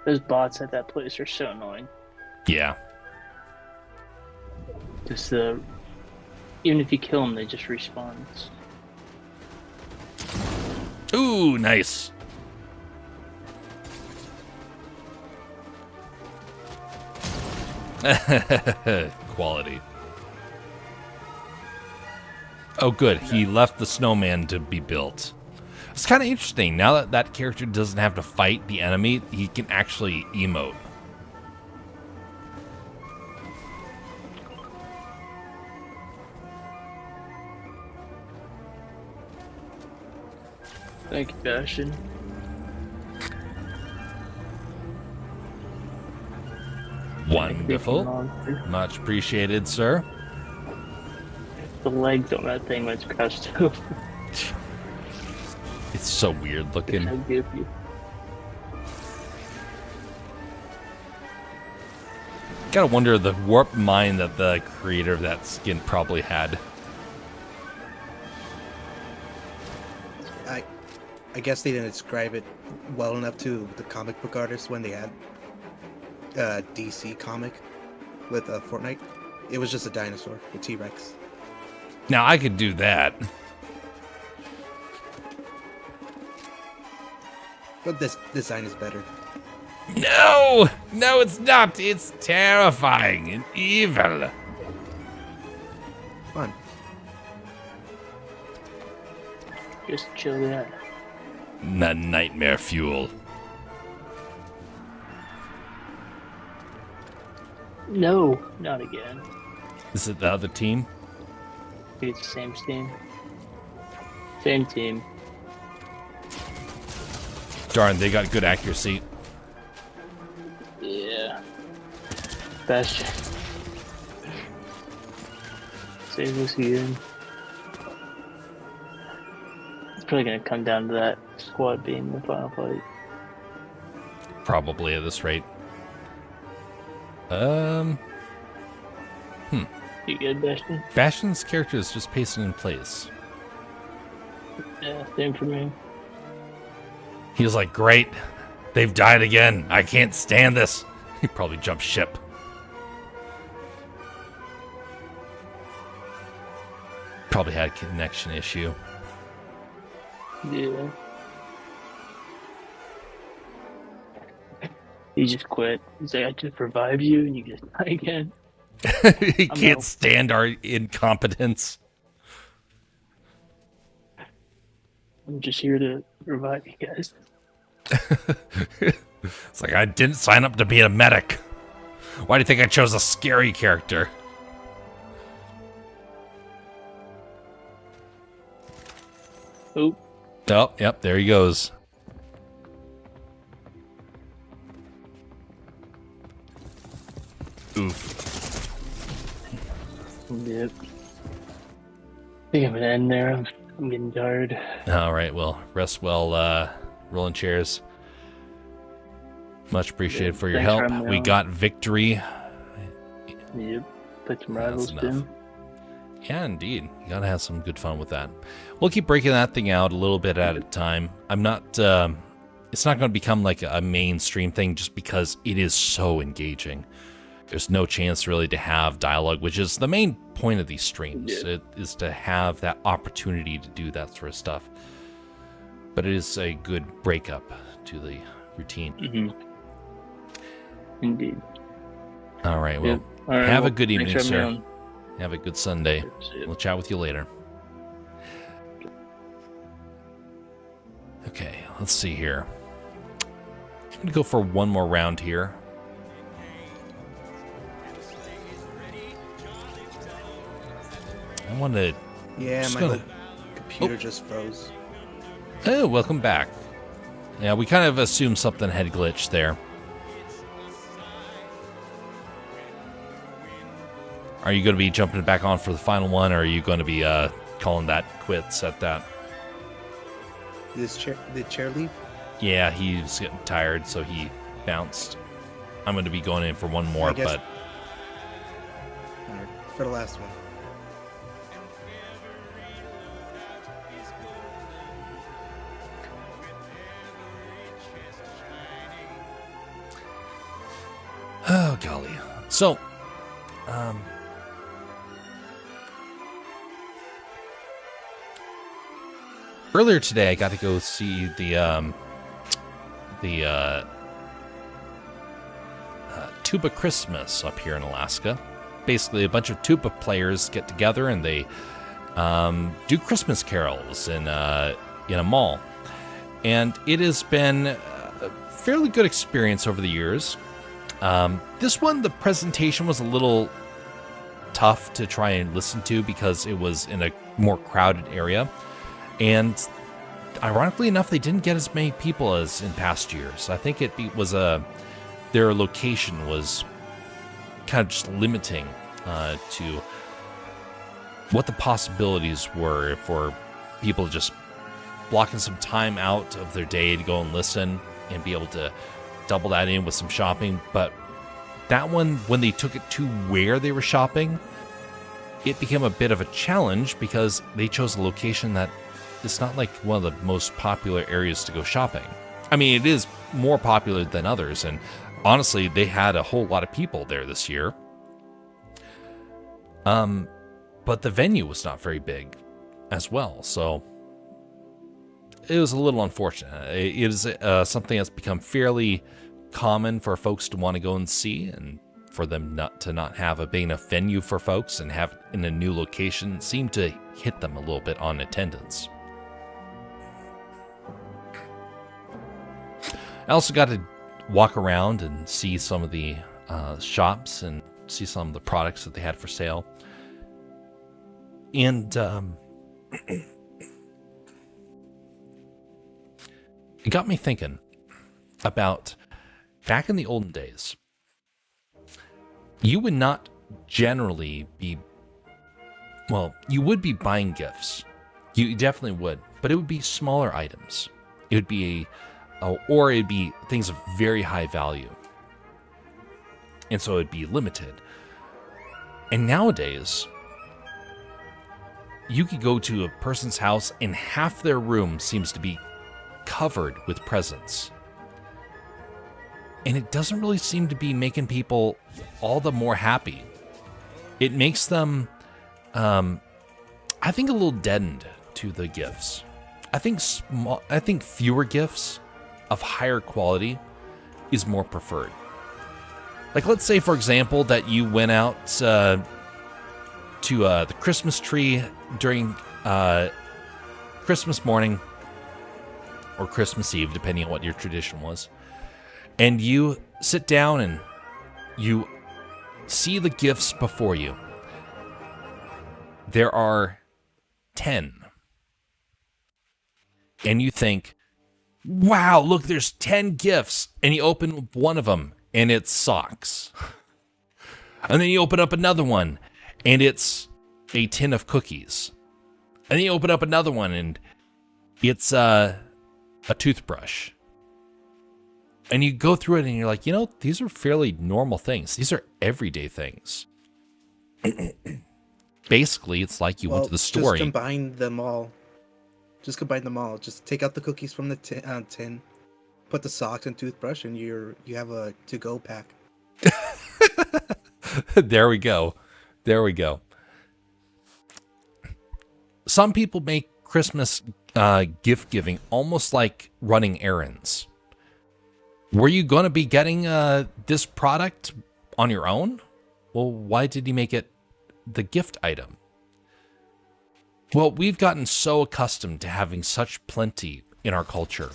Those bots at that place are so annoying. Yeah. Just even if you kill them, they just respawn. Ooh, nice. Quality. Oh, good. He left the snowman to be built. It's kind of interesting. Now that that character doesn't have to fight the enemy, he can actually emote. Thank you, Bastion. Wonderful. Monster. Much appreciated, sir. The legs on that thing when it's crouched over. It's so weird How looking. goofy. Gotta wonder the warped mind that the creator of that skin probably had. I guess they didn't describe it well enough to the comic book artists when they had DC comic with Fortnite. It was just a dinosaur, a T-Rex. Now I could do that. But this design is better. No! No, it's not. It's terrifying and evil. Fun. Just chill that. The nightmare fuel. No, not again. Is it the other team? I think it's the same team. Same team. Darn, they got good accuracy. Yeah. Bastion. Save us again. It's probably gonna come down to that squad being the final fight. Probably at this rate. You good, Bastion? Bastion's character is just pacing in place. Yeah, same for me. He was like, great. They've died again. I can't stand this. He probably jumped ship. Probably had a connection issue. Yeah. He just quit. He's like, I just revived you and you just die again. He I'm can't out. stand our incompetence. I'm just here to revive you guys. It's like, I didn't sign up to be a medic. Why do you think I chose a scary character? Oh, Oh, yep, there he goes. Oof. yep. I think I'm gonna end there. I'm getting tired. All right, well, rest well, rolling chairs. Much appreciated Yeah, for your thanks for help. having me We on. got victory. Yep. Put some That's rivals enough. too. Yeah, indeed. You gotta have some good fun with that. We'll keep breaking that thing out a little bit at a time. I'm not, it's not going to become like a mainstream thing just because it is so engaging. There's no chance really to have dialogue, which is the main point of these streams. Yeah. It is to have that opportunity to do that sort of stuff. But it is a good breakup to the routine. Mm-hmm. Indeed. All right, well, Yep. All right, have a well, good thanks evening, for having sir. me Have a good Sunday. on. Yep. We'll chat with you later. Okay, let's see here. I'm going to go for one more round here. I want to... Yeah, Just my gonna- whole computer just froze. Oh, welcome back. Yeah, we kind of assumed something had glitched there. Are you going to be jumping back on for the final one, or are you going to be calling that quits at that? Did chair leave? Yeah, he's getting tired, so he bounced. I'm going to be going in for one more, I guess- but Alright, for the last one. oh golly. So, earlier today I got to go see the Tuba Christmas up here in Alaska. Basically, a bunch of tuba players get together and they do Christmas carols in a mall, and it has been a fairly good experience over the years. This one, the presentation was a little tough to try and listen to because it was in a more crowded area, and ironically enough, they didn't get as many people as in past years. I think was their location was kind of just limiting to what the possibilities were for people just blocking some time out of their day to go and listen and be able to double that in with some shopping. But that one, when they took it to where they were shopping, it became a bit of a challenge because they chose a location that is not like one of the most popular areas to go shopping. I mean, it is more popular than others, and honestly, they had a whole lot of people there this year. But the venue was not very big as well, so it was a little unfortunate. It is something that's become fairly common for folks to want to go and see, and for them not have a big enough venue for folks and have it in a new location seemed to hit them a little bit on attendance. I also got to walk around and see some of the shops and see some of the products that they had for sale. And it got me thinking about back in the olden days, you would not generally be, well, you would be buying gifts. You definitely would, but it would be smaller items. It would be or it'd be things of very high value. And so it'd be limited. And nowadays, you could go to a person's house and half their room seems to be covered with presents. And it doesn't really seem to be making people all the more happy. It makes them, I think, a little deadened to the gifts. I think fewer gifts of higher quality is more preferred. Like, let's say, for example, that you went out to the Christmas tree during Christmas morning or Christmas Eve, depending on what your tradition was, and you sit down and you see the gifts before you. There are 10. And you think, wow, look, there's 10 gifts. And you open one of them, and it's socks. And then you open up another one, and it's a tin of cookies. And then you open up another one, and it's a toothbrush. And you go through it, and you're like, these are fairly normal things. These are everyday things. Basically, it's like you went to the store. Just combine them all. Just take out the cookies from the tin, put the socks and toothbrush, and you have a to-go pack. There we go. Some people make Christmas gift giving almost like running errands. Were you going to be getting this product on your own? Well, why did he make it the gift item? Well, we've gotten so accustomed to having such plenty in our culture.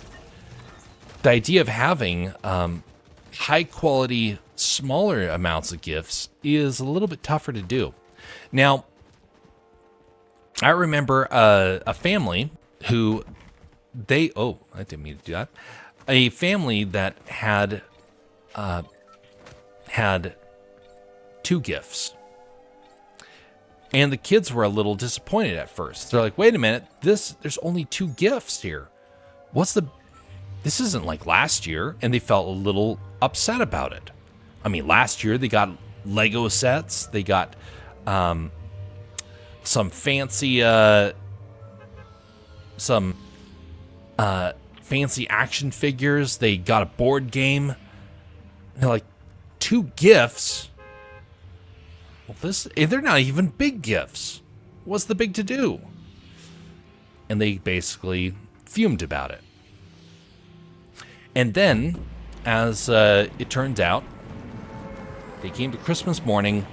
The idea of having high quality, smaller amounts of gifts is a little bit tougher to do. Now, I remember a family who I didn't mean to do that. A family that had 2 gifts. And the kids were a little disappointed at first. They're like, wait a minute, there's only 2 gifts here. This isn't like last year. And they felt a little upset about it. I mean, last year they got Lego sets. They got some fancy fancy action figures. They got a board game. And they're like, 2 gifts? Well, they're not even big gifts. What's the big to do? And they basically fumed about it. And then, as it turns out, they came to Christmas morning.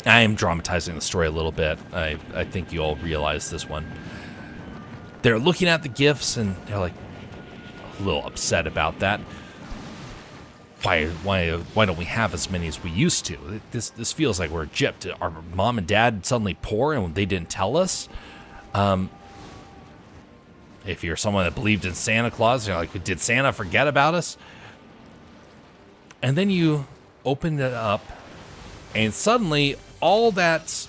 I am dramatizing the story a little bit. I think you all realize this one. They're looking at the gifts and they're like a little upset about that. Why don't we have as many as we used to? This feels like we're gypped. Are mom and dad suddenly poor and they didn't tell us? if you're someone that believed in Santa Claus, you're like, did Santa forget about us? And then you open it up, and suddenly all that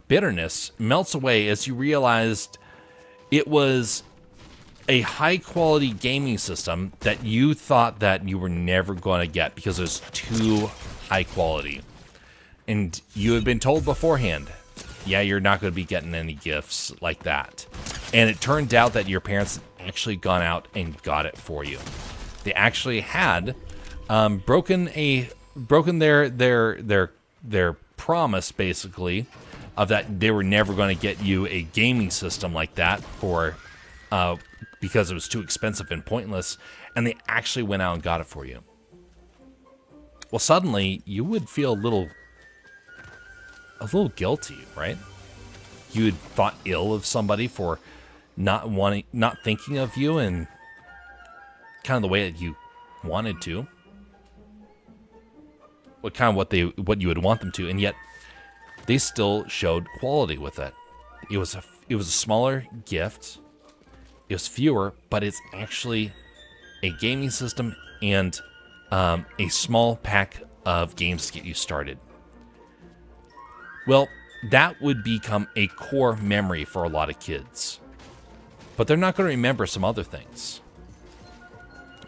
bitterness melts away as you realized it was a high-quality gaming system that you thought that you were never going to get because it was too high quality. And you had been told beforehand, yeah, you're not going to be getting any gifts like that. And it turned out that your parents had actually gone out and got it for you. They actually had broken their promise, basically, of that they were never going to get you a gaming system like that for because it was too expensive and pointless, and they actually went out and got it for you. Well, suddenly you would feel a little guilty, right? You had thought ill of somebody for not thinking of you in kind of the way that you wanted to. What you would want them to, and yet they still showed quality with it. It was a smaller gift. It was fewer, but it's actually a gaming system and a small pack of games to get you started. Well, that would become a core memory for a lot of kids. But they're not going to remember some other things.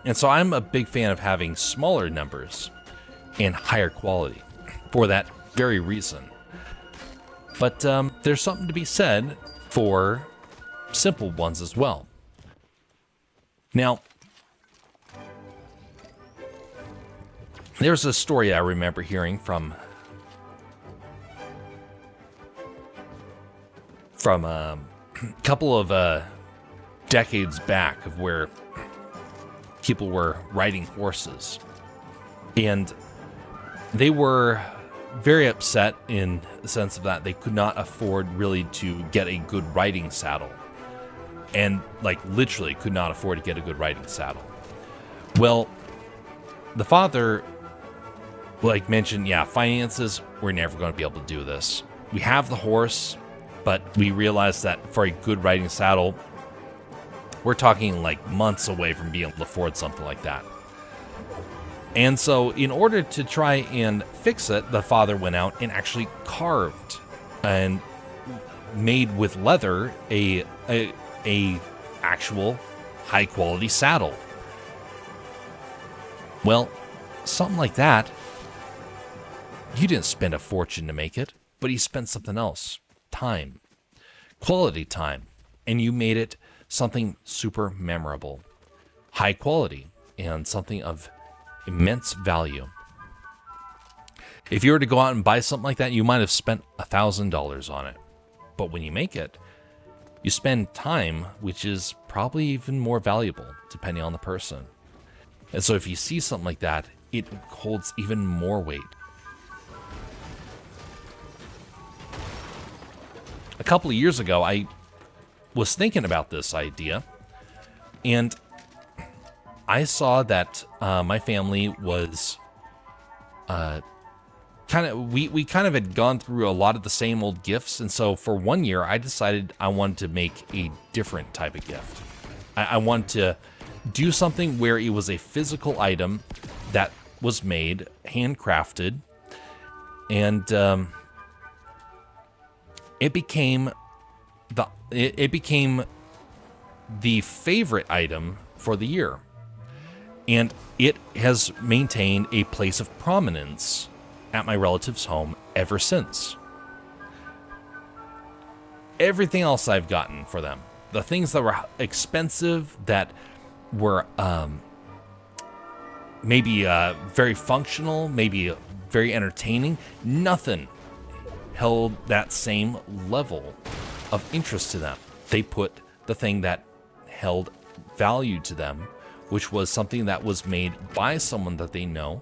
And so I'm a big fan of having smaller numbers and higher quality for that very reason. But there's something to be said for simple ones as well. Now, there's a story I remember hearing from a couple of decades back of where people were riding horses. And they were very upset in the sense of that they could not afford really to get a good riding saddle. And like literally could not afford to get a good riding saddle. Well, the father mentioned, yeah, finances, we're never going to be able to do this. We have the horse, but we realized that for a good riding saddle, we're talking like months away from being able to afford something like that. And so in order to try and fix it, the father went out and actually carved and made with leather a actual high quality saddle. Well, something like that, you didn't spend a fortune to make it, but you spent something else. Time. Quality time. And you made it something super memorable. High quality and something of immense value. If you were to go out and buy something like that, you might have spent $1,000 on it. But when you make it, you spend time, which is probably even more valuable, depending on the person. And so if you see something like that, it holds even more weight. A couple of years ago, I was thinking about this idea, and I saw that my family was we kind of had gone through a lot of the same old gifts, and so for 1 year, I decided I wanted to make a different type of gift. I wanted to do something where it was a physical item that was made, handcrafted, and it became the favorite item for the year. And it has maintained a place of prominence at my relative's home ever since. Everything else I've gotten for them, the things that were expensive, that were maybe very functional, maybe very entertaining, nothing held that same level of interest to them. They put the thing that held value to them, which was something that was made by someone that they know,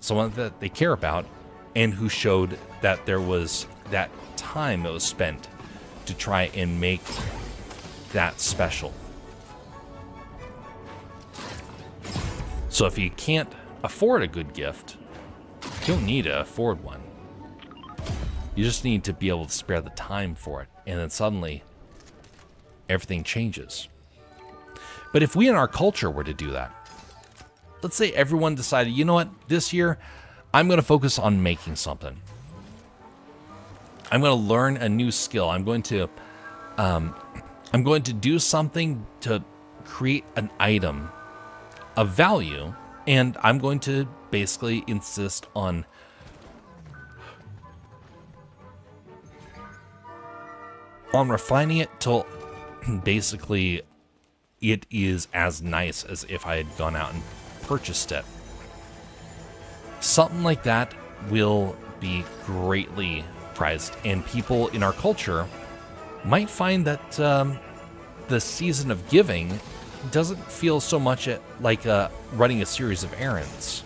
someone that they care about, and who showed that there was that time that was spent to try and make that special. So if you can't afford a good gift, you don't need to afford one. You just need to be able to spare the time for it. And then suddenly, everything changes. But if we in our culture were to do that, let's say everyone decided, you know what, this year, I'm going to focus on making something. I'm going to learn a new skill. I'm going to do something to create an item of value, and I'm going to basically insist on refining it till basically it is as nice as if I had gone out and purchased it. Something like that will be greatly prized, and people in our culture might find that the season of giving doesn't feel so much like running a series of errands.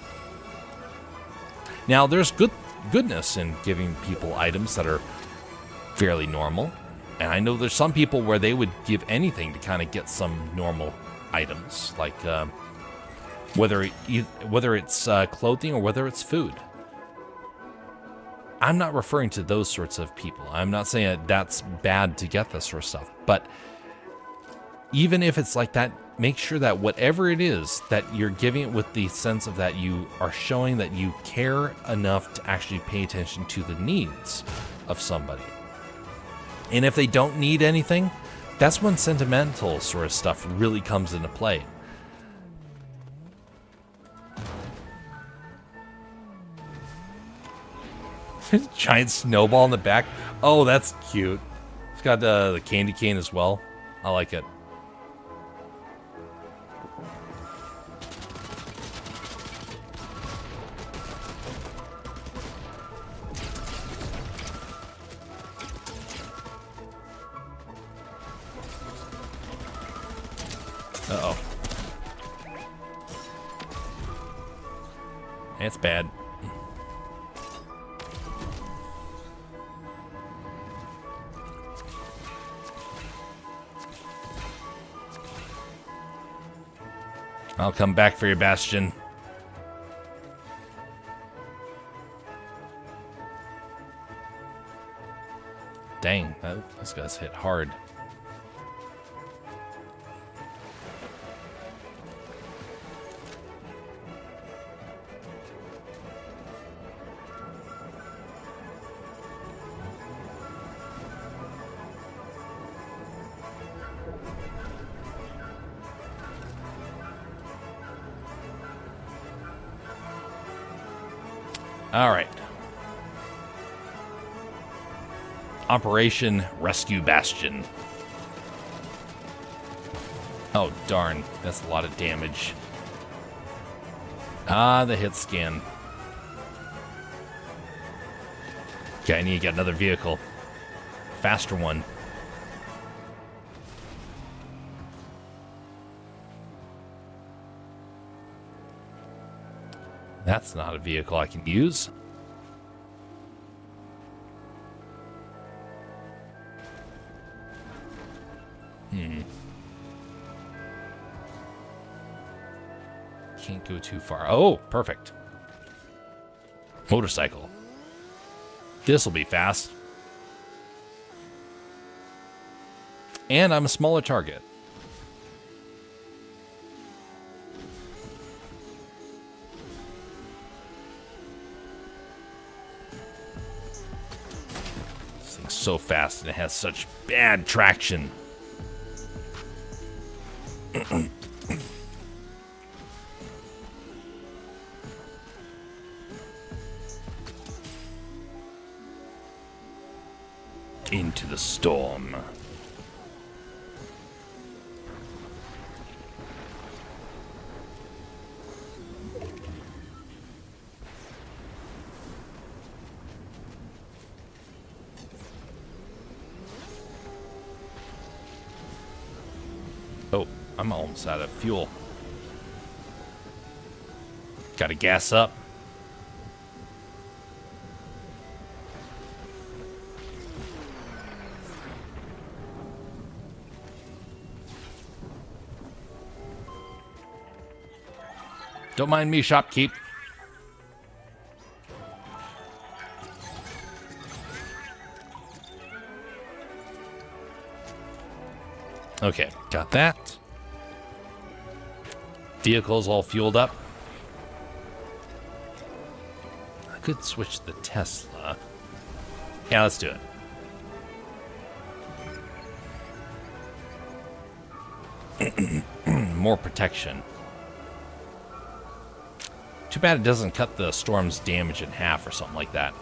Now, there's goodness in giving people items that are fairly normal, and I know there's some people where they would give anything to kind of get some normal items, like whether it's clothing or whether it's food. I'm not referring to those sorts of people. I'm not saying that that's bad to get this sort of stuff, but even if it's like that, make sure that whatever it is that you're giving it with the sense of that you are showing that you care enough to actually pay attention to the needs of somebody. And if they don't need anything, that's when sentimental sort of stuff really comes into play. Giant snowball in the back. Oh, that's cute. It's got the candy cane as well. I like it. Uh-oh. It's bad. I'll come back for you, Bastion. Dang, those guys hit hard. All right. Operation Rescue Bastion. Oh, darn. That's a lot of damage. Ah, the hit scan. Okay, I need to get another vehicle. Faster one. That's not a vehicle I can use. Can't go too far. Oh, perfect. Motorcycle. This'll be fast. And I'm a smaller target. This thing's so fast and it has such bad traction. Into the storm. Oh, I'm almost out of fuel. Gotta gas up. Don't mind me, shopkeep. Okay, got that. Vehicle's all fueled up. I could switch the Tesla. Yeah, let's do it. More protection. Too bad it doesn't cut the storm's damage in half or something like that.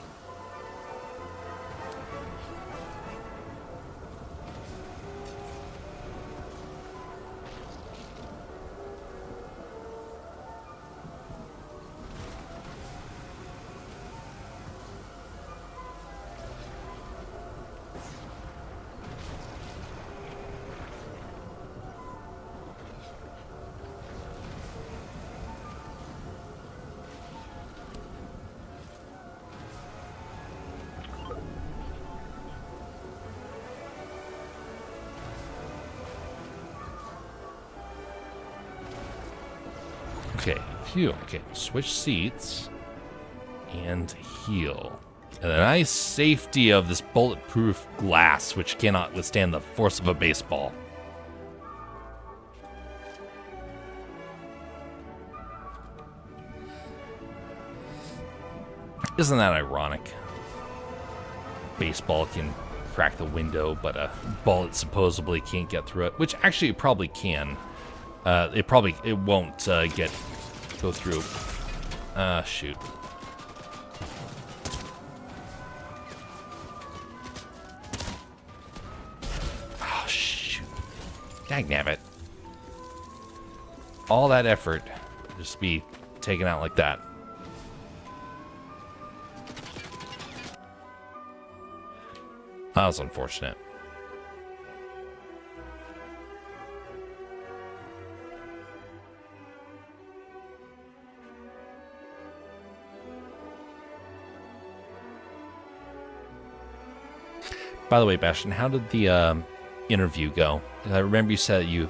Okay, heal. Okay, switch seats and heal. And the nice safety of this bulletproof glass, which cannot withstand the force of a baseball. Isn't that ironic? Baseball can crack the window, but a bullet supposedly can't get through it, which actually it probably can. It won't go through. Shoot. Oh, shoot. Dagnabbit. All that effort just be taken out like that. That was unfortunate. By the way, Bastion, how did the interview go? I remember you said you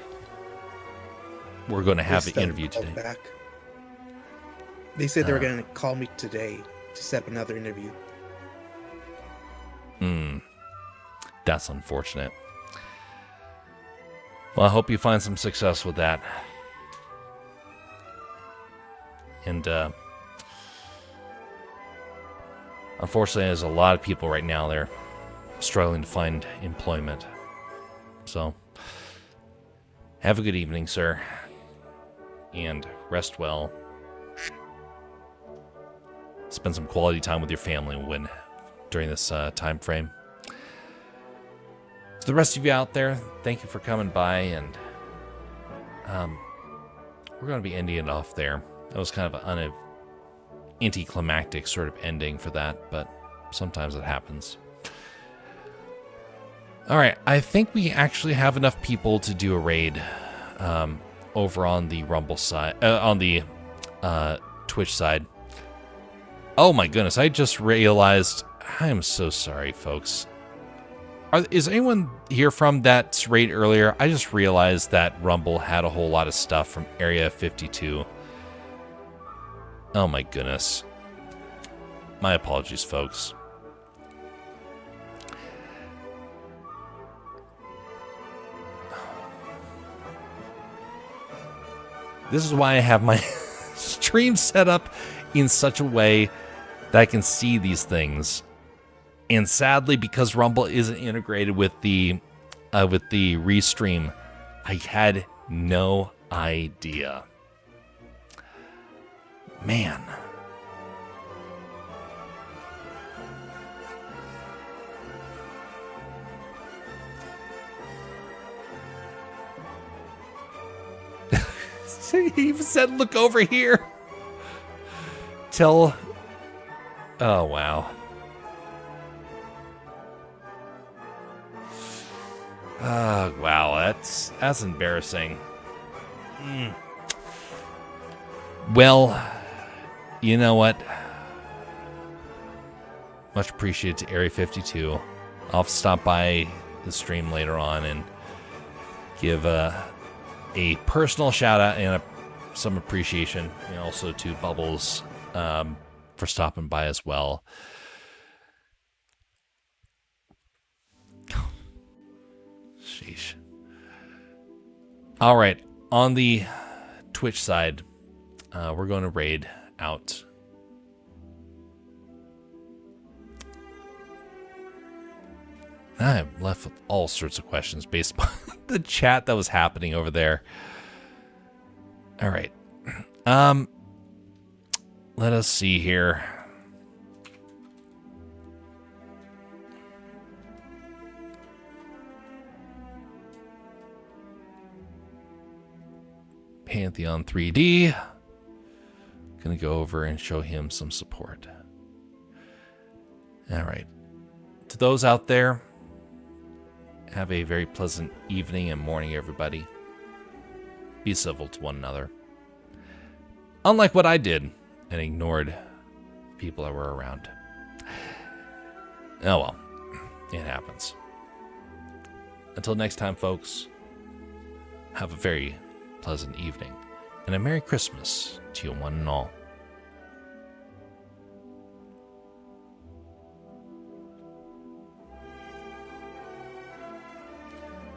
were going to have an interview today. Back. They said they were going to call me today to set up another interview. That's unfortunate. Well, I hope you find some success with that. And unfortunately, there's a lot of people right now there struggling to find employment. So, have a good evening, sir. And rest well. Spend some quality time with your family during this time frame. To the rest of you out there, thank you for coming by, and we're going to be ending it off there. That was kind of an anticlimactic sort of ending for that, but sometimes it happens. All right, I think we actually have enough people to do a raid over on the Rumble side, on the Twitch side. Oh my goodness, I just realized, I am so sorry, folks. Is anyone here from that raid earlier? I just realized that Rumble had a whole lot of stuff from Area 52. Oh my goodness. My apologies, folks. This is why I have my stream set up in such a way that I can see these things. And sadly, because Rumble isn't integrated with the restream, I had no idea. Man. He even said, look over here. Oh, wow. Wow, that's embarrassing. Well, you know what? Much appreciated to Area 52. I'll stop by the stream later on and give a personal shout out and some appreciation, and also to Bubbles for stopping by as well. Sheesh. All right. On the Twitch side, we're going to raid out. I'm left with all sorts of questions based on the chat that was happening over there. All right. Let us see here. Pantheon 3D. Gonna go over and show him some support. All right. To those out there, have a very pleasant evening and morning, everybody. Be civil to one another. Unlike what I did and ignored people that were around. Oh well, it happens. Until next time, folks, have a very pleasant evening and a Merry Christmas to you one and all.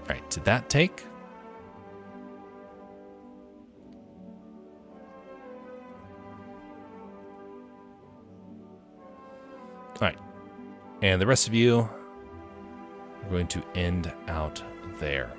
All right, did that take? All right, and the rest of you, we're going to end out there.